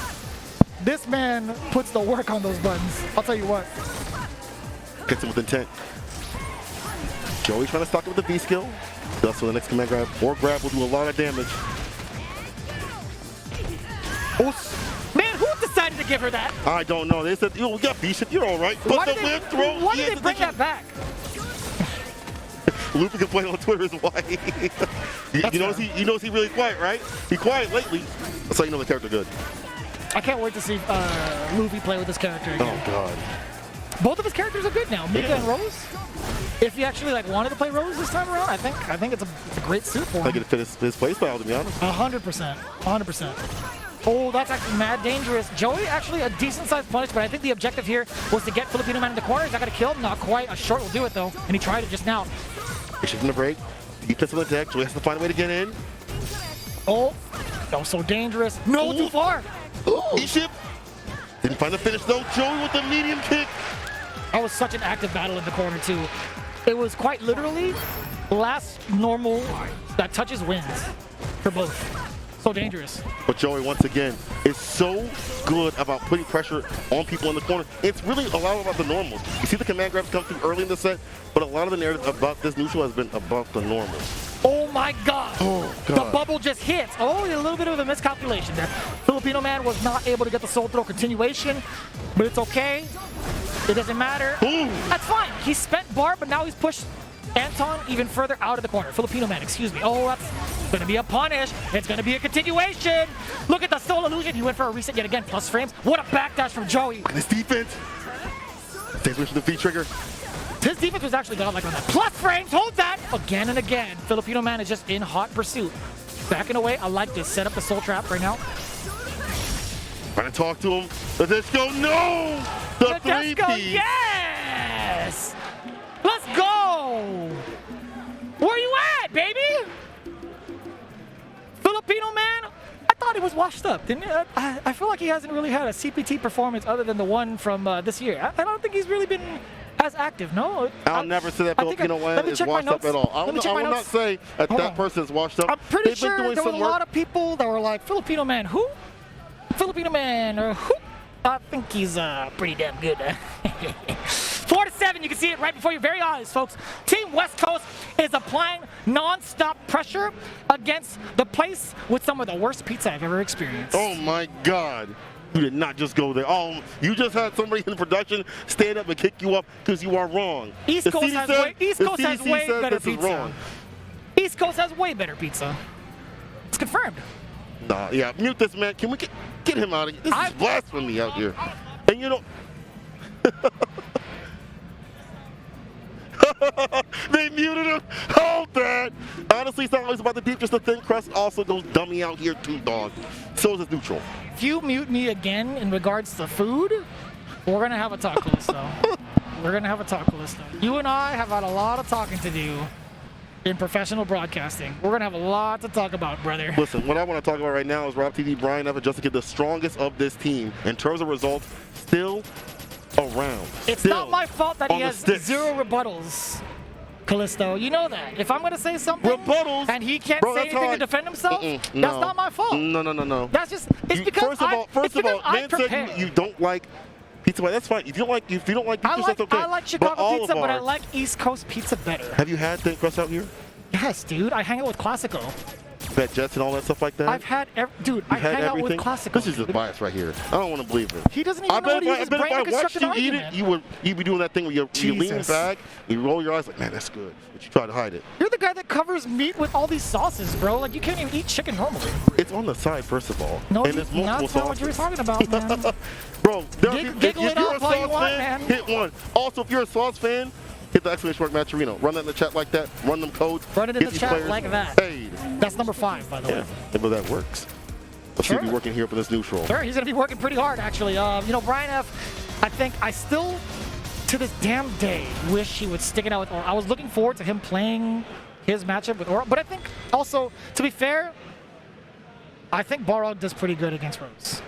This man puts the work on those buttons. I'll tell you what. Gets him with intent. Joey trying to stock it with the V skill. That's for the next command grab or grab will do a lot of damage. Man, who decided to give her that? I don't know. They said, we got Bishop, you're all right. But Why the did whip throw. Why did they bring that back? Luffy complaining on Twitter is why. you notice he really quiet, right? He quiet lately. That's how you know the character good. I can't wait to see Luffy play with this character again. Oh, God. Both of his characters are good now, Mika and Rose. If he actually wanted to play Rose this time around, I think it's a great suit for him. I get to fit his play style, to be honest. 100%. 100%. Oh, that's actually mad dangerous. Joey, actually a decent-sized punish, but I think the objective here was to get Filipino man in the corner. He's not going to kill him. Not quite. A short will do it, though. And he tried it just now. He's shifting the break. Defensive attack. Joey has to find a way to get in. Oh, that was so dangerous. No, too far. E-ship. Didn't find the finish, though. Joey with the medium kick. That was such an active battle in the corner, too. It was quite literally last normal that touches wins for both. So dangerous. But Joey, once again, is so good about putting pressure on people in the corner. It's really a lot about the normals. You see the command grabs come through early in the set, but a lot of the narrative about this neutral has been about the normals. Oh my God. Oh, God. The bubble just hits. Oh, a little bit of a miscalculation there. Filipino man was not able to get the soul throw continuation, but it's okay. It doesn't matter. Ooh. That's fine. He spent bar, but now he's pushed Anton even further out of the corner. Filipino man, excuse me. Oh, that's going to be a punish. It's going to be a continuation. Look at the soul illusion. He went for a reset yet again. Plus frames. What a backdash from Joey. And his defense. Stays with the V trigger. His defense was actually godlike on that. Plus frames. Hold that. Again and again. Filipino man is just in hot pursuit. Backing away. I like this. Set up the soul trap right now. Trying to talk to him. Let's go. No! The 3-piece. Yes! Let's go! Where you at, baby? Filipino man, I thought he was washed up, didn't he? I feel like he hasn't really had a CPT performance other than the one from this year. I don't think he's really been as active. No, I'll never say that I think Filipino let man me is check my washed up notes. at all. I Let me will check my not notes. say that Hold that on. person is washed up. I'm pretty They've sure been doing there was some a work. lot of people that were like, Filipino man, who? Filipino man, or who? I think he's pretty damn good. 4-7, you can see it right before your very eyes, folks. Team West Coast is applying non-stop pressure against the place with some of the worst pizza I've ever experienced. Oh my God. You did not just go there. Oh, you just had somebody in production stand up and kick you up because you are wrong. East The Coast CDC has said- way, East the Coast has CDC way said better this is pizza. wrong. East Coast has way better pizza. It's confirmed. Nah, yeah, mute this man. Can we get him out of here? This is blasphemy out here. And you know, they muted him. Hold that. Honestly, it's not always about the deep, just the thin crust also goes dummy out here too, dog. So is it neutral. If you mute me again in regards to food, we're gonna have a talk, Callisto. We're gonna have a talk, Callisto. You and I have had a lot of talking to do in professional broadcasting. We're gonna have a lot to talk about, brother. Listen, what I want to talk about right now is Rob TV, Brian F, and just to get the strongest of this team in terms of results, still around. It's Still not my fault that he on the has sticks. 0 rebuttals, Callisto. You know that. If I'm gonna say something Rebuttals? and he can't Bro, say that's how anything I- to defend himself, No. that's not my fault. No. That's just it's because First of all, I man said prepare. you don't like pizza. That's fine. If you don't like pizza, that's okay. I like Chicago all pizza, of but I ours- like East Coast pizza better. Have you had thin crust out here? Yes, dude. I hang out with Classico. Fat Jets and all that stuff like that? I've had, dude. I You've had hang out everything? with Classico. This is just bias right here. I don't want to believe it. He doesn't even know what he uses brain to if I watched construct an you eat argument. it, you'd be doing that thing where you lean Jesus. back, you roll your eyes like, man, that's good. But you try to hide it. You're the guy that covers meat with all these sauces, bro. Like, you can't even eat chicken normally. It's on the side, first of all. No, and there's multiple that's not what you were sauces. talking about, man. Bro, there are Gig- people- giggle if it you're a up all you Sauce want, fan, man. hit one. Also, if you're a Sauce fan, hit the exclamation mark Maturino. Run that in the chat like that. Run them codes. Run it in Get the these chat players like that. paid. That's number 5, by the Yeah, way. but that works. Let's see if Sure. we're working here for this neutral. Sure, he's going to be working pretty hard, actually. You know, Brian F., I think I still, to this damn day, wish he would stick it out with Oro. I was looking forward to him playing his matchup with Oro. But I think also, to be fair, I think Balrog does pretty good against Rose.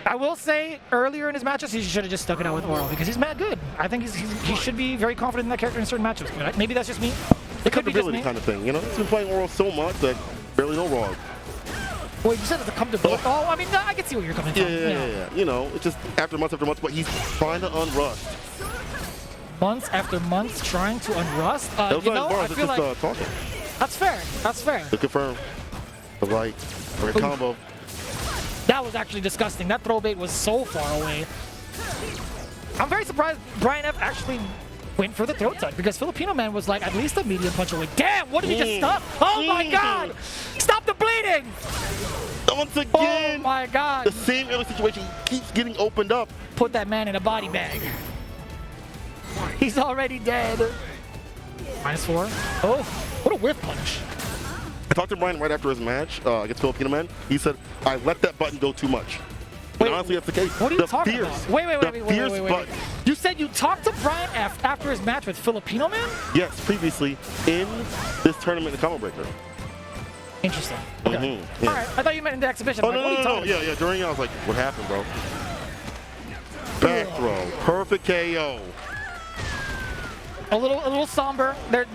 I will say, earlier in his matches, he should have just stuck it out with Oro because he's mad good. I think he should be very confident in that character in certain matchups. But maybe that's just me. It could be just me. Kind of thing, you know? He's been playing Oral so much that barely know Rog. Well, you said it's a comfortability. Oh, I mean, I can see where you're coming from. Yeah. You know, it's just after months, but he's trying to unrust. Months after months trying to unrust. That was You like know, I bars, feel just like talking. that's fair. That's fair. To confirm the right combo. That was actually disgusting. That throw bait was so far away. I'm very surprised Brian F. actually went for the throat touch because Filipino man was like at least a medium punch away. Damn, what did he just stop? Oh my God! Stop the bleeding! Once Oh again, my God! the same early situation keeps getting opened up. Put that man in a body bag. He's already dead. -4. Oh, what a whiff punch. I talked to Brian right after his match against Filipino man. He said, I let that button go too much. Wait, and honestly, that's the case. What are you the talking fierce, about? Wait. button. You said you talked to Brian F. after his match with Filipino man? Yes, previously in this tournament, the combo breaker. Interesting. Okay. Yeah. All right. I thought you meant in the exhibition. Oh, Like, what are you no. talking about? Yeah. During it, I was like, what happened, bro? Back throw. Perfect KO. A little somber. They're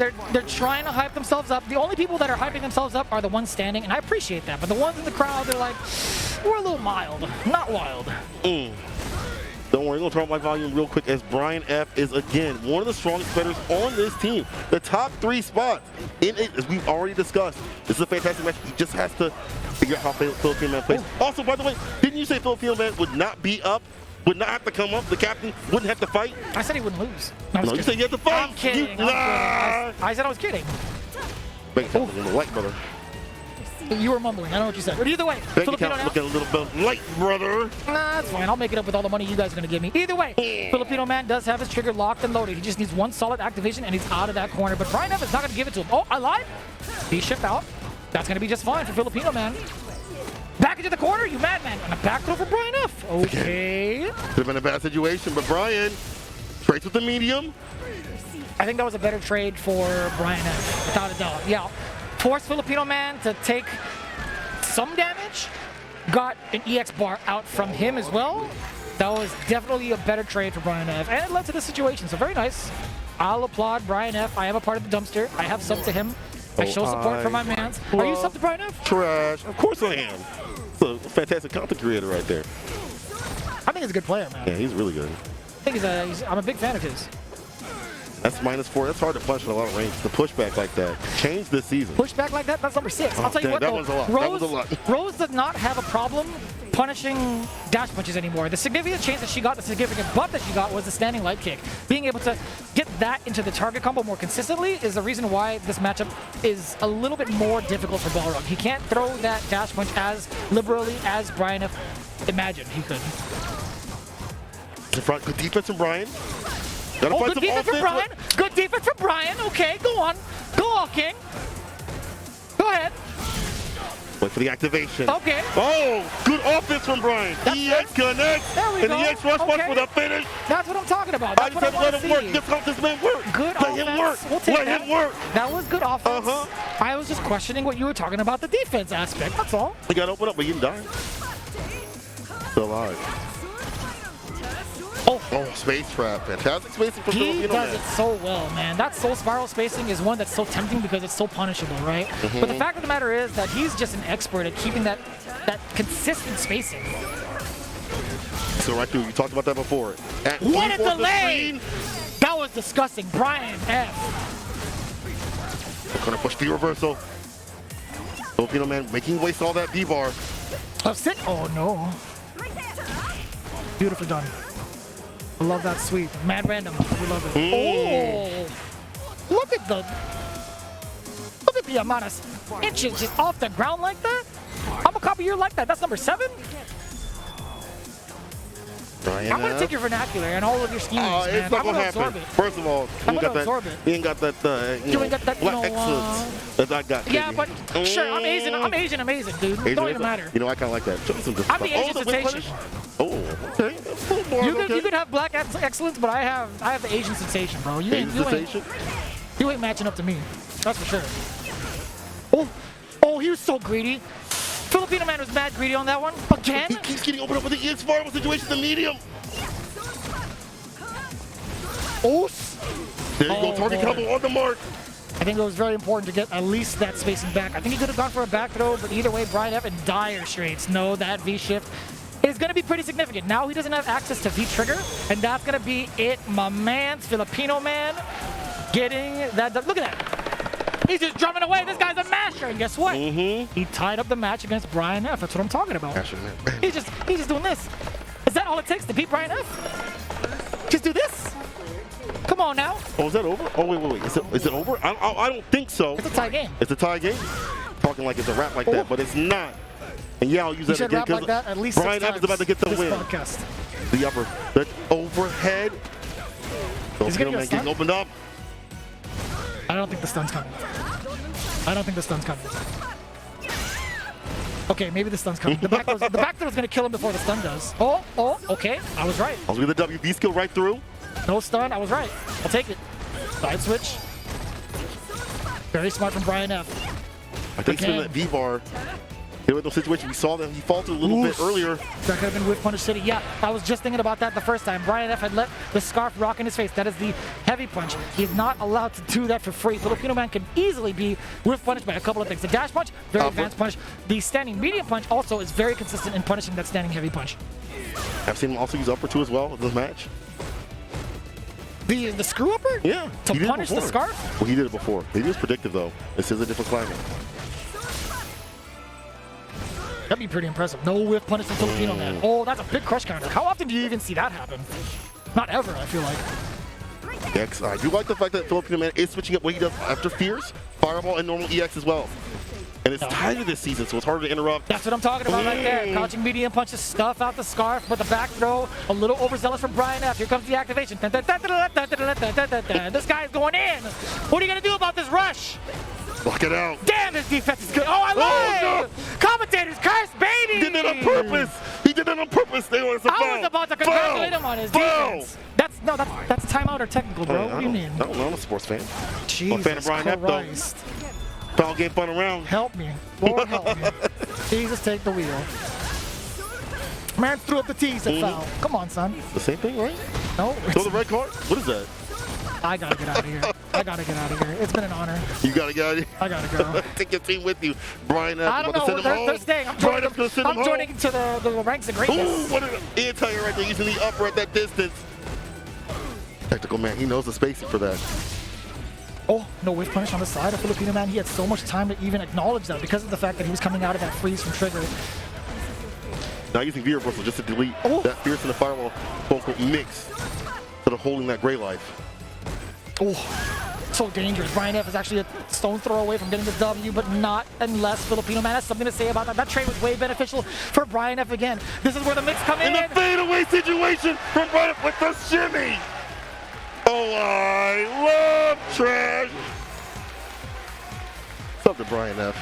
trying to hype themselves up. The only people that are hyping themselves up are the ones standing, and I appreciate that. But the ones in the crowd, they're like, we're a little mild, not wild. Don't worry, we're going to turn up my volume real quick as Brian F. is, again, one of the strongest players on this team. The top 3 spots in it, as we've already discussed. This is a fantastic match. He just has to figure out how Filipino man plays. Also, by the way, didn't you say Filipino man would not be up? Would not have to come up? The captain wouldn't have to fight? I said he wouldn't lose. No, No, you said you had to fight. I'm kidding. I'm kidding. I said I was kidding. Bank account looking a little light, brother. You were mumbling. I know what you said. But either way, Bank Filipino account now. looking a little bit light, brother. Nah, that's fine. I'll make it up with all the money you guys are going to give me. Either way, Filipino man does have his trigger locked and loaded. He just needs one solid activation, and he's out of that corner. But Brian Evans not going to give it to him. Oh, I lied. He shipped out. That's going to be just fine for Filipino man. Back into the corner, you madman. And a back throw for Brian F. Okay. Could have been a bad situation, but Brian trades with the medium. I think that was a better trade for Brian F. Without a doubt. Yeah. Forced Filipino man to take some damage. Got an EX bar out from him as well. That was definitely a better trade for Brian F. And it led to this situation, so very nice. I'll applaud Brian F. I am a part of the dumpster. I have subbed to him. I show support for my mans. Are you subbed to Brian F? Trash. Of course I am. It's a fantastic content creator right there. I think he's a good player, man. Yeah, he's really good. I think I'm a big fan of his. That's -4. That's hard to punch in a lot of range. The pushback like that changed this season. Pushback like that? That's number 6. I'll tell you damn, what, that though, was a lot. Rose, That was a lot. Rose does not have a problem punishing dash punches anymore. The significant change that she got, the significant buff that she got was the standing light kick. Being able to get that into the target combo more consistently is the reason why this matchup is a little bit more difficult for Balrog. He can't throw that dash punch as liberally as Brian imagined he could. In front, good defense from Brian. Oh, good defense from Brian. Good defense from Brian. Okay, go on. Go on, King. Go ahead. Wait for the activation. Okay. Oh, good offense from Brian. EX connects. There we and go. the EX rush punch Okay. for the finish. That's what I'm talking about. That's I what just I said want let to him see. work. Just help this man work. Good let offense. him work. We'll take let that. him work. That was good offense. Uh-huh. I was just questioning what you were talking about, the defense aspect. That's all. We got to open up, but you didn't die. Still alive. Oh, space trap. Fantastic spacing for He Filipino does man. it so well, man. That soul spiral spacing is one that's so tempting because it's so punishable, right? But the fact of the matter is that he's just an expert at keeping that consistent spacing. So right through. You talked about that before. At What a 3/4 the delay! screen. That was disgusting. Brian F. Gonna push the reversal. Filipino man making waste all that V-bar. Oh, sit. Oh, no. Beautifully done. I love that sweep. Mad random. We love it. Oh! Look at the amount of inches just off the ground like that. I'm a copy you like that. That's number 7. Brian I'm gonna F. take your vernacular and all of your schemes, Oh, man. it's not I'm gonna gonna happen. absorb it. First of all, I'm gonna absorb it. you ain't got that, You ain't got that, black you know, excellence that I got. Yeah, baby. but sure, I'm Asian amazing, dude. Asian Don't is even matter. You know, I kind of like that. Show me some I'm the Asian the whip sensation. punish. Oh, okay. That's a little more You could have black excellence, but I have the Asian sensation, bro. Asian sensation. You ain't matching up to me. That's for sure. Oh, he was so greedy. Filipino man was mad greedy on that one. Again? He keeps getting opened up with the EX fireball situation in the medium. Oh, There you go, target boy. combo on the mark. I think it was very important to get at least that spacing back. I think he could have gone for a back throw, but either way, Brian F. and dire straits know that V shift is going to be pretty significant. Now he doesn't have access to V trigger, and that's going to be it. My man's Filipino man getting that. Look at that. He's just drumming away. This guy's a masher, and guess what? He tied up the match against Brian F. That's what I'm talking about. Masher, man. He's just doing this. Is that all it takes to beat Brian F? Just do this. Come on now. Oh, is that over? Oh, wait. Is it over? I don't think so. It's a tie game. It's a tie game? Talking like it's a rap like that, but it's not. And yeah, I'll use You that should again rap like that at least Brian 6 F is about to get the times win. this podcast. The upper, the overhead. He's gonna Filipino get a man stun? getting opened up. I don't think the stun's coming. Okay, maybe the stun's coming. The back throw's gonna kill him before the stun does. Oh, okay. I was right. I'll do the WB skill right through. No stun, I was right. I'll take it. Side switch. Very smart from Brian F. I think he's in that V-bar. There was no situation. We saw that he faltered a little bit earlier. That could have been with Punish City. Yeah, I was just thinking about that the first time. Brian F. had let the scarf rock in his face. That is the heavy punch. He's not allowed to do that for free. Filipino man can easily be with punished by a couple of things. The dash punch, very advanced punish. The standing medium punch also is very consistent in punishing that standing heavy punch. I've seen him also use upper too as well in this match. The screw upper? Yeah. To he did it punish the before. scarf? Well, he did it before. He was predictive though. This is a different climate. That'd be pretty impressive. No whiff punish from Filipino man. Oh, that's a big crush counter. How often do you even see that happen? Not ever, I feel like. EX. I do like the fact that Filipino man is switching up what he does after Fierce, Fireball, and normal EX as well. And it's tighter this season, so it's harder to interrupt. That's what I'm talking about right there. Crouching medium punches, stuff out the scarf, but the back throw, a little overzealous from Brian F. Here comes the activation. This guy's going in. What are you going to do about this rush? Block it out. Damn, his defense is good. Oh, I love it. Commentators curse, baby. He did that on purpose. He did that on purpose. They want us to foul. I was about to congratulate him on his defense. That's timeout or technical, bro. What do you mean? I don't know. I'm a sports fan. Jesus I'm a fan of Brian F, though. Christ. Foul game fun around. Help me. Lord, help me. Jesus, take the wheel. Man threw up the T, said foul. Come on, son. The same thing, right? No. Throw the red card? What is that? I gotta get out of here. I gotta get out of here. It's been an honor. You gotta get out of here. I gotta go. Take your team with you. Brian F. I don't know. They're staying. I'm joining to the ranks of greatness. Ooh, what an anti right there, using the upper at that distance. Technical man, he knows the spacing for that. Oh, no whiff punish on the side of Filipino man. He had so much time to even acknowledge that because of the fact that he was coming out of that freeze from trigger. Now using V reversal just to delete that fierce and the firewall quote-unquote mix instead of holding that gray life. Oh, so dangerous. Brian F is actually a stone throw away from getting the W, but not unless Filipino man has something to say about that. That trade was way beneficial for Brian F again. This is where the mix come in. And the fadeaway situation from Brian F with the shimmy. Oh, I love trash. What's up to Brian F?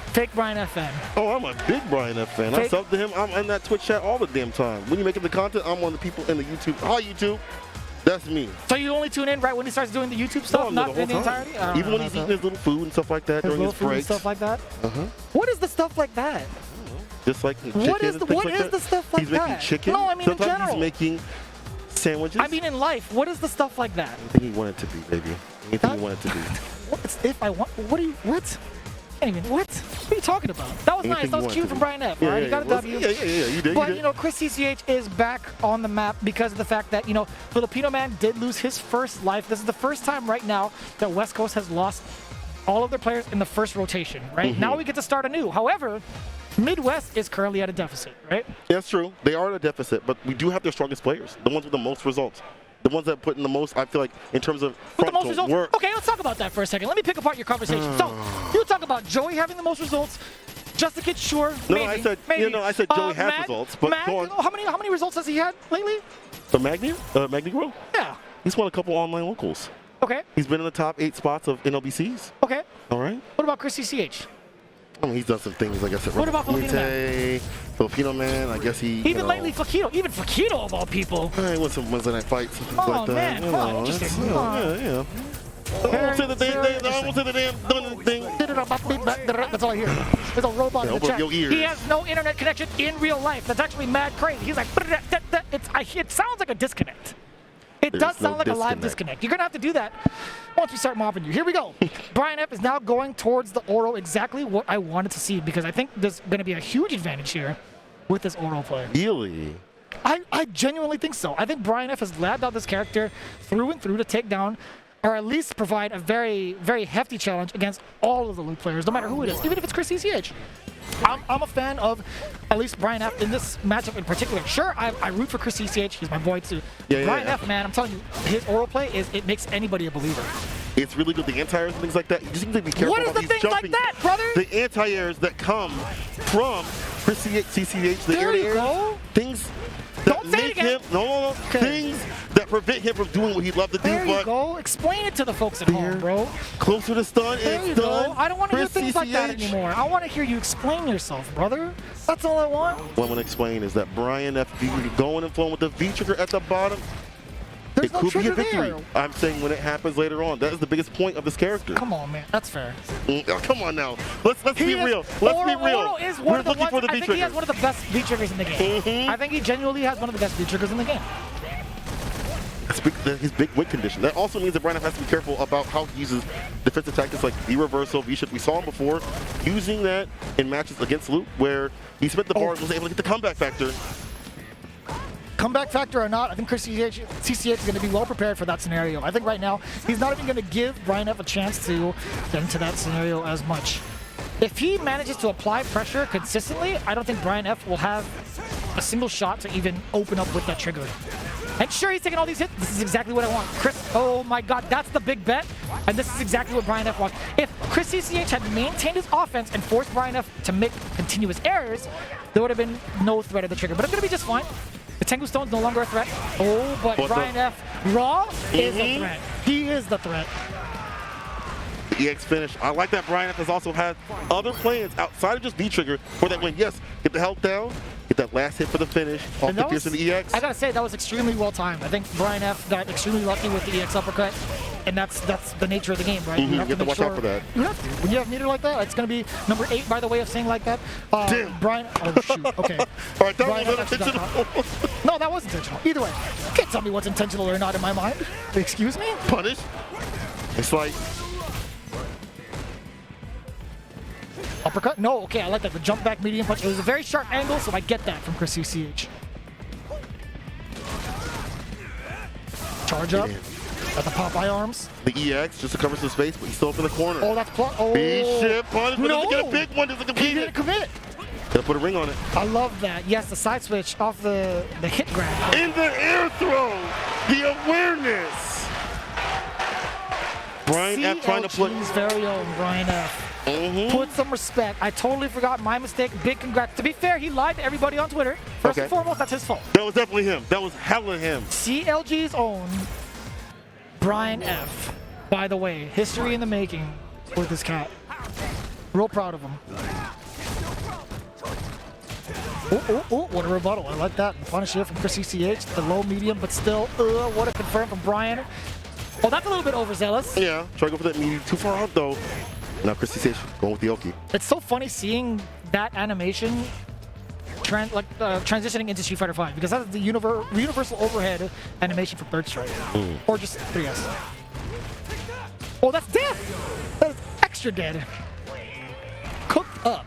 Fake Brian F fan. Oh, I'm a big Brian F fan. I sub to him. I'm in that Twitch chat all the damn time. When you're making the content, I'm one of the people in the YouTube. Hi, YouTube. That's me. So you only tune in right when he starts doing the YouTube stuff, no, not in the entirety? Even when he's eating his little food and stuff like that during his breaks. Stuff like that? Uh-huh. What is the stuff like that? Just like chicken. What is the stuff like he's that? He's making chicken. No, I mean sometimes in general. He's making sandwiches. I mean in life. What is the stuff like that? Anything you want it to be, baby. Anything you want it to be. What's if I want? What do you? What? Can't even. What? What are you talking about? That was nice. That was cute from Brian F. All right, you got a W. Yeah, you did. But, you know, Chris CCH is back on the map because of the fact that, you know, Filipino man did lose his first life. This is the first time right now that West Coast has lost all of their players in the first rotation, right? Now we get to start anew. However, Midwest is currently at a deficit, right? That's true. They are at a deficit, but we do have their strongest players, the ones with the most results. The ones that put in the most, I feel like, in terms of frontal work. Okay, let's talk about that for a second. Let me pick apart your conversation. So, you talk about Joey having the most results. Just to get sure, maybe. I said Joey has results, but go on. How many results has he had lately? The Negro? Yeah. He's won a couple online locals. Okay. He's been in the top 8 spots of NLBCs. Okay. All right. What about Chris CCH? I mean, he's done some things, like I said. What about Filipino man? Filipino man, I guess he. Even lately, Flaquito. Even Flaquito of all people. He won some Wednesday night fights and things like that. Oh man, fun, interesting. Yeah. I won't say that they ain't done anything. That's all I hear. There's a robot in the chat. He has no internet connection in real life. That's actually mad crazy. He's like, it sounds like a disconnect. It does sound like a live disconnect. You're going to have to do that once we start mopping you. Here we go. Brian F is now going towards the Oro, exactly what I wanted to see, because I think there's going to be a huge advantage here with this Oro play. Really? I genuinely think so. I think Brian F has labbed out this character through and through to take down, or at least provide a very, very hefty challenge against all of the Luke players, no matter who it is, even if it's Chris CCH. I'm a fan of at least Brian F in this matchup in particular. Sure, I root for Chris CCH. He's my boy too. Brian F, man, I'm telling you, his oral play it makes anybody a believer. It's really good. The anti-airs and things like that. You just need to be careful. What is the things like that, brother? The anti-airs that come from Chris CCH, the air things that make him things that prevent him from doing what he'd love to do. There you go. Explain it to the folks at home, bro. Closer to stun. There you go. I don't want to hear things like that anymore. I want to hear you explain yourself, brother. That's all I want. What I want to explain is that Brian F. going and flowing with the V trigger at the bottom. There's it could be a victory. There. I'm saying when it happens later on. That is the biggest point of this character. Come on, man. That's fair. Come on now. Let's be real. Let's be real. Oro is one of the looking for the V I think he has one of the best V triggers in the game. I think he genuinely has one of the best V triggers in the game. His big win condition. That also means that Brian F has to be careful about how he uses defensive tactics like V reversal, V shift. We saw him before using that in matches against Luke where he spent the bar and was able to get the comeback factor. Comeback factor or not, I think Chris CCH is going to be well prepared for that scenario. I think right now he's not even going to give Brian F a chance to get into that scenario as much. If he manages to apply pressure consistently, I don't think Brian F will have a single shot to even open up with that trigger. And sure, he's taking all these hits. This is exactly what I want. Chris, oh my God, that's the big bet. And this is exactly what Brian F wants. If Chris CCH had maintained his offense and forced Brian F to make continuous errors, there would have been no threat of the trigger. But it's going to be just fine. The Tengu Stone's no longer a threat. Oh, but Brian F raw is a threat. He is the threat. The EX finish. I like that Brian F has also had other plans outside of just V trigger for that win. Yes, get the health down, Get that last hit for the finish. Off And the that pierce was- of the EX. I gotta say, that was extremely well timed. I think Brian F got extremely lucky with the EX uppercut, and that's the nature of the game, right? You have to make watch out for that. You have to. When you have meter like that, it's gonna be number 8, by the way, of saying like that. Damn. Brian. Oh shoot. Okay. All right, that Brian was F actually got unintentional. caught. No, that was intentional. Either way, you can't tell me what's intentional or not in my mind. Excuse me. Punish. It's like, Uppercut? No. Okay, I like that. The jump back medium punch. It was a very sharp angle, so I get that from Chris CCH. Charge up. At the Popeye arms. the EX just to cover some space, but he's still up in the corner. Oh, that's oh. B-ship punish, but No. doesn't get a big one, doesn't He complete didn't it. commit. Gotta put a ring on it. I love that. Yes, the side switch off the hit grab. In the air throw, the awareness. Brian F trying to put. CLG's very own Brian F. Put some respect. I totally forgot my mistake. Big congrats. To be fair, he lied to everybody on Twitter. First and foremost, that's his fault. That was definitely him. That was hella him. CLG's own Brian F. By the way, history in the making with this cat. Real proud of him. Oh, what a rebuttal. I like that. Punish here from Chris CCH. The low, medium, but still, what a confirm from Brian. Oh, that's a little bit overzealous. Yeah, try to go for that medium. Too far out, though. Now Chris CCH going with the Oki. It's so funny seeing that animation transitioning into Street Fighter V, because that's the universal overhead animation for Third Strike. Or just 3S. Oh, that's dead! That is extra dead. Cooked up.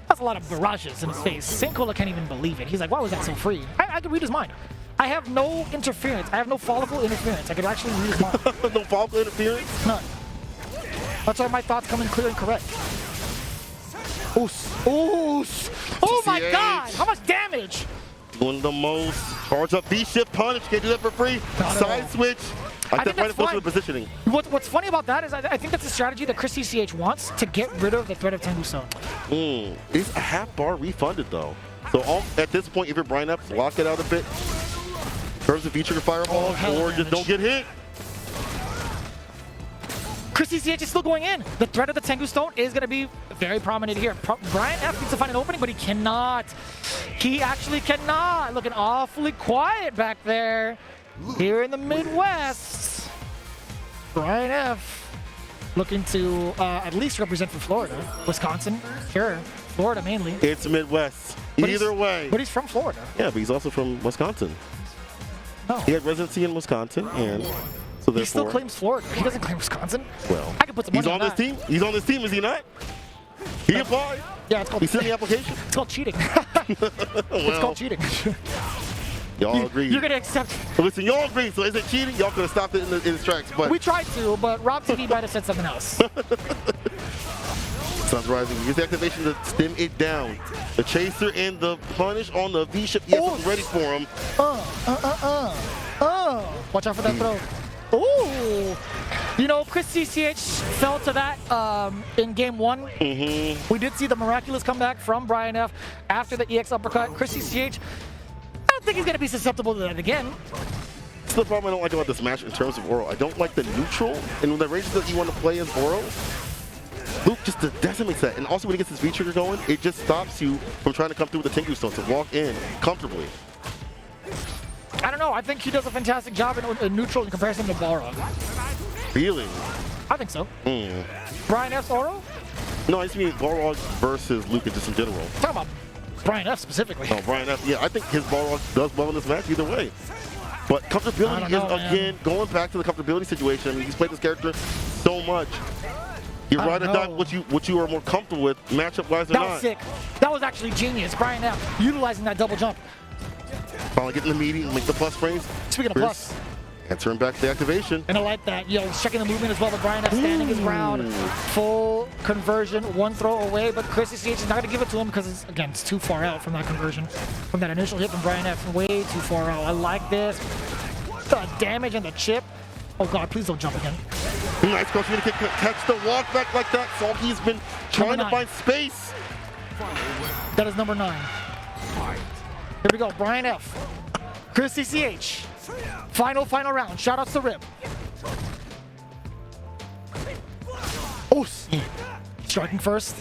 That's a lot of barrages in his face. Saint Cola can't even believe it. He's like, why was that so free? I could read his mind. I have no interference. I have no follicle interference. I could actually read his mind. No follicle interference? None. That's why my thoughts come in clear and correct. Oos. Oos. Oh my CCH. god! How much damage? Doing the most. Charge up B-shift punch. Can't do that for free. Not at Side all. switch. I I think think right that's close to fine. the positioning. What's funny about that is I think that's a strategy that Chris CCH wants to get rid of the threat of Tengu Stone. It's a half bar refunded, though. So at this point, if you're Brian F, block it out a bit. Curves the feature to fireball, hell or damage. just don't get hit. Chris CCH is still going in. The threat of the Tengu Stone is going to be very prominent here. Brian F needs to find an opening, but he cannot. He actually cannot. Looking awfully quiet back there. Here in the Midwest. Brian F looking to at least represent for Florida. Wisconsin, sure. Florida mainly. It's Midwest. But Either he's- way. But he's from Florida. Yeah, but he's also from Wisconsin. No. He had residency in Wisconsin, and so He still therefore, claims Florida. He doesn't claim Wisconsin. well, I could put some money he's on this that. team. He's on this team, is he not? He applied. Yeah, it's called, He sent the application. it's called cheating. It's Well, called cheating. y'all agree. You're going to accept. Listen, y'all agree. So is it cheating? Y'all could have stopped it in its tracks, but We tried to, but Rob TV might have said something else. Sun's rising. Use the activation to stem it down. The chaser and the punish on the V-ship. Yes, Oh. I'm ready for him. Watch out for that throw. Ooh. You know, Chris CCH fell to that in game 1. We did see the miraculous comeback from Brian F after the EX uppercut. Chris CCH, I don't think he's going to be susceptible to that again. That's the problem I don't like about this match in terms of Oro. I don't like the neutral, and the ranges that you want to play as Oro, Luke just decimates that. And also when he gets his V-trigger going, it just stops you from trying to come through with the Tengu Stone to walk in comfortably. I don't know. I think he does a fantastic job in neutral in comparison to Balrog. Really? I think so. Brian F's Oro? No, I just mean Balrog versus Luke just in general. Talking about Brian F specifically. No, Brian F. Yeah, I think his Balrog does well in this match either way. But I comfortability don't is, know, man. again, going back to the comfortability situation. I mean, he's played this character so much. You I ride or don't die know. what you are more comfortable with, matchup-wise or That not. was sick. That was actually genius. Brian F utilizing that double jump. Finally getting the meaty and make the plus frames. Speaking of Chris, plus. answering back to the activation. And I like that. Yo, he's checking the movement as well, but Brian F standing his ground. Full conversion, one throw away, but Chris CCH is not going to give it to him because, again, it's too far out from that conversion. From that initial hit from Brian F, way too far out. I like this. The damage and the chip. Oh, God, please don't jump again. Nice cross to catch the walk back like that. Salty's been trying to 9. find space. That is number 9. Here we go, Brian F. Chris CCH. Final round. Shout outs to Rip. Oh, striking first.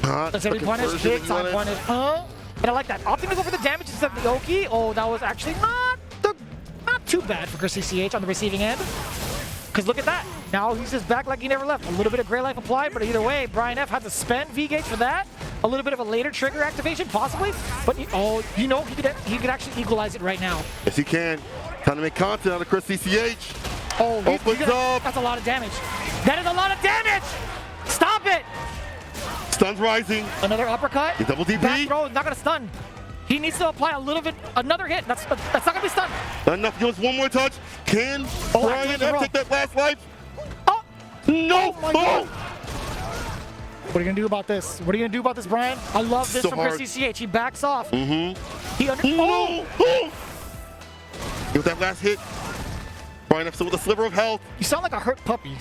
That's every punish. Big time punish. And I like that. Opting to go for the damage instead of the Oki. Oh, that was actually not too bad for Chrissy CH on the receiving end. Because look at that. Now he's just back like he never left. A little bit of Grey Life applied, but either way, Brian F had to spend V-Gauge for that. A little bit of a later trigger activation, possibly. But, you know, he could actually equalize it right now. Yes, he can. Time to make content out of Chris CCH. Oh, opens up. That's a lot of damage. That is a lot of damage! Stop it! Stun's rising. Another uppercut. The double DP. Back throw is not going to stun. He needs to apply a little bit, another hit. That's not going to be stunned. Enough. Just one more touch. Can Brian F take that last life? Oh! No! Oh! What are you going to do about this? What are you going to do about this, Brian? I love this so from hard. Chris CCH. He backs off. Mm-hmm. Oh! With that last hit, Brian F still with a sliver of health. You sound like a hurt puppy.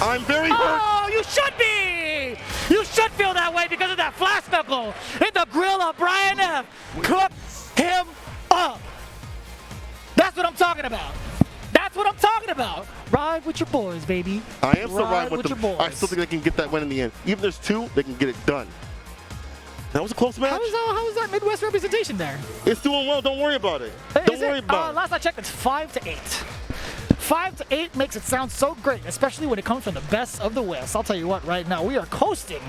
I'm very hurt. Oh, you should be! You should feel that way because of that flash knuckle in the grill of Brian F. Cook him up. That's what I'm talking about. That's what I'm talking about. Ride with your boys, baby. I am still riding with them. Your boys. I still think they can get that win in the end. Even if there's two, they can get it done. That was a close match. How is that Midwest representation there? It's doing well. Don't worry about it. Don't worry about it. Last I checked, it's 5-8. 5-8 makes it sound so great, especially when it comes from the best of the West. I'll tell you what, right now, we are coasting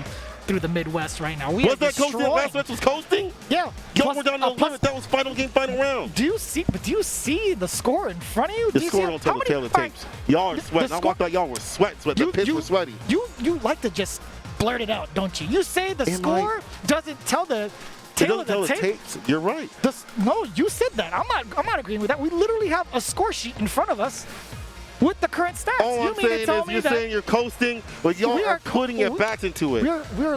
through the Midwest right now. Was that coasting? Last match was coasting? Yeah. Y'all were down to the limit. That was final game, final round. Do you see the score in front of you? The score don't tell the tale of tapes. Y'all are sweating. I walked out, y'all were sweating. The pitch was sweaty. You like to just blurt it out, don't you? You say the score doesn't tell the tale of the tapes. You're right. No, you said that. I'm not agreeing with that. We literally have a score sheet in front of us with the current stats. All I'm saying is you're saying you're coasting, but y'all are putting your backs into it.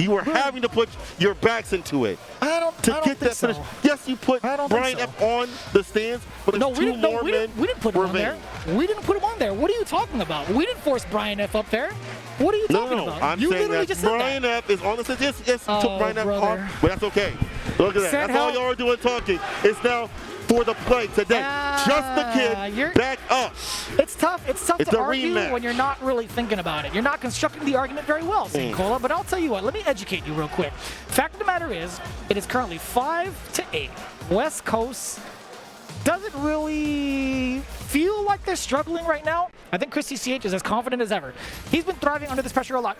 You are having to put your backs into it. I don't get that finish. Yes, you put Brian F on the stands, but there's two more men. We didn't put him on there. We didn't put him on there. What are you talking about? We didn't force Brian F up there. What are you talking about? I'm saying that Brian F is on the stage. Yes, he took Brian F off, but that's okay. Look at that. That's all y'all are doing talking. It's now for the play today. Just the kid back up. It's tough to argue when you're not really thinking about it. You're not constructing the argument very well, St. Cola, but I'll tell you what, let me educate you real quick. Fact of the matter is, it is currently 5-8. West Coast doesn't really feel like they're struggling right now. I think Chris CCH is as confident as ever. He's been thriving under this pressure a lot.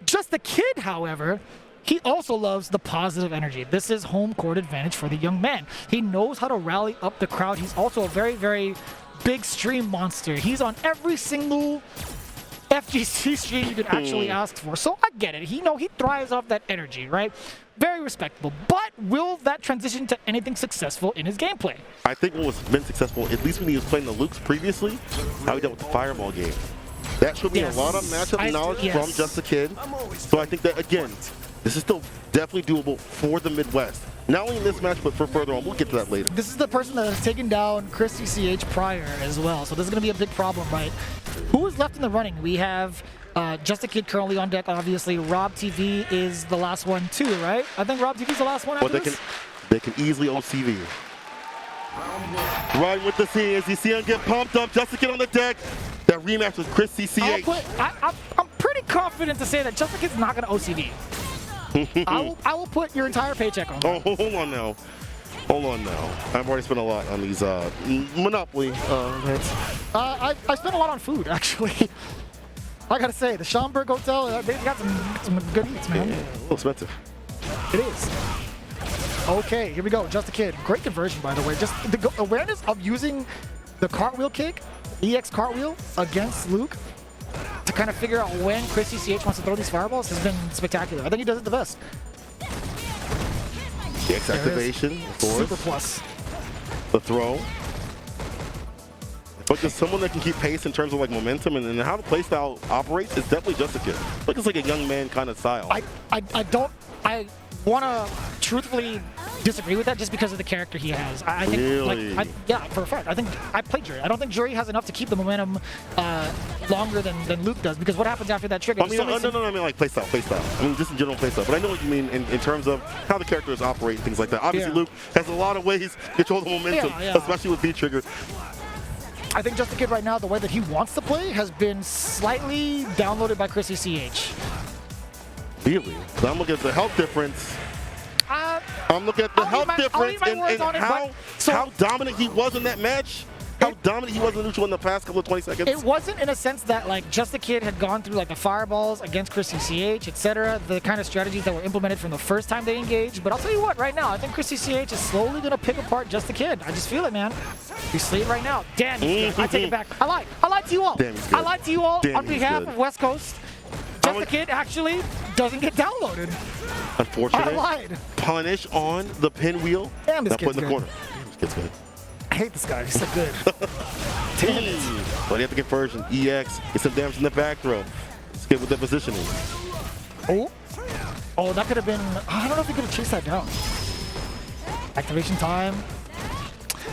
Just the kid, however, he also loves the positive energy. This is home court advantage for the young man. He knows how to rally up the crowd. He's also a very, very big stream monster. He's on every single FGC stream you could actually ask for. So I get it. He thrives off that energy, right? Very respectable. But will that transition to anything successful in his gameplay? I think what was been successful, at least when he was playing the Lukes previously, how he dealt with the Fireball game. That showed me a lot of matchup knowledge from Just a Kid. So I think that, again, this is still definitely doable for the Midwest. Not only in this match, but for further on. We'll get to that later. This is the person that has taken down Chris CCH prior as well. So this is going to be a big problem, right? Who is left in the running? We have Just a Kid currently on deck, obviously. Rob TV is the last one too, right? I think Rob TV is the last one after this. They can easily OCV. Right with the scene as you see him get pumped up. Just a Kid on the deck. That rematch with Chris CCH. I'm pretty confident to say that Just a Kid's not going to OCV. I will put your entire paycheck on that. Oh, hold on now. Hold on now. I've already spent a lot on these Monopoly events. I spent a lot on food, actually. I gotta say, the Schaumburg Hotel, they've got some good eats, man. Yeah, a little expensive. It is. Okay, here we go. Just a Kid. Great conversion, by the way. Just the awareness of using the cartwheel kick, EX cartwheel, against Luke to kind of figure out when Chris CCH wants to throw these fireballs has been spectacular. I think he does it the best. The X activation, of course. Super plus. The throw. But just someone that can keep pace in terms of like momentum and how the playstyle operates is definitely Just a Kid. Like it's like a young man kind of style. I want to truthfully disagree with that just because of the character he has. I think, really? Yeah, for a fact. I think I played Jury. I don't think Jury has enough to keep the momentum longer than Luke does, because what happens after that trigger? I mean, no, I mean like playstyle. I mean, just in general playstyle. But I know what you mean in terms of how the characters operate and things like that. Obviously, Luke has a lot of ways to control the momentum, especially with V-trigger. I think Just a Kid right now, the way that he wants to play has been slightly downloaded by Chris CCH. Really? So I'm looking at the health difference. I'm looking at the I'll health eat my difference words and on it, how, but- so- how dominant he was in that match. How dominant he was in the neutral in the past couple of 20 seconds. It wasn't in a sense that like Just a Kid had gone through like the fireballs against Chrissy CH, etc. The kind of strategies that were implemented from the first time they engaged. But I'll tell you what, right now, I think Chrissy CH is slowly gonna pick apart Just a Kid. I just feel it, man. You see it right now. Damn, he's good. I take it back. I lied to you all. Damn, he's good. I lied to you all Damn, on he's behalf good. of West Coast. Just a Kid actually doesn't get downloaded. Unfortunate. I lied. Punish on the pinwheel. Damn, this Not put in kid's the good. corner. Damn, this kid's good. I hate this guy. He's so good. Damn it. But he have the conversion. EX. Get some damage in the back throw. Let's get with the positioning. Oh, that could have been. I don't know if he could have chased that down. Activation time.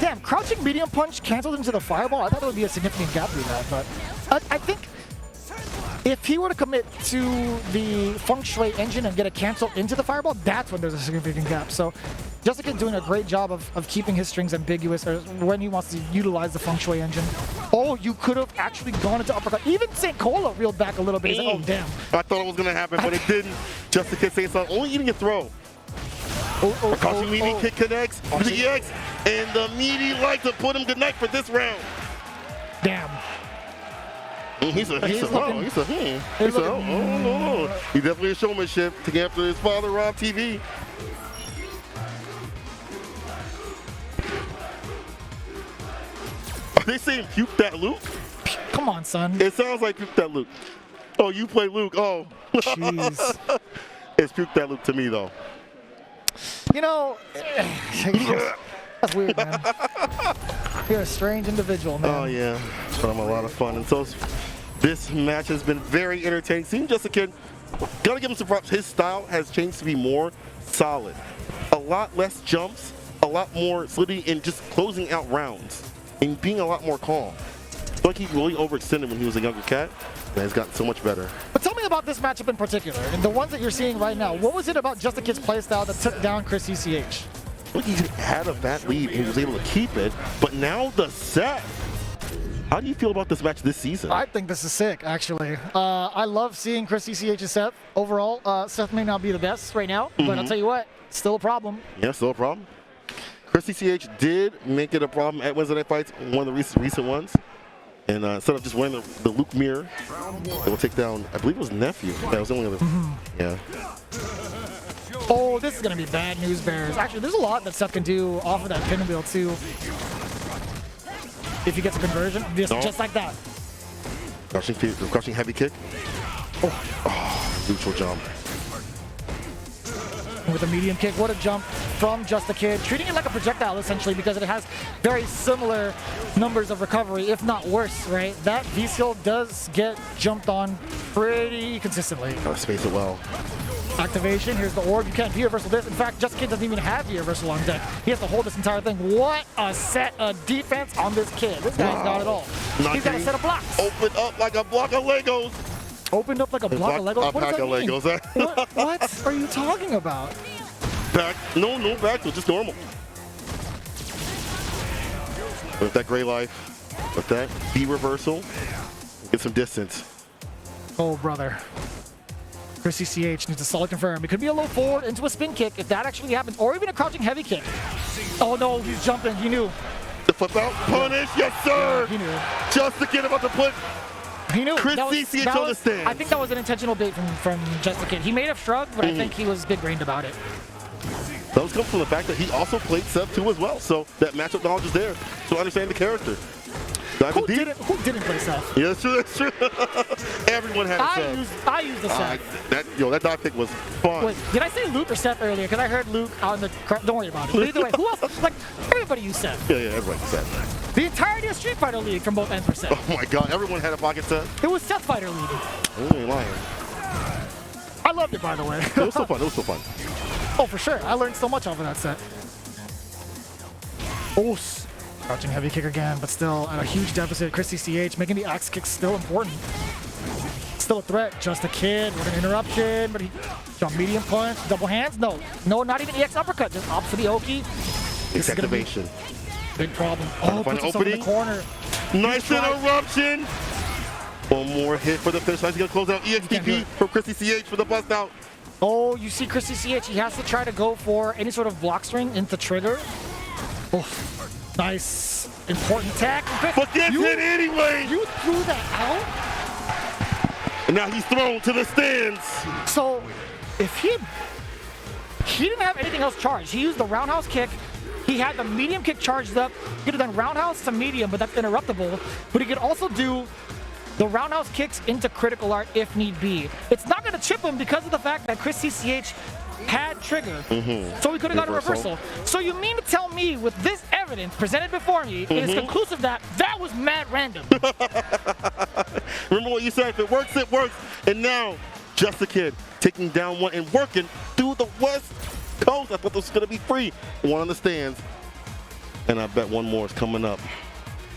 Damn, crouching medium punch canceled into the fireball. I thought there would be a significant gap through that, but I think if he were to commit to the feng shui engine and get a cancel into the fireball, that's when there's a significant gap. So Jessica's doing a great job of keeping his strings ambiguous or when he wants to utilize the feng shui engine. Oh, you could have actually gone into uppercut. Even St. Cola reeled back a little bit. He's like, oh, damn. I thought it was going to happen, but it didn't. Jessica saying something. Only eating a throw. Crouching meaty kick connects to the EX, and the meaty like to put him good night for this round. Damn. He said, oh. He definitely a showmanship to get after his father, Rob TV. Are they saying puke that Luke? Come on, son. It sounds like puke that Luke. Oh, you play Luke. Oh. Jeez. It's puke that Luke to me, though. You know, that's weird, man. You're a strange individual, man. Oh, yeah. But I'm a lot of fun. And so this match has been very entertaining. Seeing Just a Kid, gotta give him some props. His style has changed to be more solid. A lot less jumps, a lot more solidity in just closing out rounds and being a lot more calm. I feel like he really overextended when he was a younger cat, and he's gotten so much better. But tell me about this matchup in particular, and the ones that you're seeing right now. What was it about Just a Kid's playstyle that took down Chris CCH? Look, he had a bad lead and he was able to keep it, but now the set. How do you feel about this match this season? I think this is sick, actually. I love seeing Chris CCH's Seth overall. Seth may not be the best right now, but I'll tell you what, still a problem. Yeah, still a problem. Chris CCH did make it a problem at Wednesday Night Fights, one of the recent ones. And instead of just winning the Luke mirror, they will take down, I believe it was Nephew. That was the only other. Yeah. Oh, this is going to be bad news bears. Actually, there's a lot that Seth can do off of that pinwheel, too. If he gets a conversion, just like that. Crushing heavy kick. Oh, neutral jump. With a medium kick, what a jump from Just a Kid. Treating it like a projectile, essentially, because it has very similar numbers of recovery, if not worse, right? That V-skill does get jumped on pretty consistently. Gotta space it well. Activation, here's the orb. You can't V-reversal this. In fact, Just a Kid doesn't even have V-reversal on deck. He has to hold this entire thing. What a set of defense on this kid. This guy's got it all. He's got a set of blocks. Open up like a block of Legos. Opened up like a block of Legos? A pack of Legos. What are you talking about? Back, no back, just normal. With that gray life, with that V reversal, get some distance. Oh, brother. Chris CCH needs a solid confirm. It could be a low forward into a spin kick if that actually happens, or even a crouching heavy kick. Oh no, he's jumping. He knew. The flip out punish, yes sir. Yeah, he knew. Just to get about to put. He knew. Chris CCH on the stand. I think that was an intentional bait from Just a Kid. He may have shrugged, but I think he was big-brained about it. Those come from the fact that he also played Seth too as well, so that matchup knowledge is there. So understand the character. Who didn't play Seth? Yeah, that's true. Everyone had a Seth. I used the Seth. That dive kick was fun. Wait, did I say Luke or Seth earlier? Because I heard Luke on the. Don't worry about it. But either way, who else? Like everybody used Seth. Yeah, everybody used Seth. The entirety of Street Fighter League from both ends were Seth. Oh my God, everyone had a pocket Seth. It was Seth Fighter League. I ain't lying. I loved it, by the way. It was so fun. It was so fun. Oh, for sure. I learned so much off of that set. Oh, crouching heavy kick again, but still at a huge deficit. Chris CCH making the axe kick still important. Still a threat. Just a Kid with an interruption, but he jump medium punch, double hands. No, not even EX uppercut. Just opt for the Oki. It's activation. Big problem. Oh, puts himself in the corner. Nice interruption. One more hit for the finish line. He's gonna close out EXPP from Chris CCH for the bust out. Oh, you see Chris CCH, he has to try to go for any sort of block string into trigger. Oh, nice, important tech. But gets hit anyway. You threw that out? And now he's thrown to the stands. So, if he didn't have anything else charged. He used the roundhouse kick. He had the medium kick charged up. He could have done roundhouse to medium, but that's interruptible. But he could also do the roundhouse kicks into critical art if need be. It's not going to chip him because of the fact that Chris CCH had trigger. So he could have got a reversal. So you mean to tell me with this evidence presented before me, it is conclusive that that was mad random. Remember what you said, if it works, it works. And now, Just a Kid taking down one and working through the West Coast. I thought this was going to be free. One on the stands. And I bet one more is coming up.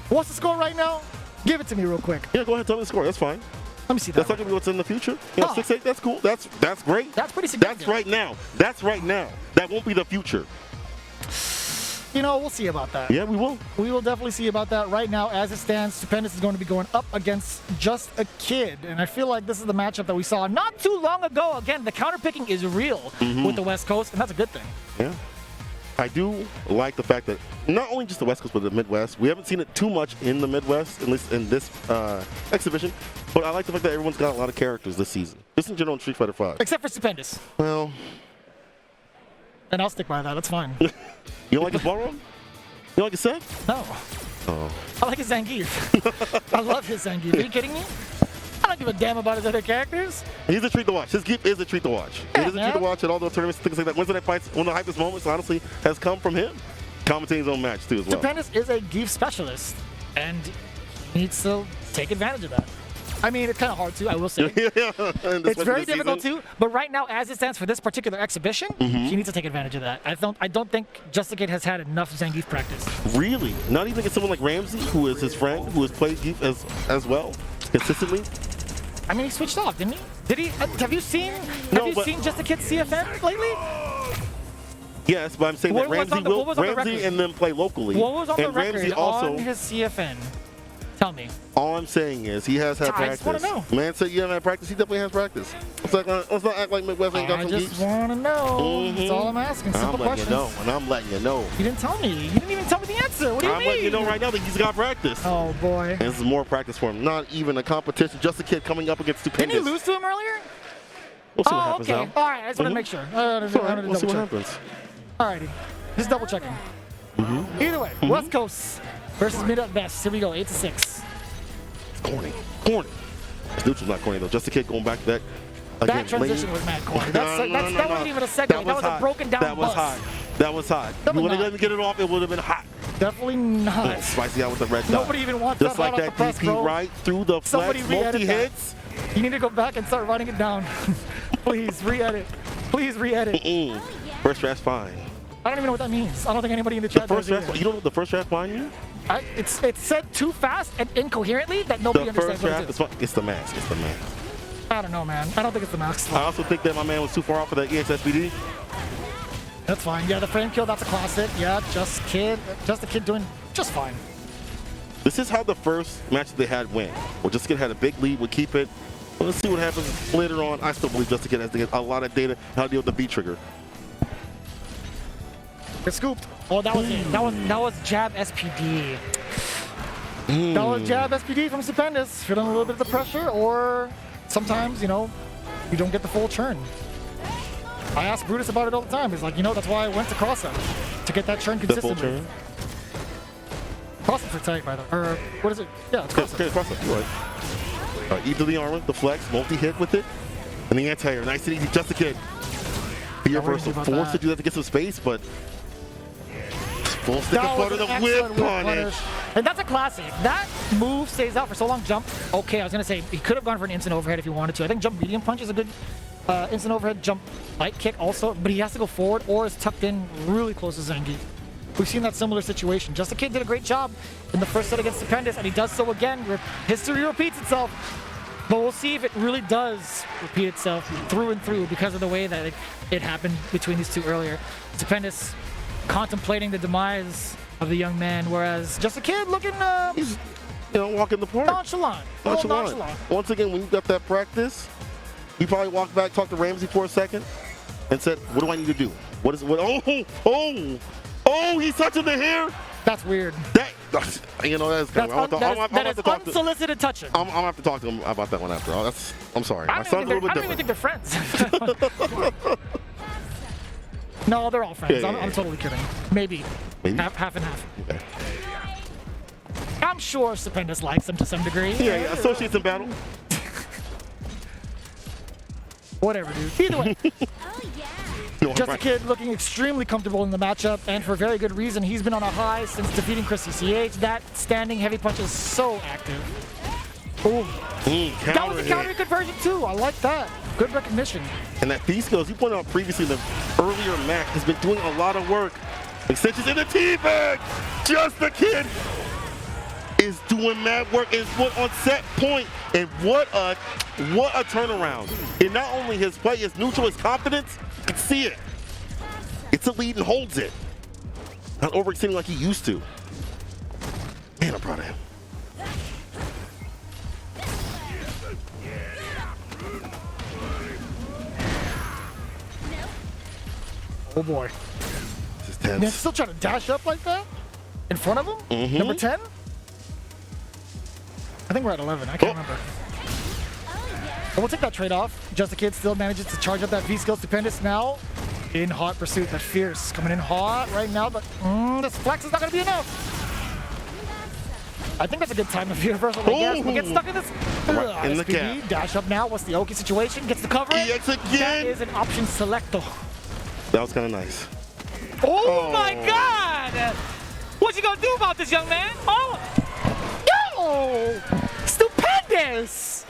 What's the score right now? Give it to me real quick. Yeah, go ahead, tell me the score. That's fine. Let me see that. That's not going to be what's in the future. Yeah, 6-8, that's cool. That's great. That's pretty significant. That's right now. That's right now. That won't be the future. You know, we'll see about that. Yeah, we will. We will definitely see about that. Right now, as it stands, Stupendous is going to be going up against Just a Kid. And I feel like this is the matchup that we saw not too long ago. Again, the counterpicking is real with the West Coast, and that's a good thing. Yeah. I do like the fact that not only just the West Coast, but the Midwest. We haven't seen it too much in the Midwest, at least in this exhibition. But I like the fact that everyone's got a lot of characters this season. Just in general in Street Fighter V. Except for Stupendous. Well. And I'll stick by that. That's fine. You don't like his ballroom? You don't like his set? No. Oh. I like his Zangief. I love his Zangief. Are you kidding me? I don't give a damn about his other characters. He's a treat to watch. His gift is a treat to watch. Yeah, it is a treat to watch at all those tournaments, things like that. Wednesday Night Fights, one of the hypest moments, honestly, has come from him. Commentating his own match, too, as well. Stupendous is a Geef specialist, and he needs to take advantage of that. I mean, it's kind of hard to, I will say. It's very difficult to, but right now, as it stands for this particular exhibition, he needs to take advantage of that. I don't think Just a Kid has had enough Zangief practice. Really? Not even against someone like Ramsey, who is his friend, who has played Geef as well, consistently? I mean, he switched off, didn't he? Did he? Have you seen Just a Kid CFN lately? Yes, but I'm saying that Ramsey and them play locally. What was on the record Ramsey also, on his CFN? Tell me. All I'm saying is he has had practice. I just want to know. Man said you haven't had practice. He definitely has practice. Let's not act like Midwest ain't got some I just want to know. That's all I'm asking. Simple questions. I'm letting you know. You didn't tell me. You didn't even tell me the answer. What do you mean? I'm letting you know right now that he's got practice. Oh, boy. And this is more practice for him. Not even a competition. Just a kid coming up against Stupendous. Didn't he lose to him earlier? We'll see what happens okay. now. All right. I just want to make sure. We'll see what happens. All righty. Just double checking. Either way, West Coast versus Mid at Best. Here we go. 8-6. Corny. This neutral's not corny though. Just a kid going back to that. Again, that transition was mad corny. That wasn't even a segue. That was a broken down That was bus. hot. That was hot. You would have let me get it off, it would have been hot. Definitely not. Spicy out with the red dot. Nobody even wants just that like hot that off the press, DP right through the flex, multi-hits. You need to go back and start writing it down. Please, re-edit. Please, re-edit. First draft's fine. I don't even know what that means. I don't think anybody in the chat does either. You don't know what the first draft fine means? It's said too fast and incoherently that nobody understands what it is. It's the mask. It's the mask. I don't know, man. I don't think it's the mask. I also think that my man was too far off for that EXSPD. That's fine. Yeah, the frame kill, that's a classic. Yeah, Just a Kid doing just fine. This is how the first match that they had went. Well, Just a Kid had a big lead, would keep it. Well, let's see what happens later on. I still believe Just a Kid has to get a lot of data how to deal with the B trigger. Get scooped. Oh, that was it. That was jab SPD. That was jab SPD from Stupendous. Feeling a little bit of the pressure, or sometimes, you know, you don't get the full churn. I ask Brutus about it all the time. He's like, you know, that's why I went to cross-up, to get that churn consistently. The full churn? Cross-ups are tight, by the way. Or, what is it? Yeah, it's cross-up. Okay, cross-up, you're right. E to the armor, the flex, multi-hit with it, and the anti-air. Nice and easy, Just a Kid. Be reversal. Forced to do that to get some space, but full stick in front of the whip punish. And that's a classic. That move stays out for so long. Jump. Okay, I was going to say, he could have gone for an instant overhead if he wanted to. I think jump medium punch is a good instant overhead. Jump light kick also, but he has to go forward or is tucked in really close to Zangief. We've seen that similar situation. Just a Kid did a great job in the first set against Stupendous, and he does so again. History repeats itself. But we'll see if it really does repeat itself through and through because of the way that it happened between these two earlier. Stupendous contemplating the demise of the young man, whereas Just a Kid looking he's, walking the park. Nonchalant. Once again, when you got that practice, He probably walked back, talked to Ramsey for a second, and said, "What do I need to do? What is what? Oh! He's touching the hair. That's weird. That you know that's kind of. That is unsolicited touching. I'm gonna have to talk to him about that one after. I'm sorry. My son's a little bit I don't even different. think they're friends. No, they're all friends. Yeah. I'm totally kidding. Maybe. Half and half. Okay. I'm sure Stupendous likes him to some degree. Yeah. Associates in battle. Whatever, dude. Either way. No, Just a right. Kid looking extremely comfortable in the matchup, and for very good reason. He's been on a high since defeating Chris CCH. That standing heavy punch is so active. Ooh. That was a counter conversion too. I like that. Good recognition. And that V-skill, as you pointed out previously in the earlier match, has been doing a lot of work. Extensions in the T-bag. Just a Kid is doing mad work, is put on set point, and what a turnaround. And not only his play, his neutral, his confidence, you can see it. It's a lead and holds it. Not overextending like he used to. Man, I'm proud of him. Oh boy. This is tense. Man, still trying to dash up like that? In front of him? Number 10? I think we're at 11. I can't remember. But we'll take that trade-off. Just a Kid still manages to charge up that V-skill. Stupendous now in hot pursuit. That Fierce coming in hot right now, but this flex is not going to be enough. I think that's a good time of universal. We'll get stuck in this. Right in the SPD, gap. dash up now. What's the Oki situation? Gets the cover. EX again. That is an option selector. That was kind of nice. Oh my God! What you gonna do about this, young man? Oh! Yo! Stupendous!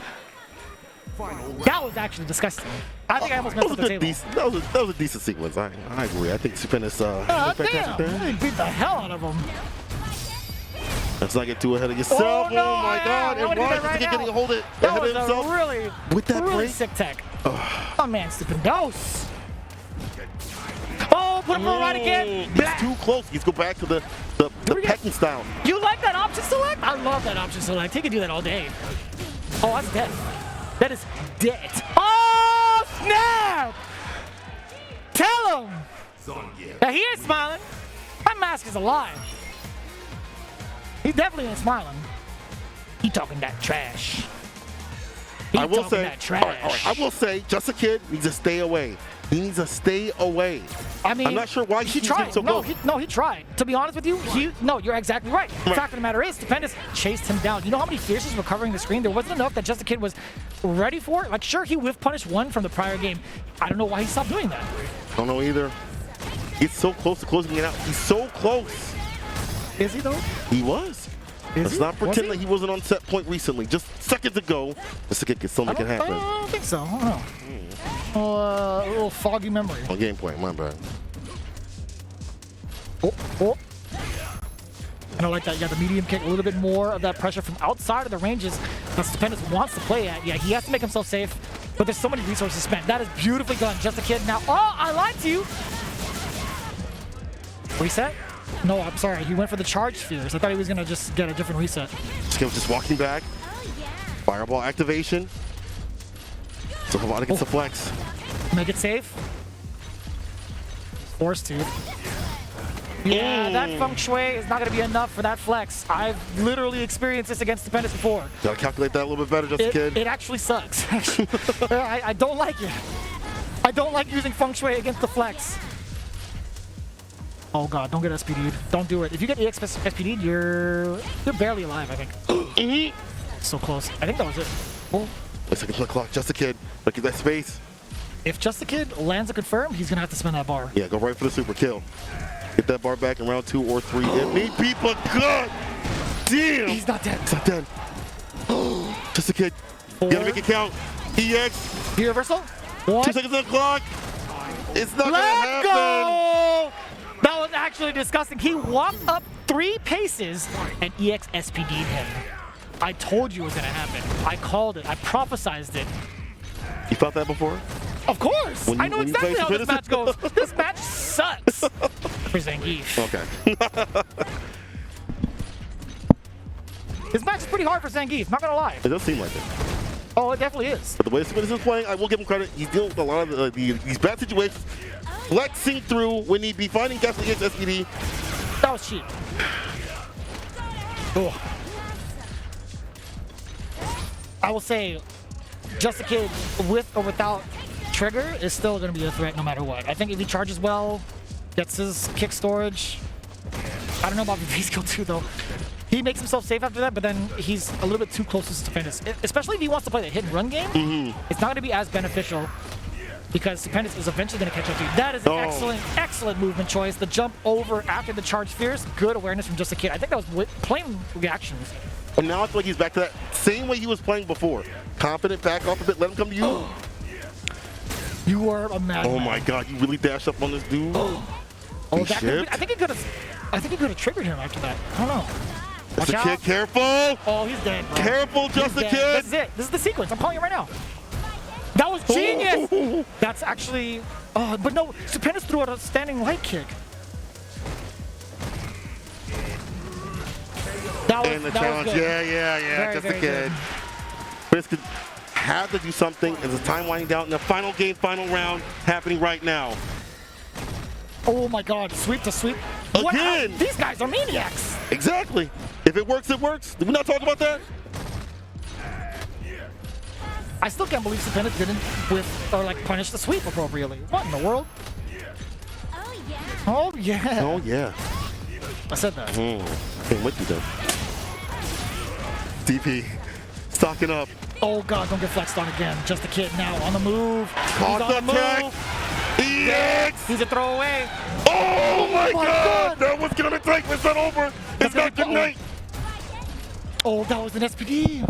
That was actually disgusting. I think I almost messed up the table. That was a decent sequence. I agree. I think Stupendous Damn! They beat the hell out of him. Let's not get too ahead of yourself. Oh, no, my God! And Ron is getting a hold it That ahead was of himself a really, with that really break. sick tech. Oh man, Stupendous. Oh, put him for a ride again. He's too close. He's go back to the pecking style. You like that option select? I love that option select. He can do that all day. Oh, that's dead. That is dead. Oh, snap! Tell him. Now he ain't smiling. That mask is alive. He definitely ain't smiling. He talking that trash. He I will talking say, that trash. all right, I will say, Just a Kid needs to stay away. He needs to stay away. I mean, I'm not sure why he he's tried. so No, close. he tried. To be honest with you, you're exactly right. The fact of the matter is, Stupendous chased him down. You know how many fierces were covering the screen? There wasn't enough that Just a Kid was ready for it. Like, sure, he whiff punished one from the prior game. I don't know why he stopped doing that. I don't know either. He's so close to closing it out. He's so close. Is he though? He was. Let's not pretend that he wasn't on set point recently. Just seconds ago, Just a Kid can still make it happen. I don't think so. I don't know. A little foggy memory. On game point, my bad. Oh. And I like that. Yeah, the medium kick, a little bit more of that pressure from outside of the ranges that Stupendous wants to play at. Yeah, he has to make himself safe, but there's so many resources spent. That is beautifully done. Just a Kid now. Oh, I lied to you. Reset? No, I'm sorry. He went for the charge spheres. I thought he was going to just get a different reset. Just walking back. Fireball activation. So Havana gets the flex. Make it safe. Force to. Yeah, that feng shui is not going to be enough for that flex. I've literally experienced this against Stupendous before. Gotta calculate that a little bit better, Just a Kid. It actually sucks. I don't like it. I don't like using feng shui against the flex. Oh God, don't get SPD'd. Don't do it. If you get EX SPD'd, you're barely alive, I think. So close. I think that was it. Oh. Looks like a flip clock. Just a Kid. Look at that space. If Just a Kid lands a confirm, he's gonna have to spin that bar. Yeah, go right for the super kill. Get that bar back in round 2 or 3. It may be, but God damn! He's not dead. He's not dead. Just a Kid. You gotta make it count. EX. Universal. 1. 2 seconds on the clock. It's not gonna Let happen. go! That was actually disgusting. He walked up 3 paces and EX SPD'd him. I told you it was gonna happen. I called it. I prophesized it. You thought that before? Of course! I know exactly how this match goes. This match sucks for Zangief. Okay. This match is pretty hard for Zangief, not gonna lie. It does seem like it. Oh, it definitely is. But the way Stupendous is playing, I will give him credit. He's dealing with a lot of these bad situations, flexing through when he'd be finding gaps against SPD. That was cheap. Oh. I will say, Just a Kid with or without trigger is still going to be a threat no matter what. I think if he charges well, gets his kick storage. I don't know about VP skill 2 though. He makes himself safe after that, but then he's a little bit too close to Stupendous. Especially if he wants to play the hit and run game, it's not going to be as beneficial because Stupendous is eventually going to catch up to you. That is an excellent movement choice. The jump over after the charge fierce, good awareness from Just a Kid. I think that was plain reactions. And now I feel like he's back to that same way he was playing before. Confident, back off a bit, let him come to you. You are a madman. Oh my God, you really dashed up on this dude. Oh, that could be, I think he could have triggered him after that. I don't know. Just a Kid, careful! Oh, he's dead, bro. Careful, Just a Kid! This is it. This is the sequence. I'm calling it right now. That was genius! That's actually... but no, Stupendous threw out a standing light kick. And the challenge, yeah. Just a Kid. Chris could have to do something as the time winding down in the final game, final round happening right now. Oh my God, sweep to sweep. Again! These guys are maniacs! Exactly. If it works, it works. Did we not talk about that? I still can't believe Stupendous didn't punish the sweep appropriately. What in the world? Oh yeah. Oh yeah. I said that. Can't wait to though. DP, stocking up. Oh God, don't get flexed on again. Just a Kid now on the move. Caught the attack. EX! He's a throwaway. Oh my God! That was gonna take. It's not over. It's not good night. Oh, that was an SPD.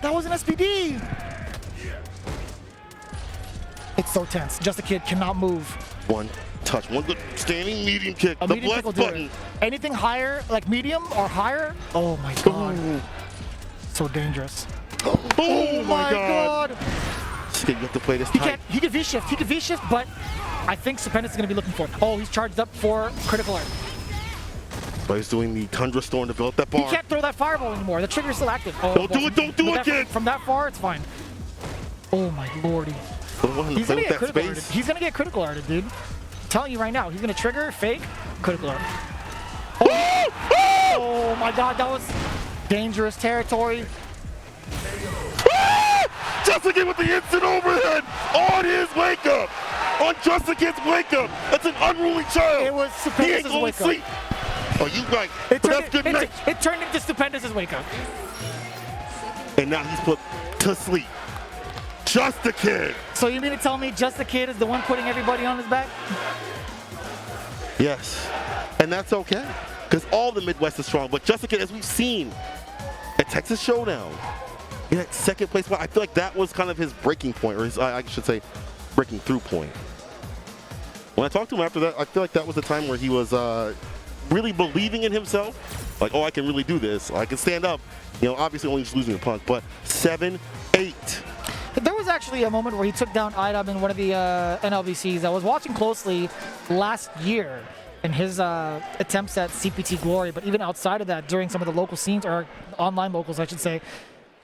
That was an SPD. It's so tense. Just a Kid cannot move. One touch, one good standing medium kick. A the medium kick will bless do button. it. Anything higher, like medium or higher? Oh my God. So dangerous. Oh my God. You have to play this tight. He could V-shift. He could V-shift, but I think Stupendous is going to be looking for it. Oh, he's charged up for critical art. But he's doing the Tundra Storm to build up that bar. He can't throw that fireball anymore. The trigger's still active. Oh, don't do it, kid. From that far, it's fine. Oh my lordy. He's going to get critical arted. He's going to get critical arted, dude. I'm telling you right now, he's going to trigger, fake, critical art. Oh my God, that was dangerous territory. Just a Kid with the instant overhead on his wake up. On Just a Kid's wake up. That's an unruly child. It was Stupendous' wake up. Sleep. Oh, you right. But that's good night. It turned into Stupendous' wake up. And now he's put to sleep. Just a Kid. So you mean to tell me Just a Kid is the one putting everybody on his back? Yes. And that's okay. Because all the Midwest is strong. But Just a Kid, as we've seen at Texas Showdown, in that second place spot, I feel like that was kind of his breaking point, or his, I should say, breaking through point. When I talked to him after that, I feel like that was the time where he was really believing in himself. Like, oh, I can really do this. I can stand up. You know, obviously only just losing a punch, but 7-8. There was actually a moment where he took down IDOM in one of the NLVCs. I was watching closely last year in his attempts at CPT Glory, but even outside of that, during some of the local scenes, or online locals, I should say,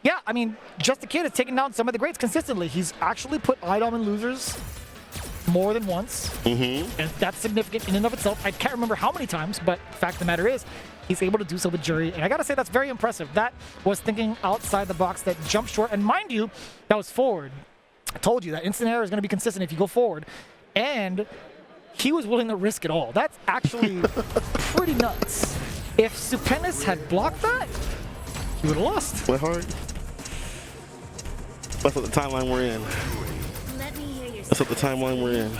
yeah, I mean, Just a Kid is taking down some of the greats consistently. He's actually put IDOM in losers more than once, and that's significant in and of itself. I can't remember how many times, but fact of the matter is, he's able to do so with Jury, and I gotta say that's very impressive. That was thinking outside the box, that jump short, and mind you, that was forward. I told you that instant air is gonna be consistent if you go forward, and he was willing to risk it all. That's actually pretty nuts. If Stupendous had blocked that, he would have lost. Play hard. That's what the timeline we're in. That's what the timeline we're in.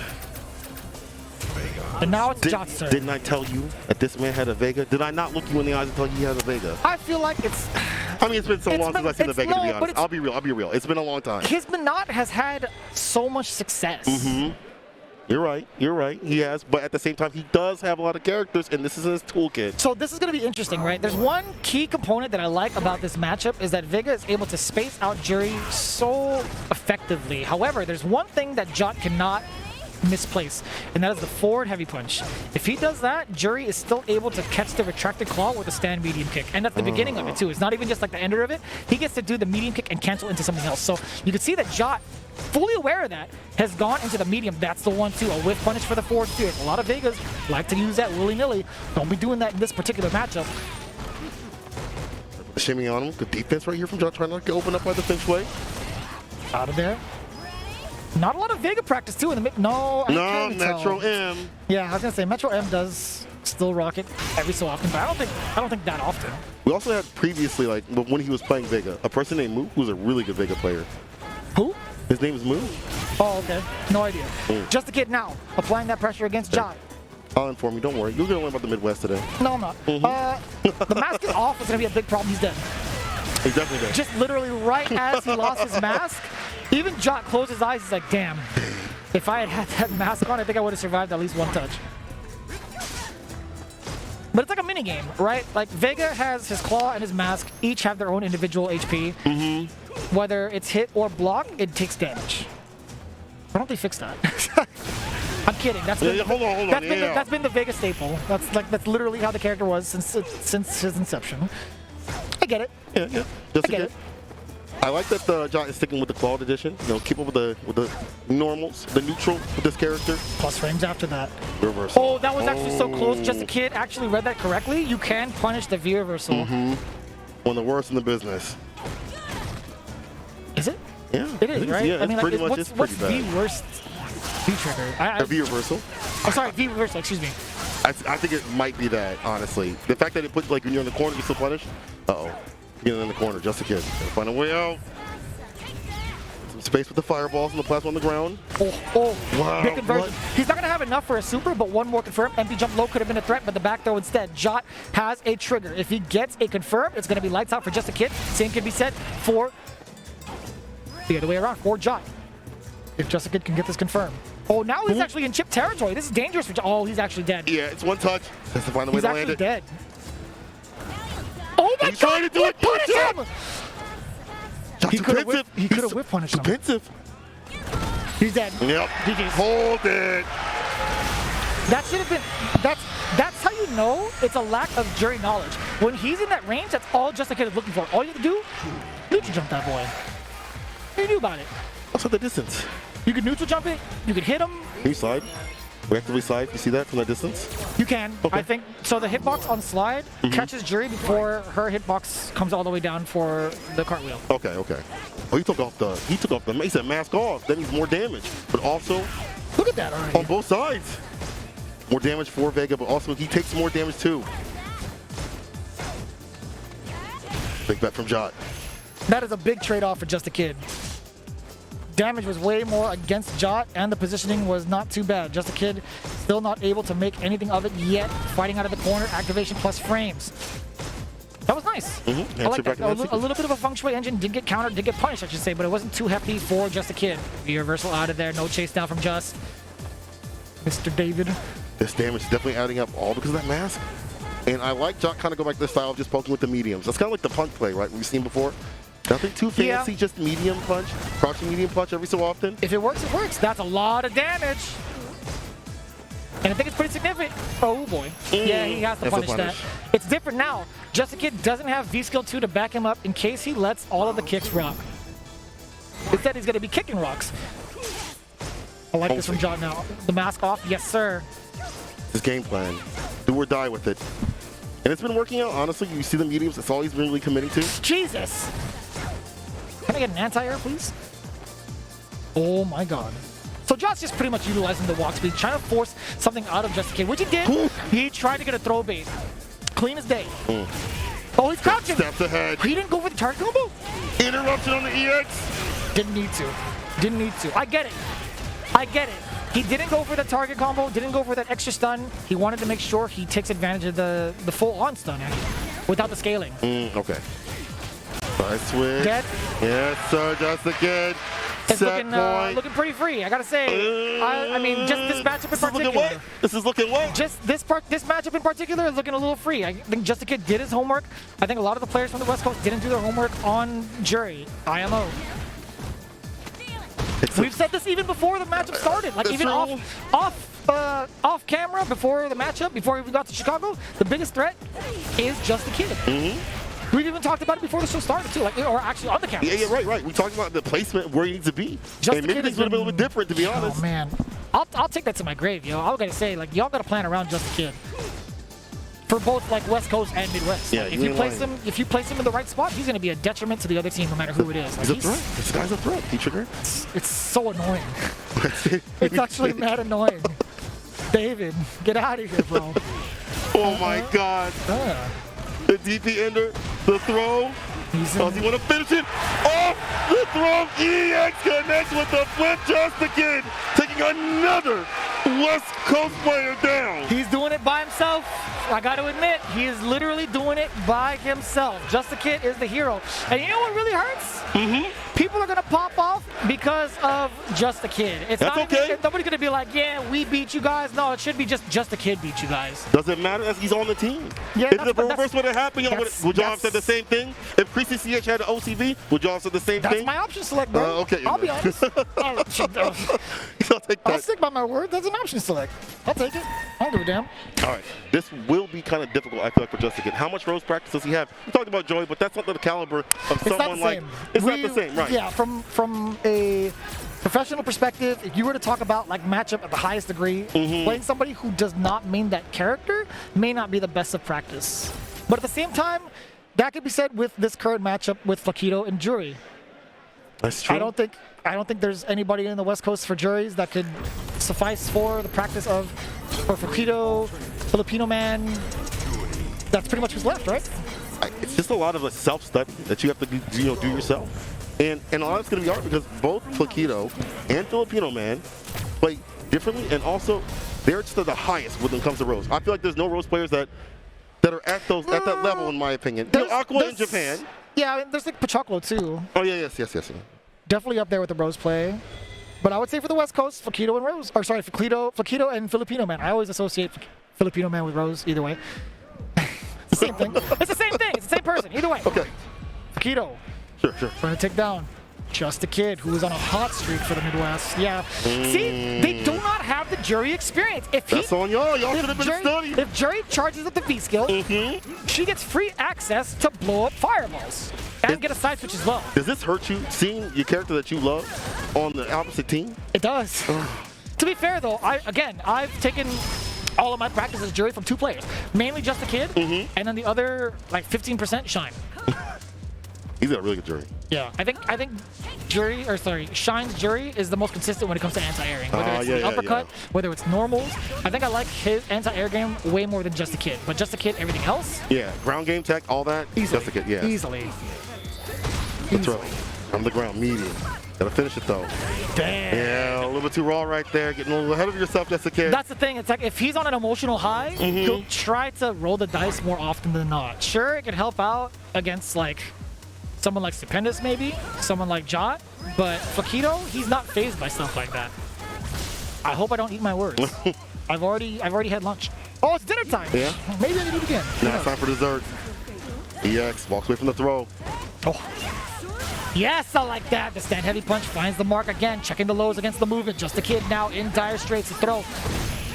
And now it's Jot's turn. Didn't I tell you that this man had a Vega? Did I not look you in the eyes and tell you he has a Vega? I feel like it's... I mean, it's been so long since I've seen the Vega, to be honest. I'll be real. It's been a long time. His Minot has had so much success. You're right. He has, but at the same time, he does have a lot of characters, and this is in his toolkit. So this is going to be interesting, right? There's one key component that I like about this matchup is that Vega is able to space out Jury so effectively. However, there's one thing that Jot cannot misplace, and that is the forward heavy punch. If he does that, Jury is still able to catch the retracted claw with a stand medium kick, and that's the beginning of it too. It's not even just like the ender of it. He gets to do the medium kick and cancel into something else. So you can see that Jot, fully aware of that, has gone into the medium. That's the one too, a whiff punish for the forward spear. A lot of Vegas like to use that willy-nilly. Don't be doing that in this particular matchup. Shimmy on him. Good defense right here from Jot, trying not to get opened up by the Finch way. Out of there. Not a lot of Vega practice too in the mid. No, No, Metro M. Yeah, I was gonna say Metro M does still rock it every so often, but I don't think that often. We also had previously, like when he was playing Vega, a person named Moo who's a really good Vega player. Who? His name is Moo. Oh, okay. No idea. Just a kid now, applying that pressure against Jot. I'll inform you. Don't worry. You're gonna learn about the Midwest today. No, I'm not. The mask is off. It's gonna be a big problem. He's dead. He's definitely dead. Just literally right as he lost his mask, even Jot closed his eyes. He's like, damn. If I had had that mask on, I think I would have survived at least one touch. But it's like a mini game, right? Like Vega has his claw and his mask. Each have their own individual HP. Whether it's hit or block, it takes damage. Why don't they fix that? I'm kidding. That's been, hold on. That's been the Vega staple. That's literally how the character was since his inception. I get it. Yeah. Just I get it. I like that Jot is sticking with the clawed edition. You know, keep up with the normals, the neutral with this character. Plus frames after that. Reversal. Oh, that was actually so close. Just a kid actually read that correctly. You can punish the V reversal. One of the worst in the business. Is it? Yeah. It is, right? Yeah, I mean, pretty like, much. what's the worst V trigger? V reversal. I'm sorry, V reversal. Excuse me. I think it might be that, honestly. The fact that it puts, like, when you're in the corner, you still punish. Uh-oh. Getting in the corner, just a kid. Gotta find a way out. Some space with the fireballs and the plasma on the ground. Oh, wow. Big conversion. He's not gonna have enough for a super, but one more confirm. MP jump low could have been a threat, but the back throw instead. Jot has a trigger. If he gets a confirm, it's gonna be lights out for just a kid. Same can be said for the other way around, for Jot. If just a kid can get this confirm. Oh, now he's actually in chip territory. This is dangerous for Jot. Oh, he's actually dead. Yeah, it's one touch. Has to find a way to land it. He's actually dead. Oh my He's trying to do it. Punish him! He could have whip punished him. Defensive. He's dead. Yep. GG's. Hold it. That should have been. That's how you know it's a lack of jury knowledge. When he's in that range, that's all just a kid is looking for. All you have to do, neutral jump that boy. What do you do about it? Also the distance. You can neutral jump it. You can hit him. Can you slide? Reactively slide. You see that from that distance? You can. Okay. I think so. The hitbox on slide catches Jury before her hitbox comes all the way down for the cartwheel. Okay. Oh, he took off the. He said mask off. That means more damage, but also Look at that already. on both sides. More damage for Vega, but also he takes more damage too. Big bet from Jot. That is a big trade-off for just a kid. Damage was way more against Jot, and the positioning was not too bad. Just a kid still not able to make anything of it yet. Fighting out of the corner, activation plus frames. That was nice. I like that. A little bit of a feng shui engine. Did get countered, did get punished, I should say, but it wasn't too hefty for just a kid. The reversal out of there. No chase down from Just. Mr. David. This damage is definitely adding up all because of that mask. And I like Jot kind of go back to the style of just poking with the mediums. That's kind of like the punch play, right? We've seen before. Nothing too fancy, just medium punch. Crouching medium punch every so often. If it works, it works. That's a lot of damage. And I think it's pretty significant. Oh boy. Yeah, he has to punish that. It's different now. Just a Kid doesn't have V-Skill 2 to back him up in case he lets all of the kicks rock. Instead, he's going to be kicking rocks. I like this from Jot now. The mask off, yes sir. His game plan. Do or die with it. And it's been working out, honestly. You see the mediums, that's all he's been really committing to. Jesus! Can I get an anti-air, please? Oh my god. So Jot's just pretty much utilizing the walk speed, trying to force something out of Just a Kid, which he did. He tried to get a throw bait. Clean as day. Oh, he's crouching! Steps ahead. He didn't go for the target combo. Interruption on the EX. Didn't need to. Didn't need to. I get it. I get it. He didn't go for the target combo, didn't go for that extra stun. He wanted to make sure he takes advantage of the full-on stun, actually, without the scaling. Okay. Side switch. Dead. Yes, sir, Just a Kid. It's looking pretty free, I gotta say. I mean, just this matchup in particular. This is looking what? Just this matchup in particular is looking a little free. I think Just a Kid did his homework. I think a lot of the players from the West Coast didn't do their homework on Jury, IMO. We've said this even before the matchup started. Like even off camera before the matchup, before we got to Chicago, the biggest threat is just the kid. We've even talked about it before the show started too, like or actually on the camera. Yeah, right. We talked about the placement where he needs to be. Just and the maybe kid things would have been a little bit different, to be honest. Oh man, I'll take that to my grave, yo. I gotta say, like y'all gotta plan around just the kid. For both like West Coast and Midwest. Yeah, like, if you place him in the right spot, he's gonna be a detriment to the other team no matter who it is. Like, He's a threat. This guy's a threat. He trigger. It's so annoying. It's actually mad annoying. David, get out of here, bro. Oh my God. The DP ender, the throw. Does he want to finish it? Off the throw. EX connects with the flip. Just the kid taking another West Coast player down. He's doing it by himself. I got to admit, he is literally doing it by himself. Just the kid is the hero. And you know what really hurts? People are going to pop off because of just the kid. It's That's not okay. Even, nobody's going to be like, yeah, we beat you guys. No, it should be just the kid beat you guys. Doesn't matter as he's on the team. Yeah, if the reverse would have happened, would y'all have said the same thing? If Chrissy CH had an OCV, would y'all have said the same That's thing? my option select, bro. Okay. I'll be honest. I'll take that. I'll stick by my word. That's an option select. I'll take it. I don't give a damn. All right. This will be kind of difficult, I feel like, for Justin Kidd. How much Rose practice does he have? We talked about Joey, but that's not the caliber of someone like. It's not the same, right? Yeah, from a professional perspective, if you were to talk about like matchup at the highest degree, playing somebody who does not mean that character may not be the best of practice. But at the same time, that could be said with this current matchup with Flaquito and Jury. That's true. I don't think there's anybody in the West Coast for juries that could suffice for the practice of for Flaquito, Filipino man. That's pretty much who's left, right? It's just a lot of a self-study that you have to do yourself. And a lot of it's going to be hard because both Flaquito and Filipino man play differently, and also they're just at the highest when it comes to Rose. I feel like there's no Rose players that are at that level, in my opinion. Aqua in Japan. Yeah, there's like Pachoclo too. Oh yeah, yes. Definitely up there with the Rose play. But I would say for the West Coast, Flaquito and Rose. Or sorry, Flaquito and Filipino man. I always associate Filipino man with Rose, either way. It's the same thing. It's the same thing. It's the same person, either way. Okay. Flaquito. Sure. Trying to take down Just a Kid, who was on a hot streak for the Midwest. Yeah. See, they do not have the jury experience. That's on y'all. Y'all should have been studying. If Jury charges up the V skill, she gets free access to blow up fireballs and get a side switch as well. Does this hurt you, seeing your character that you love on the opposite team? It does. To be fair, though, I've taken all of my practice as Jury from two players, mainly Just a Kid, and then the other like 15% Shine. He's got a really good jury. Yeah, I think Shine's Jury is the most consistent when it comes to anti-airing. Whether it's the uppercut, whether it's normals. I think I like his anti-air game way more than Just a Kid. But Just a Kid, everything else? Yeah, ground game tech, all that. Easily. Just a Kid, yeah. Easily. The throw. On the ground, medium. Gotta finish it though. Damn. Yeah, a little bit too raw right there. Getting a little ahead of yourself, Just a Kid. That's the thing. It's like if he's on an emotional high, he'll try to roll the dice more often than not. Sure, it can help out against like someone like Stupendous, maybe someone like Jot, but Flaquito, he's not fazed by stuff like that. I hope I don't eat my words. I've already had lunch. Oh, it's dinner time. Yeah. Maybe I can do it again. Now it's time for dessert. EX walks away from the throw. Oh. Yes, I like that. The stand heavy punch finds the mark again, checking the lows against the movement. Just a Kid now in dire straits to throw.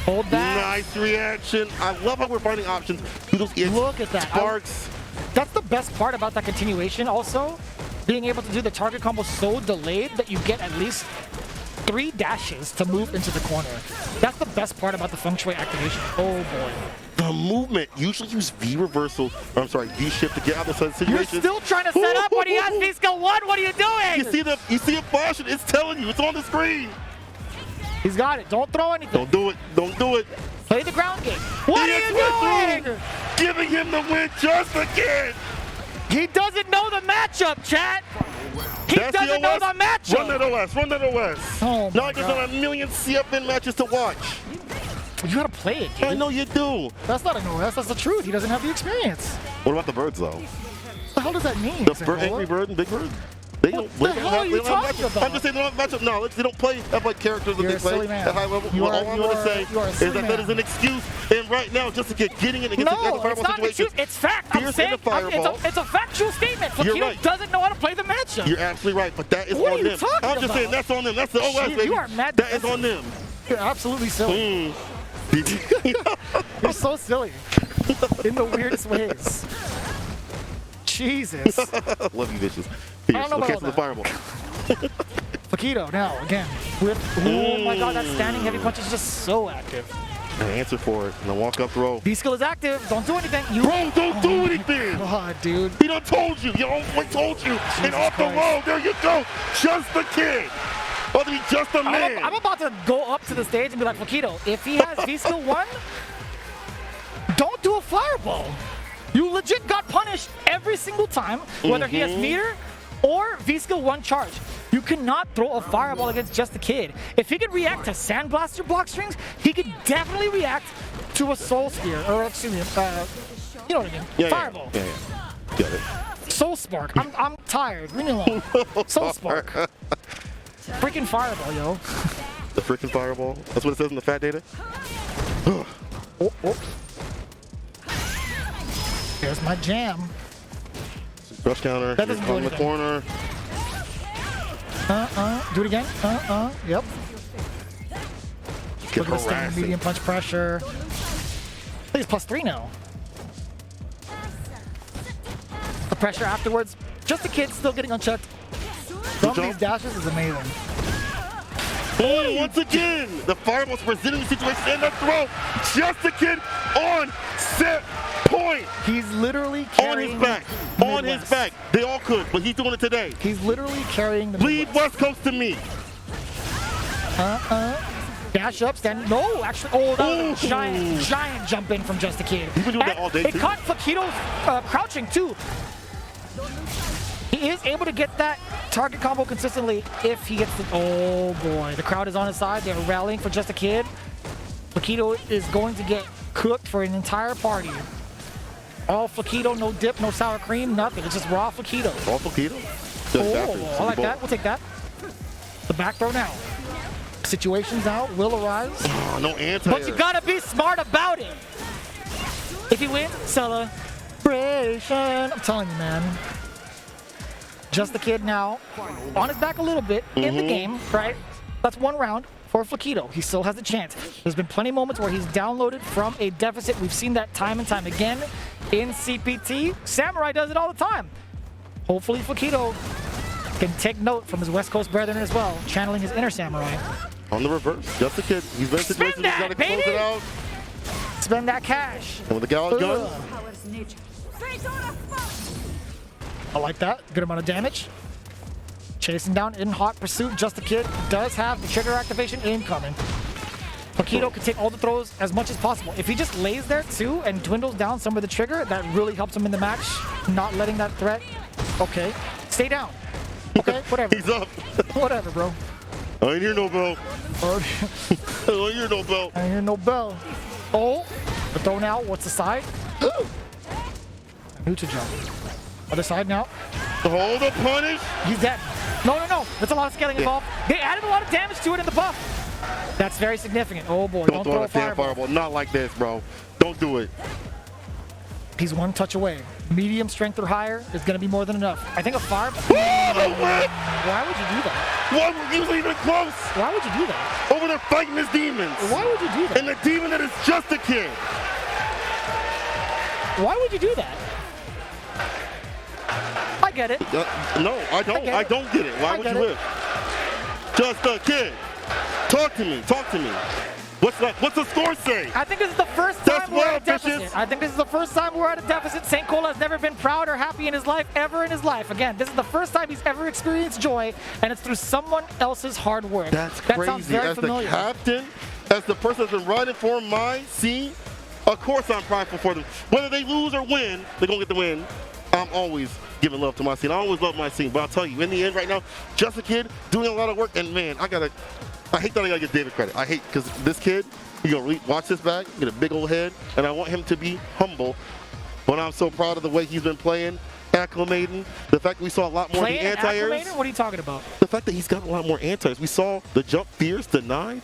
Hold that. Nice reaction. I love how we're finding options. Look at that. Sparks. That's the best part about that continuation also. Being able to do the target combo so delayed that you get at least 3 dashes to move into the corner. That's the best part about the Feng Shui activation. Oh boy. The movement. Usually use V reversal, V shift to get out of the situation. You're still trying to set up when he has V skill 1. What are you doing? You see it flashing. It's telling you. It's on the screen. He's got it. Don't throw anything. Don't do it. Don't do it. Play the ground game. What are you doing? Giving him the win just again. He doesn't know the matchup, chat. He doesn't know the matchup. Run that OS. Run that OS. Oh now he doesn't have a million CFN matches to watch. You gotta play it, dude. I know you do. That's not an OS. That's the truth. He doesn't have the experience. What about the birds, though? What the hell does that mean? The Angry Bird and Big Bird? They What don't, the they don't hell have, are they you don't have talking matchup. about? I'm just saying they don't have matchup knowledge. They don't play have like characters that You're they a silly play man. at high level. You Well, are- all I'm you going to are- say you are a is silly that that is man. an excuse. And right now, just to get getting it against the No, it's fireball not an situation. excuse. It's fact. I'm Fierce saying in the fireball. it's a factual statement. You're Flaquito right. doesn't know how to play the matchup. You're absolutely right, but that is What are on you them. talking I'm just saying about? that's on them. That's the OS, Shit, baby. you are mad That is on them. You're absolutely silly. You're so silly. In the weirdest ways. Jesus. Love you, bitches. I don't know about Catch the that. fireball. Flaquito now again with oh my god, that standing heavy punch is just so active. And answer for it. And then walk up throw. B skill is active. Don't do anything. You Bro, don't do anything. God, dude. He done told you. He only told you. And off the Christ. wall, there you go. Just the kid. Or be just a man. I'm about to go up to the stage and be like, Flaquito, if he has V skill 1, don't do a fireball. You legit got punished every single time, whether he has meter or V skill 1 charge. You cannot throw a fireball against just the kid. If he could react to Sandblaster block strings, he could definitely react to a Soul Spear, or excuse me, you know what I mean? Yeah, Fireball. Yeah. Got it. Soul Spark. I'm tired. Leave me alone. Soul Spark. Freaking fireball, yo. The freaking fireball. That's what it says in the fat data. Oh, oh. There's my jam. Rush counter. That doesn't do in the anything. corner. Do it again. Yep. Get Look at the standing harassing. medium punch pressure. He's +3 now. The pressure afterwards. Just the kid still getting unchecked. Some of these dashes is amazing. Oh, once again, the fireball's presenting the situation and the throw. Just the kid on set point. He's literally On carrying his back. On his Midwest. back. They all could, but he's doing it today. He's literally carrying the Leave Midwest. West Coast to me. Dash up, stand. No, actually. Oh, that was a Ooh. giant jump in from Just a Kid. He's been doing that all day, It too. caught Flaquito crouching, too. He is able to get that target combo consistently if he gets the. Oh, boy. The crowd is on his side. They're rallying for Just a Kid. Flaquito is going to get cooked for an entire party. All Flaquito, no dip, no sour cream, nothing. It's just raw Flaquito. All Flaquito. Oh, I like that. We'll take that. The back throw now. Situations now will arise. Oh, no anti. But you gotta be smart about it. If you win, celebration. I'm telling you, man. Just the kid now on his back a little bit in the game, right? That's one round for Flaquito. He still has a chance. There's been plenty of moments where he's downloaded from a deficit. We've seen that time and time again in CPT. Samurai does it all the time. Hopefully Flaquito can take note from his West Coast brethren as well, channeling his inner Samurai. On the reverse. Just the kid. He's been in situations he's that, got to close baby! it out. Spend that cash. And with the gal gun, Ugh. I like that. Good amount of damage. Chasing down in hot pursuit. Just the Kid does have the trigger activation incoming. Flaquito can take all the throws as much as possible. If he just lays there too and dwindles down some of the trigger, that really helps him in the match. Not letting that threat. Okay. Stay down. Okay, whatever. he's up. Whatever, bro. I ain't hear no bell. I ain't hear no bell. I hear no bell. Oh, the throw now. What's the side? Neutral jump. Other side now. Hold the punish. He's dead. No. That's a lot of scaling involved. They added a lot of damage to it in the buff. That's very significant. Oh boy, Don't throw a a damn fireball. Not like this, bro. Don't do it. He's one touch away. Medium strength or higher is going to be more than enough. I think a fireball. Oh, the whip! Why would you do that? One usually even close. Why would you do that? Over there fighting his demons. Why would you do that? And the demon that is just a kid. Why would you do that? I get it. No, I don't. get I it. don't get it. Why I would get you it. whip? Just a kid. Talk to me. Talk to me. What's the score say? I think this is the first That's time we're at a well, deficit. bitches. I think this is the first time we're at a deficit. St. Cole has never been proud or happy in his life, ever in his life. Again, this is the first time he's ever experienced joy, and it's through someone else's hard work. That's that crazy. sounds very As familiar. the captain, as the person that's been riding for my scene, of course I'm prideful for them. Whether they lose or win, they're going to get the win. I'm always giving love to my scene. I always love my scene. But I'll tell you, in the end right now, just a kid doing a lot of work. And man, I hate that I gotta give David credit. I hate, because this kid, you're gonna watch this back, get a big old head, and I want him to be humble. But I'm so proud of the way he's been playing. acclimating. The fact that we saw a lot more of the Playing and anti-airs. acclimating? What are you talking about? The fact that he's got a lot more anti-airs. We saw the jump fears denied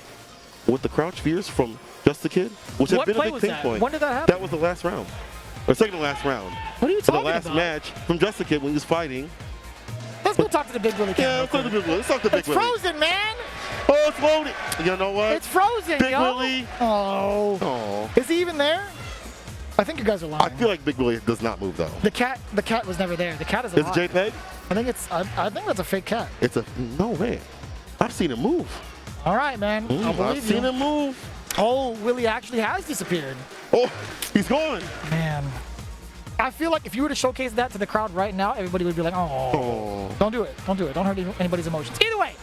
with the crouch fears from Just the Kid, which had What been a play big was pain that? point. When did that happen? That was the last round. Or second to last round. What are you For talking the last about? match from Just the Kid when he was fighting. Let's go talk to the Big Willie King. Yeah, let's talk to Big Willie. Let's talk to Big It's Willie. frozen, man. Oh, it's loaded. You know what? It's frozen, Big yo. Willie. Oh. Oh. Is he even there? I think you guys are lying. I feel like Big Willie does not move though. The cat was never there. The cat is Is alive. it JPEG? I think that's a fake cat. It's a no way. I've seen him move. All right, man. I'll I've believe seen you. him move. Oh, Willie actually has disappeared. Oh, he's gone. Man. I feel like if you were to showcase that to the crowd right now, everybody would be like, oh. Oh. Don't do it. Don't do it. Don't hurt anybody's emotions. Either way,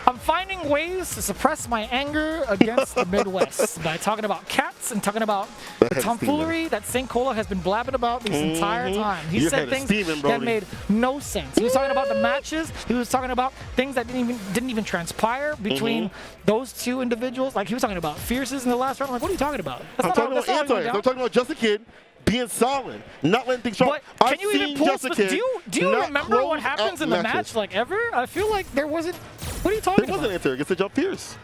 I'm finding ways to suppress my anger against the Midwest by talking about cats and talking about the head is tomfoolery that St. Cola has been blabbing about this entire time. He Your said head is things steaming, that Brody. made no sense. He was talking about the matches. He was talking about things that didn't even transpire between those two individuals. Like he was talking about fierces in the last round. I'm like, what are you talking about? I'm talking about anti-airs. I'm talking about Just a Kid being solid, not letting things drop. But can you even pull? Do you remember what close happens out in the matches. match like ever? I feel like there wasn't. What are you talking There about? wasn't an anti-air against the jump fierce.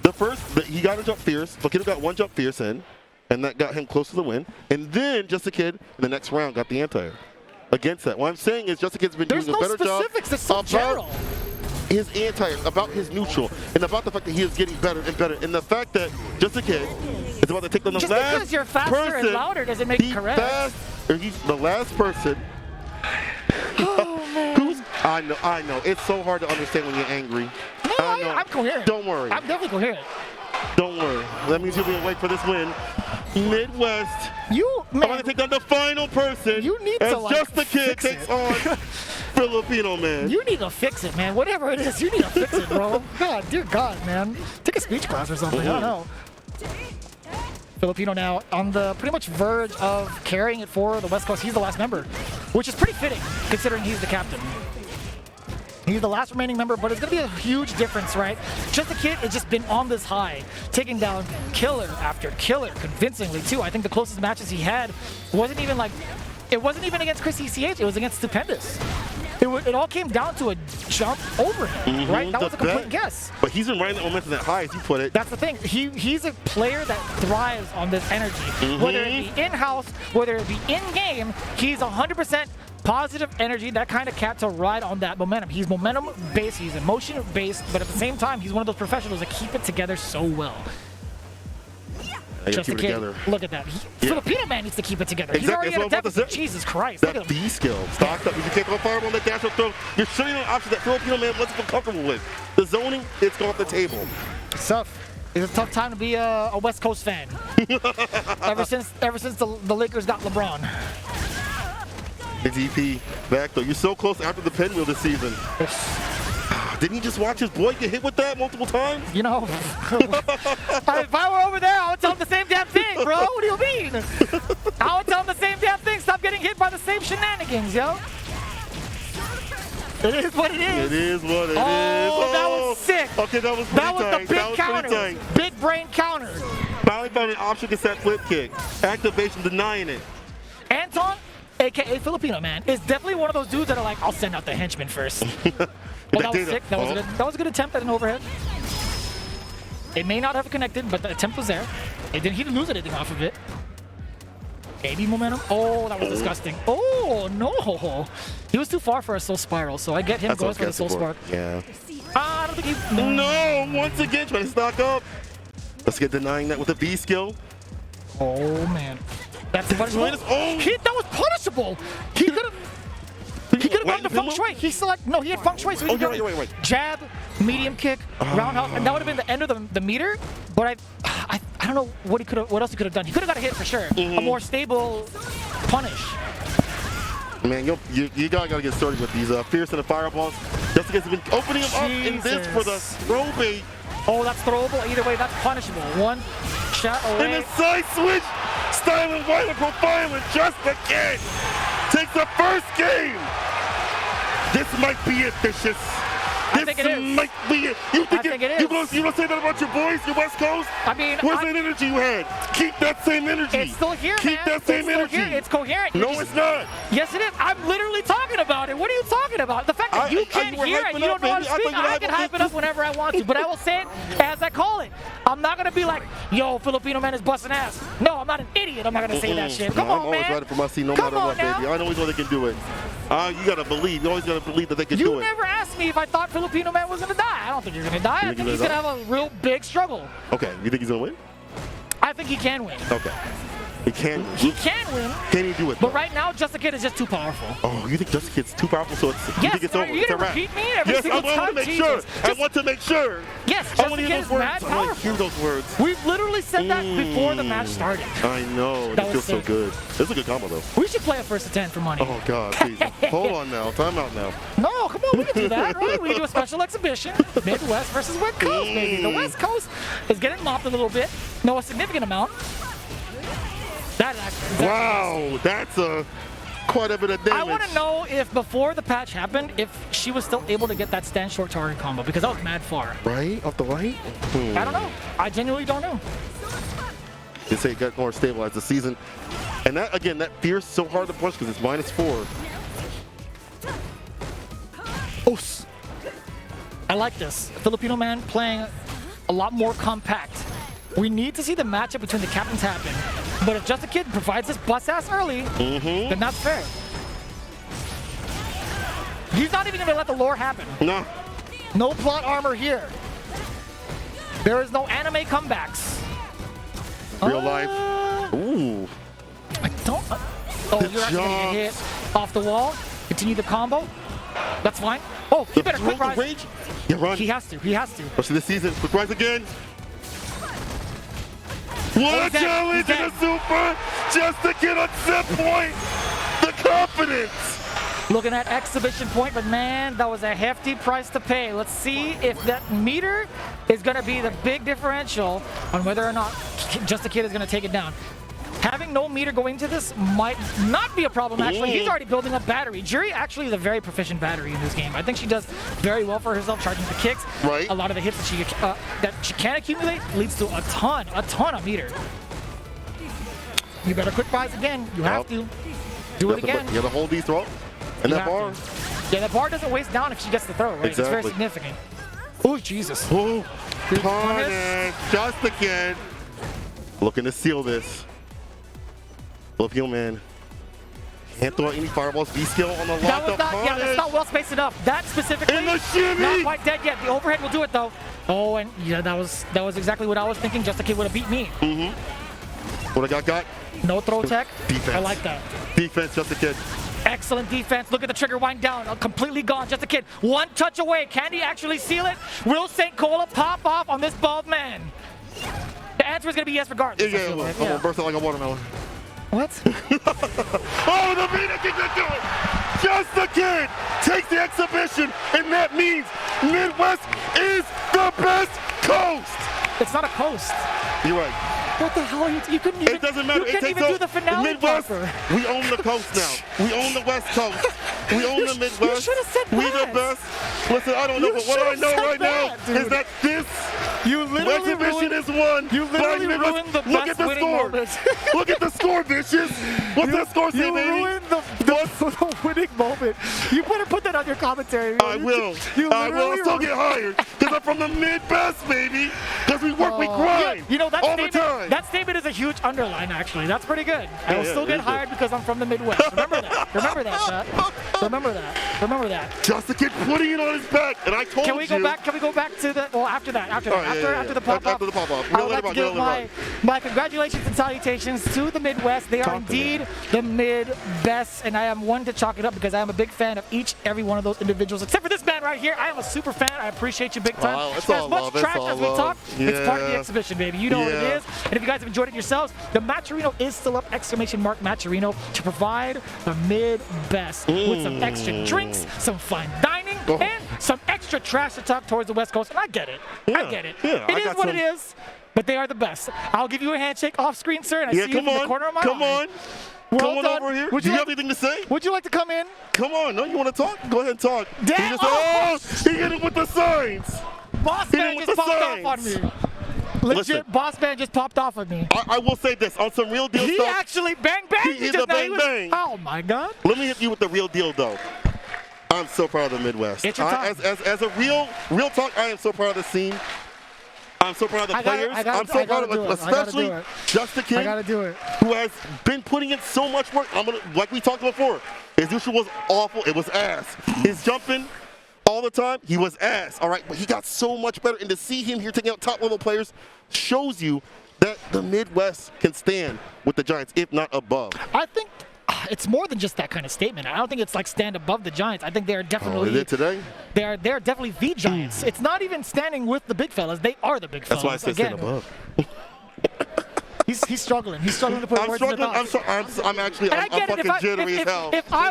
The first, he got a jump fierce. Flaquito got one jump fierce in, and that got him close to the win. And then Just a Kid in the next round got the anti-air against that. What I'm saying is Just a Kid's been There's doing no a better job specifics. It's so general. his anti-air, about his neutral, and about the fact that he is getting better and better. And the fact that Just a Kid is about to take on the Just last because you're faster and person, louder doesn't make it correct. He's the last person. Oh man. I know. It's so hard to understand when you're angry. No, I know. I'm coherent. Don't worry. I'm definitely coherent. Don't worry. That means you'll be awake for this win. Midwest. You, I'm man. going to take on the final person. You need as to, like, Just the Kid fix takes it. on Filipino man. You need to fix it, man. Whatever it is, you need to fix it, bro. God, dear God, man. Take a speech class or something. I don't know. Filipino now on the pretty much verge of carrying it for the West Coast. He's the last member, which is pretty fitting considering he's the captain. He's the last remaining member, but it's going to be a huge difference, right? Just the Kid has just been on this high, taking down killer after killer convincingly, too. I think the closest matches he had wasn't even against Chris ECH, it was against Stupendous. It all came down to a jump over him, right? That was a complete guess. But he's been riding that momentum that high, as you put it. That's the thing. He's a player that thrives on this energy. Whether it be in-house, whether it be in-game, he's 100% positive energy, that kind of cat to ride on that momentum. He's momentum-based, he's emotion-based, but at the same time, he's one of those professionals that keep it together so well. Just a Kid, look at that. Filipino man needs to keep it together. He's Exactly. already at a deficit. Jesus Christ. Look That at him. B skill. Stocked up. If you can't go fireball on that dash or throw, you're shooting on options that Filipino man wasn't feel comfortable with. The zoning, it's off the table. It's tough. It's a tough time to be a West Coast fan. ever since the Lakers got LeBron. The DP back though. You're so close after the pinwheel this season. Didn't he just watch his boy get hit with that multiple times? You know, if I were over there, I would tell him the same damn thing, bro. What do you mean? I would tell him the same damn thing. Stop getting hit by the same shenanigans, yo. It is what it is. It is what it is. Oh, that was sick. Okay, that was pretty That was tight. the big counter. Big brain counter. Finally found an option to set flip kick. Activation denying it. Anton, a.k.a. Filipino man, is definitely one of those dudes that are like, I'll send out the henchman first. Well, that was sick. That was a good attempt at an overhead. It may not have connected, but the attempt was there. He didn't lose anything off of it. Maybe momentum. Oh, that was disgusting. Oh, no. He was too far for a soul spiral, so I get him going for the soul spark. Yeah. I don't think he... No, once again, trying to stock up. Let's get denying that with a B skill. Oh, man. That's punishable. Oh. That was punishable. He could have... He could have gone to feng shui. He had feng shui. So he wait. Jab, medium kick, roundhouse, and that would have been the end of the meter. But I don't know what else he could have done. He could have got a hit for sure. A more stable punish. Man, you gotta get started with these fierce and the fireballs. Just because he's been opening them up in this for the throw bait. Oh, that's throwable. Either way, that's punishable. One shot away. And a side switch. Styling right and profiling Just the Kid. Takes the first game. This might be it, Vicious. I think it is. Might be it. You think it is. You gonna say that about your boys, your West Coast? I mean, where's that energy you had? Keep that same energy. It's still here, Keep man. that same it's still energy. Here. It's coherent. No, it's not. Yes, it is. I'm literally talking about it. What are you talking about? The fact that you can't were hear hyping and you don't up, know how to baby. I speak, thought you I can hype it up whenever I want to, but I will say it as I call it. I'm not going to be like, yo, Filipino man is busting ass. No, I'm not an idiot. I'm not going to say that shit. Come No, on, I'm always man. riding for my seat no Come matter on what, now. baby. I always know they can do it. You got to believe. You always got to believe that they can do You it. never asked me if I thought Filipino man was going to die. I don't think you're going to die. I think he's going to have a real big struggle. Okay, you think he's going to win? I think he can win. Okay. He can. He can win. Can he do it? But right now, Just a Kid is just too powerful. Oh, you think Just a Kid's too powerful? So it's, you Yes, think it's are over? you It's a going to wrap. repeat me every Yes, single I want time? to make Jesus. sure. I want to make sure. Yes, I Just want a to Kid hear is those words. mad I want to hear powerful. those words. We've literally said that before the match started. I know. That It was feels so sick. good. It's a good combo, though. We should play a first to 10 for money. Oh, God. Please. Hold on now. Time out now. No, come on, we can do that, right? We can do a special exhibition. Midwest versus West Coast, baby. The West Coast is getting mopped a little bit. No, a significant amount. Wow, that's quite a bit of damage. I want to know if before the patch happened, if she was still able to get that stand short target combo, because that was mad far. Right? Off the right? I don't know. I genuinely don't know. They say it got more stabilized this season. And that, again, that fear's so hard to punch because it's -4. Oos. I like this. Filipino man playing a lot more compact. We need to see the matchup between the captains happen. But if Just a Kid provides this bust ass early, then that's fair. He's not even going to let the lore happen. No. No plot armor here. There is no anime comebacks. Real life. Ooh. I don't. Oh, The you're actually going to get jumps. hit off the wall. Continue the combo. That's fine. Oh, he better quick rise. Rage. Yeah, run. He has to. He has to. Rest of the season. Quick rise again. What a he's dead. challenge He's in a dead. super just to get a set point. The confidence. Looking at exhibition point, but man, that was a hefty price to pay. Let's see if that meter is going to be the big differential on whether or not Just a Kid is going to take it down. Having no meter going into this might not be a problem, actually. He's already building up battery. Juri actually is a very proficient battery in this game. I think she does very well for herself, charging the kicks. Right. A lot of the hits that she can accumulate leads to a ton of meter. You better quick rise again. You have to. Do it again. You gotta hold these throw. And You that have bar. to. Yeah, that bar doesn't waste down if she gets the throw, right? It's very Exactly. significant. Oh, Jesus. Oh, Good punish. Just a Kid. Looking to seal this. Filipino man. Can't throw any fireballs. V-skill on the That lock was up not, yeah, that's punish. not well spaced enough. That specifically, And the shimmy. not quite dead yet. The overhead will do it though. Oh, and yeah, that was exactly what I was thinking. Just a Kid would have beat me. What I got? No throw tech. Defense. I like that. Defense, Just a Kid. Excellent defense. Look at the trigger wind down. Completely gone. Just a Kid. One touch away. Can he actually seal it? Will St. Cola pop off on this bald man? The answer is going to be yes regardless. I feel like. I'm gonna burst it like a watermelon. What? Oh, the Vita King can do it! Just a Kid takes the exhibition, and that means Midwest is the best coast! It's not a coast. You're right. What the hell? You couldn't even. It doesn't matter. You It couldn't takes even do the finale Midwest. proper. We own the coast now. We own the West Coast. We own the Midwest. You should have said We that. the best. Listen, I don't know, You but what I should've know said right that, now dude. is that this You literally exhibition ruined. is won. You by literally Midwest. ruined the Look best at the winning score. moment. Look at the score, bitches. What's that score say, You baby? ruined the winning moment. You better put that on your commentary. I will. You I will. literally Still get hired because I'm from the Midwest, baby. Because we work, we grind. You know, that all the statement, time. that statement is a huge underline, actually. That's pretty good. I will yeah, still it get is hired because I'm from the Midwest. Remember that. Remember that, Pat. Remember that. Remember that. Just a Kid putting it on his back, and I told Can we you. go back? Can we go back to the? Well, after that. After that. All right, yeah. After the pop-up. After the pop-up. I would like to give my congratulations and salutations to the Midwest. They are Talk to me. indeed the mid-best, and I am one to chalk it up because I am a big fan of each every one of those individuals, except for this man right here. I am a super fan. I appreciate you big time. Oh, it's As all much love, it's trash all as we love. talk, it's part of the Yeah. exhibition, baby. You know what it Yeah. is. And if you guys have enjoyed it yourselves, the Matcherino is still up! Matcherino to provide the mid-best with some extra drinks, some fine dining, Oh. and some extra trash to talk towards the West Coast. And I get it. I Yeah, get it. yeah, It I is got what some- it is. But they are the best. I'll give you a handshake off screen, sir, and I Yeah, see you come in the on. corner of my Come eye. on. Well Come on done. over here. Would Do you you like- have anything to say? Would you like to come in? Come on. No, you want to talk? Go ahead and talk. Damn. He just, oh, he hit him with the signs. Boss Hit man him with just the popped off on signs. me. Legit, Boss Man just popped off of me. I will say this on some real deal He stuff. actually bang bang. He's a bang bang. Oh my God. Let me hit you with the real deal though. I'm so proud of the Midwest. It's your time. As a real talk, I am so proud of the scene. I'm so proud of the players. I'm so proud of especially Just the Kid. I gotta do it. Who has been putting in so much work. Like we talked before, his neutral was awful. It was ass. His jumping all the time, he was ass. All right, but he got so much better. And to see him here taking out top level players shows you that the Midwest can stand with the Giants, if not above. I think it's more than just that kind of statement. I don't think it's like stand above the Giants. I think they are definitely. Is it today? They're definitely the Giants. It's not even standing with the big fellas. They are the big fellas. That's why I said stand above. He's struggling. He's struggling to put words in the mouth. I'm fucking jittery as hell. If I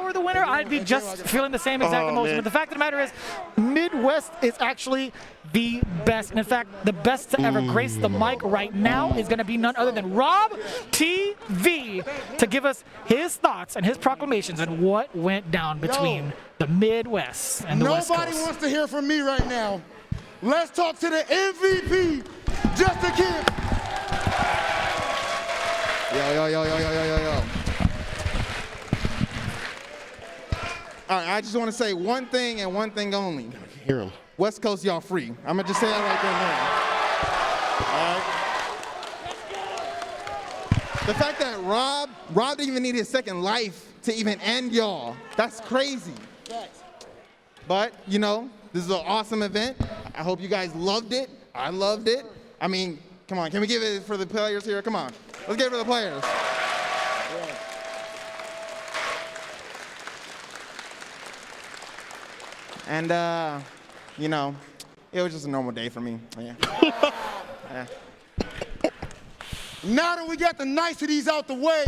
were the winner, I'd be just feeling the same exact emotion. Man. But the fact of the matter is, Midwest is actually the best. And in fact, the best to ever grace the mic right now is going to be none other than Rob TV to give us his thoughts and his proclamations on what went down between the Midwest and the West Coast. Nobody wants to hear from me right now. Let's talk to the MVP, Just the Kid. Yo. All right, I just want to say one thing and one thing only. Hear him. West Coast, y'all free. I'm going to just say that right there now. All right? The fact that Rob didn't even need his second life to even end y'all, that's crazy. But, you know, this is an awesome event. I hope you guys loved it. I loved it. I mean, come on, can we give it for the players here? Come on. Let's give it for the players. And, you know, it was just a normal day for me. Yeah. Yeah. Now that we got the niceties out the way,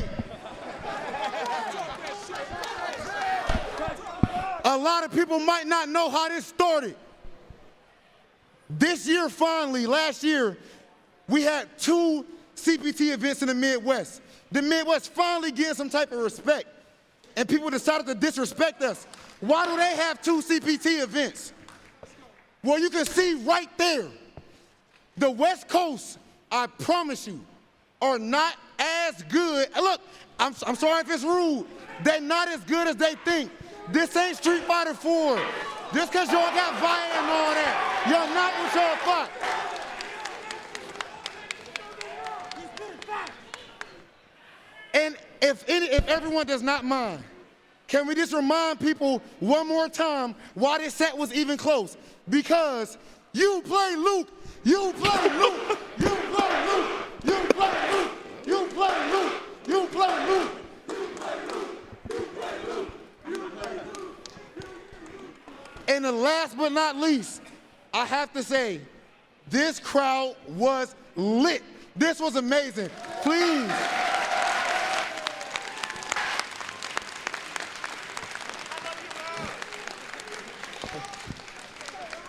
a lot of people might not know how this started. This year, finally, last year, we had 2 CPT events in the Midwest. The Midwest finally getting some type of respect. And people decided to disrespect us. Why do they have 2 CPT events? Well, you can see right there, the West Coast, I promise you, are not as good. Look, I'm sorry if it's rude. They're not as good as they think. This ain't Street Fighter 4. Just because y'all got Via and all that, y'all not what y'all thought. And if everyone does not mind, can we just remind people one more time why this set was even close? Because you play Luke, you play Luke, you play Luke, you play Luke, you play Luke, you play Luke, you play Luke, you play Luke, you play Luke. And the last but not least, I have to say, this crowd was lit. This was amazing. Please.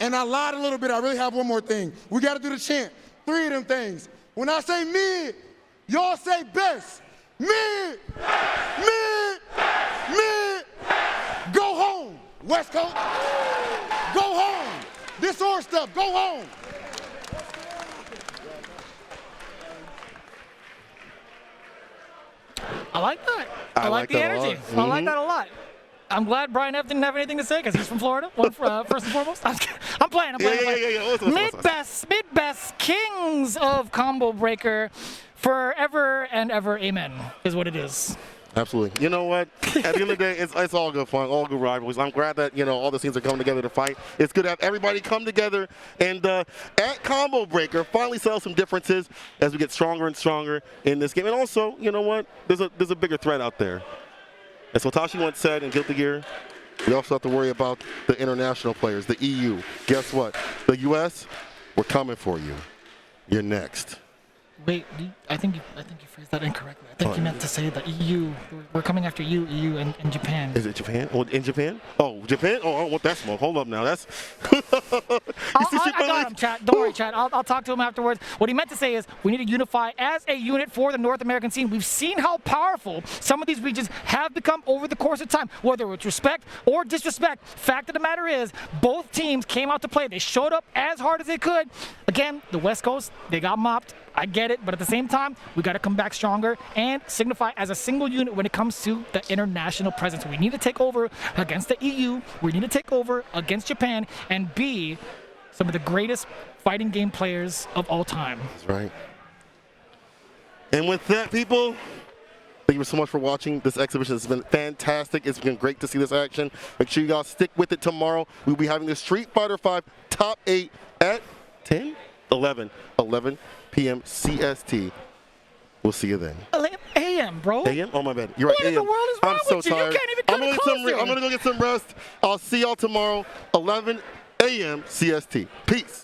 And I lied a little bit. I really have one more thing. We got to do the chant. 3 of them things. When I say mid, y'all say best. Mid, mid, mid. Go home, West Coast. Go home. This or stuff, go home. I like that. I like the energy. I like that a lot. I'm glad Brian F didn't have anything to say because he's from Florida. First and foremost, I'm playing. Yeah. Mid-best kings of Combo Breaker, forever and ever. Amen. Is what it is. Absolutely. You know what? At the end of the day, it's all good fun, all good rivalries. I'm glad that, you know, all the scenes are coming together to fight. It's good to have everybody come together and at Combo Breaker finally settle some differences as we get stronger and stronger in this game. And also, you know what? There's a bigger threat out there. As Watashi once said in Guilty Gear, we also have to worry about the international players, the EU. Guess what? The U.S., we're coming for you. You're next. Wait, I think you phrased that incorrectly. I think you meant to say the EU. We're coming after you, EU, and Japan. Is it Japan? Oh, in Japan? Oh, Japan? Oh, I don't want that smoke. Hold up now. That's. I got him, chat. Don't worry, chat. I'll talk to him afterwards. What he meant to say is we need to unify as a unit for the North American scene. We've seen how powerful some of these regions have become over the course of time, whether it's respect or disrespect. Fact of the matter is, both teams came out to play. They showed up as hard as they could. Again, the West Coast, they got mopped. I get it, but at the same time, we got to come back stronger and signify as a single unit when it comes to the international presence. We need to take over against the EU. We need to take over against Japan and be some of the greatest fighting game players of all time. That's right. And with that, people, thank you so much for watching. This exhibition has been fantastic. It's been great to see this action. Make sure you guys stick with it tomorrow. We'll be having the Street Fighter V Top 8 at 11 p.m. CST. We'll see you then. 11 a.m., bro. AM? Oh, my bad. You're right. What in the world is wrong I'm so with you? You tired. can't even come closer. I'm going to go get some rest. I'll see y'all tomorrow, 11 a.m. CST. Peace.